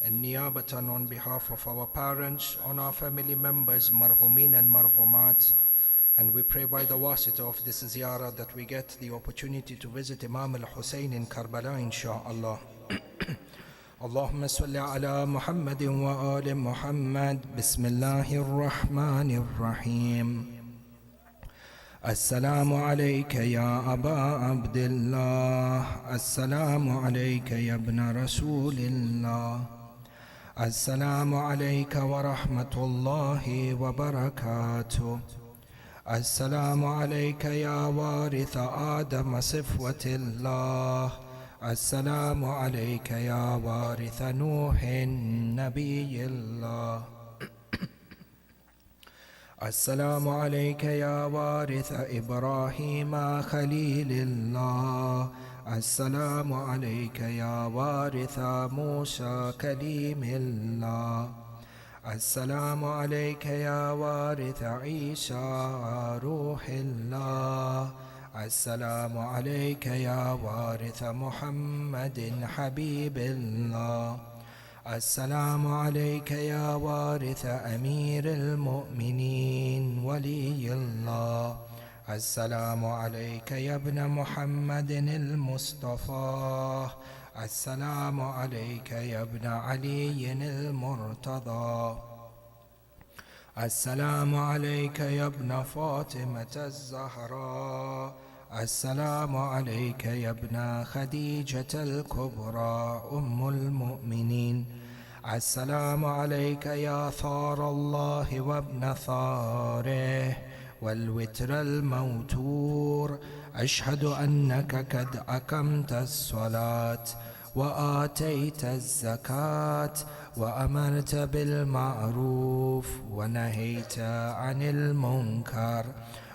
and niyabatan on behalf of our parents, on our family members, marhumin and marhumat. And we pray by the wasita of this ziyarah that we get the opportunity to visit Imam Al-Hussein in Karbala, inshaAllah. اللهم صل على محمد وآل محمد. بسم الله الرحمن الرحيم. السلام عليك يا أبا عبد الله، السلام عليك يا ابن رسول الله، السلام عليك ورحمة الله وبركاته، السلام عليك يا وارث آدم صفوة الله، السلام عليك يا وارث نوح نبي الله، السلام عليك يا وارث إبراهيم خليل الله، السلام عليك يا وارث موسى كليم الله، السلام عليك يا وارث عيسى روح الله، السلام عليك يا وارث محمد حبيب الله، السلام عليك يا وارث أمير المؤمنين ولي الله، السلام عليك يا ابن محمد المصطفى. السلام عليك يا ابن علي المرتضى. السلام عليك يا ابن فاطمة الزهراء. السلام عليك يا ابن خديجة الكبرى أم المؤمنين. السلام عليك يا ثار الله وابن ثاره والوتر الموتور. أشهد أنك قد أقمت الصلاة وآتيت الزكاة وأمرت بالمعروف ونهيت عن المنكر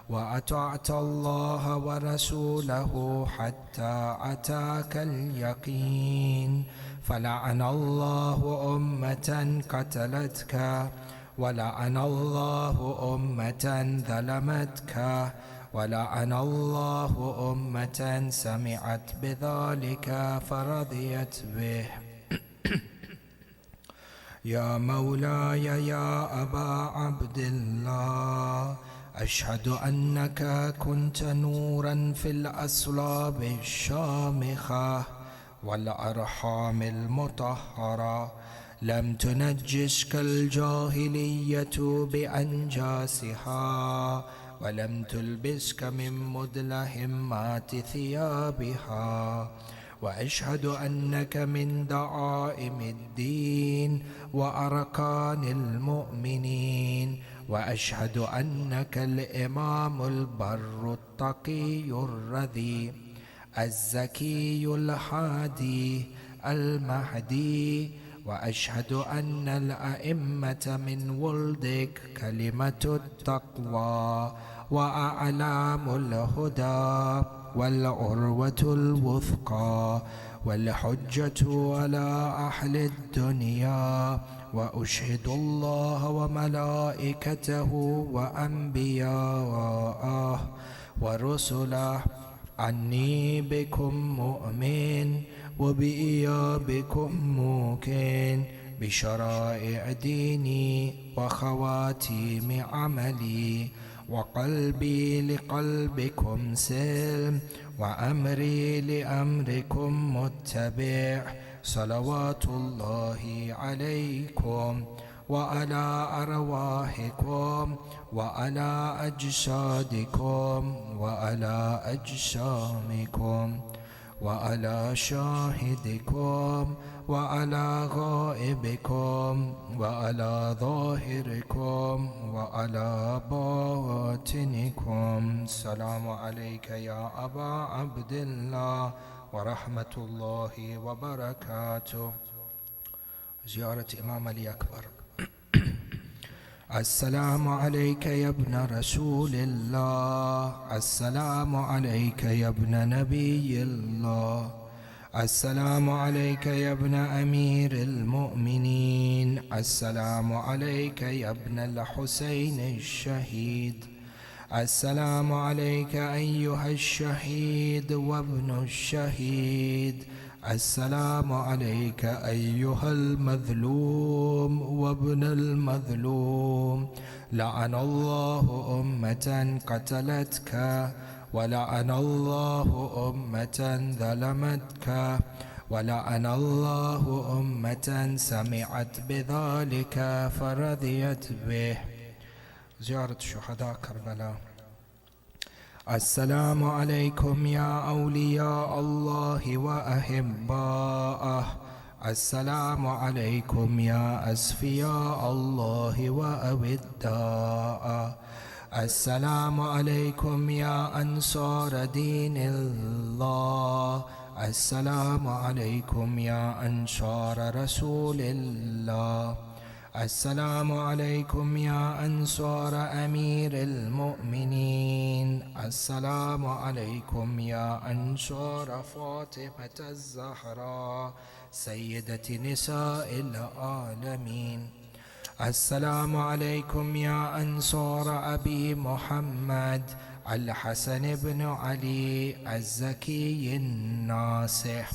وأطعت الله ورسوله حتى أتاك اليقين. فلعن الله أمة قتلتك ولعن الله أمة ظلمتك ولعن الله أمة سمعت بذلك فرضيت به. يا مولاي يا أبا عبد الله، أشهد أنك كنت نورا في الأصلاب الشامخة والأرحام المطهرة، لم تنجشك الجاهلية بأنجاسها ولم تلبسك من مدلهمات ثيابها. وأشهد أنك من دعائم الدين وأركان المؤمنين. وأشهد أنك الإمام البر التقي الرذي الزكي الهادي المهدي. وأشهد أن الأئمة من ولدك كلمة التقوى وأعلام الهدى والعروة الوثقى والحجة على أهل الدنيا. وأشهد الله وملائكته وأنبياءه ورسله أني بكم مؤمن وبإيابكم موقن بشرائع ديني وخواتيم عملي. وقلبي لقلبكم سلم وأمري لأمركم متبع. صلوات الله عليكم وعلى أرواحكم وعلى أجسادكم وعلى أجسامكم وعلى شاهدكم وعلى غائبكم وعلى ظاهركم وعلى باطنكم. السلام عليك يا أبا عبد الله ورحمة الله وبركاته. زيارة إمام الأكبر. السلام عليك يا ابن رسول الله. السلام عليك يا ابن نبي الله. السلام عليك يا ابن أمير المؤمنين. السلام عليك يا ابن الحسين الشهيد. السلام عليك أيها الشهيد وابن الشهيد. السلام عليك أيها المظلوم وابن المظلوم. لعن الله أمة قتلتك ولعن الله أمة ظلمتك ولعن الله أمة سمعت بذلك فرضيت به. زيارة شهداء كربلاء. السلام عليكم يا أولياء الله وأحباءه. السلام عليكم يا أصفياء الله وأوداءه. السلام عليكم يا أنصار دين الله. السلام عليكم يا أنصار رسول الله. السلام عليكم يا أنصار أمير المؤمنين. السلام عليكم يا أنصار فاطمة الزهراء سيدة نساء العالمين. السلام عليكم يا أنصار أبي محمد الحسن بن علي الزكي الناصح.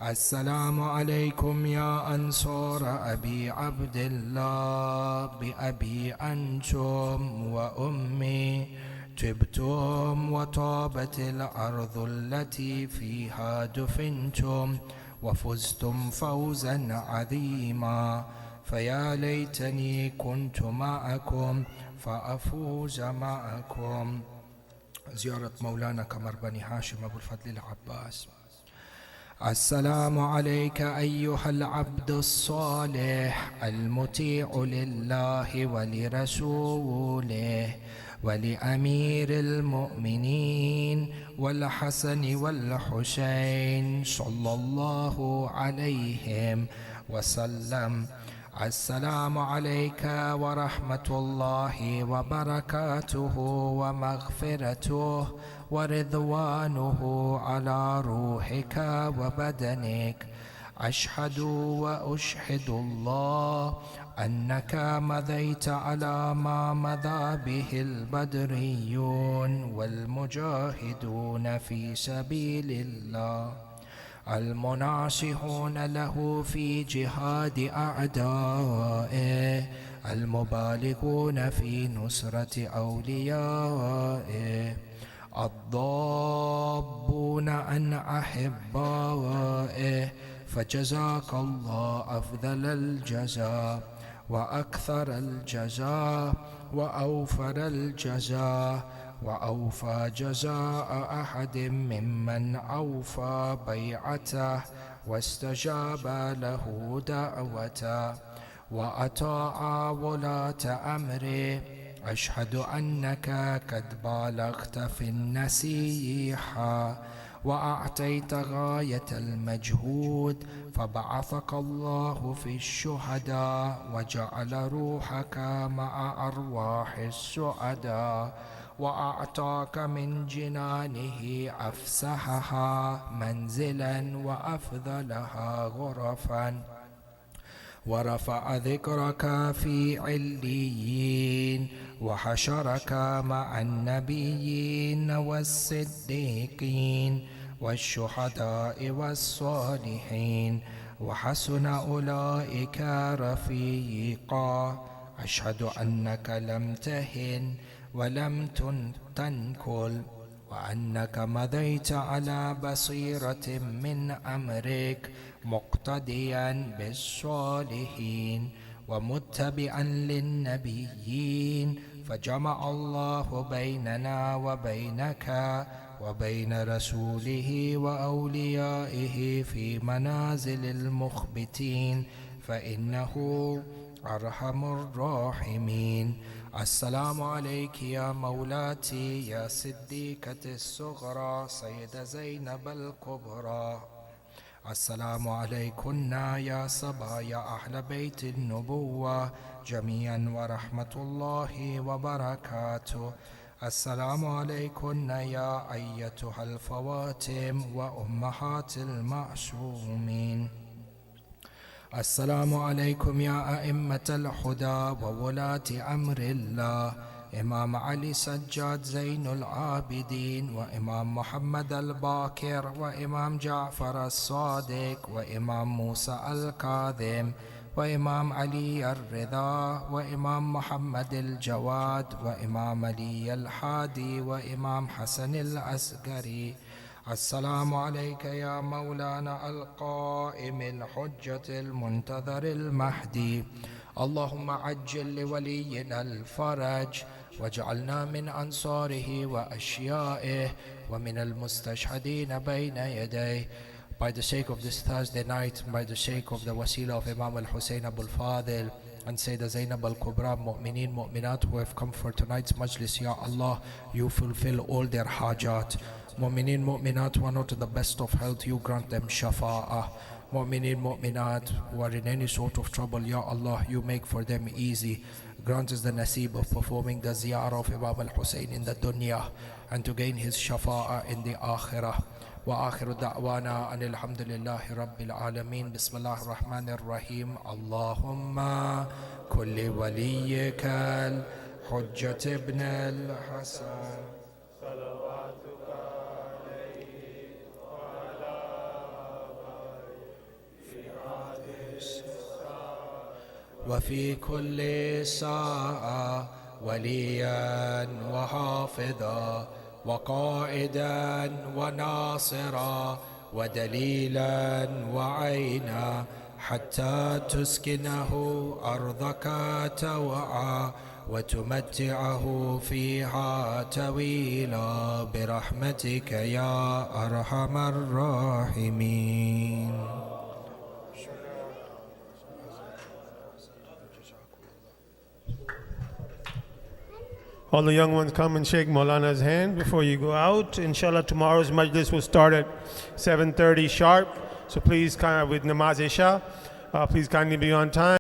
السلام عليكم يا أنصار أبي عبد الله بأبي أنتم وأمي طبتم وطابت الأرض التي فيها دفنتم وفزتم فوزا عظيما فيا ليتني كنت معكم فأفوز معكم. زيارة مولانا قمر بني هاشم أبو الفضل العباس. السلام عليك أيها العبد الصالح المطيع لله ولرسوله ولأمير المؤمنين والحسن والحسين صلى الله عليهم وسلم. السلام عليك ورحمة الله وبركاته ومغفرته ورضوانه على روحك وبدنك. أشهد وأشهد الله أنك مضيت على ما مضى به البدريون والمجاهدون في سبيل الله المناصحون له في جهاد أعدائه المبالغون في نصرة أوليائه الضابون عن أحبائه. فجزاك الله أفضل الجزاء وأكثر الجزاء وأوفر الجزاء وأوفى جزاء أحد ممن أوفى بيعته واستجاب له دعوته وأطاع ولاة أمره. أشهد أنك قد بالغت في النصيحة وأعطيت غاية المجهود فبعثك الله في الشهداء وجعل روحك مع أرواح السعداء وأعطاك من جنانه أفسحها منزلا وأفضلها غرفا ورفع ذكرك في عليين وحشرك مع النبيين والصديقين والشهداء والصالحين وحسن أولئك رفيقا. أشهد أنك لم تهن ولم تنكل وأنك مضيت على بصيرة من أمرك مقتديا بالصالحين ومتبعا للنبيين فجمع الله بيننا وبينك وبين رسوله وأوليائه في منازل المخبتين فإنه أرحم الراحمين. السلام عليك يا مولاتي يا صديقة الصغرى سيدة زينب الكبرى. السلام عليكن يا صبايا أهل بيت النبوة جميعا ورحمة الله وبركاته. السلام عليكن يا أيتها الفواتم وأمهات المعصومين. السلام عليكم يا أئمة الهدى وولاة أمر الله إمام علي سجاد زين العابدين وإمام محمد الباكر وإمام جعفر الصادق وإمام موسى الكاظم وإمام علي الرضا وإمام محمد الجواد وإمام علي الحادي وإمام حسن العسكري. السلام عليك يا مولانا القائم الحجة المنتظر المهدي. اللهم عجل لولينا الفرج واجعلنا من أنصاره وأشيائه ومن المستشهدين بين يديه. By the sake of this Thursday night, by the sake of the wasila of Imam Al-Hussein Abu al-Fadil and Sayyidah Zainab al-Kubra, mu'mineen, mu'minat who have come for tonight's majlis, Ya Allah, you fulfill all their hajat. Mu'mineen, mu'minat who are not to the best of health, you grant them shafa'ah. Mu'mineen, mu'minat who are in any sort of trouble, Ya Allah, you make for them easy. Grant us the naseeb of performing the ziyarah of Imam Al-Hussein in the dunya and to gain his shafa'ah in the akhirah. وآخر دعوانا أن الحمد لله رب العالمين. بسم الله الرحمن الرحيم. اللهم كل وليك الحجة ابن الحسن صلواتك عليه وعلى في هذه الساعة وفي كل ساعة وليا وحافظا وقائدا وناصرا ودليلا وعينا حتى تسكنه أرضك توعا وتمتعه فيها طويلا برحمتك يا أرحم الراحمين. All the young ones come and shake Maulana's hand before you go out. Inshallah, tomorrow's Majlis will start at 7:30 sharp. So please, with Namaz Isha, please kindly be on time.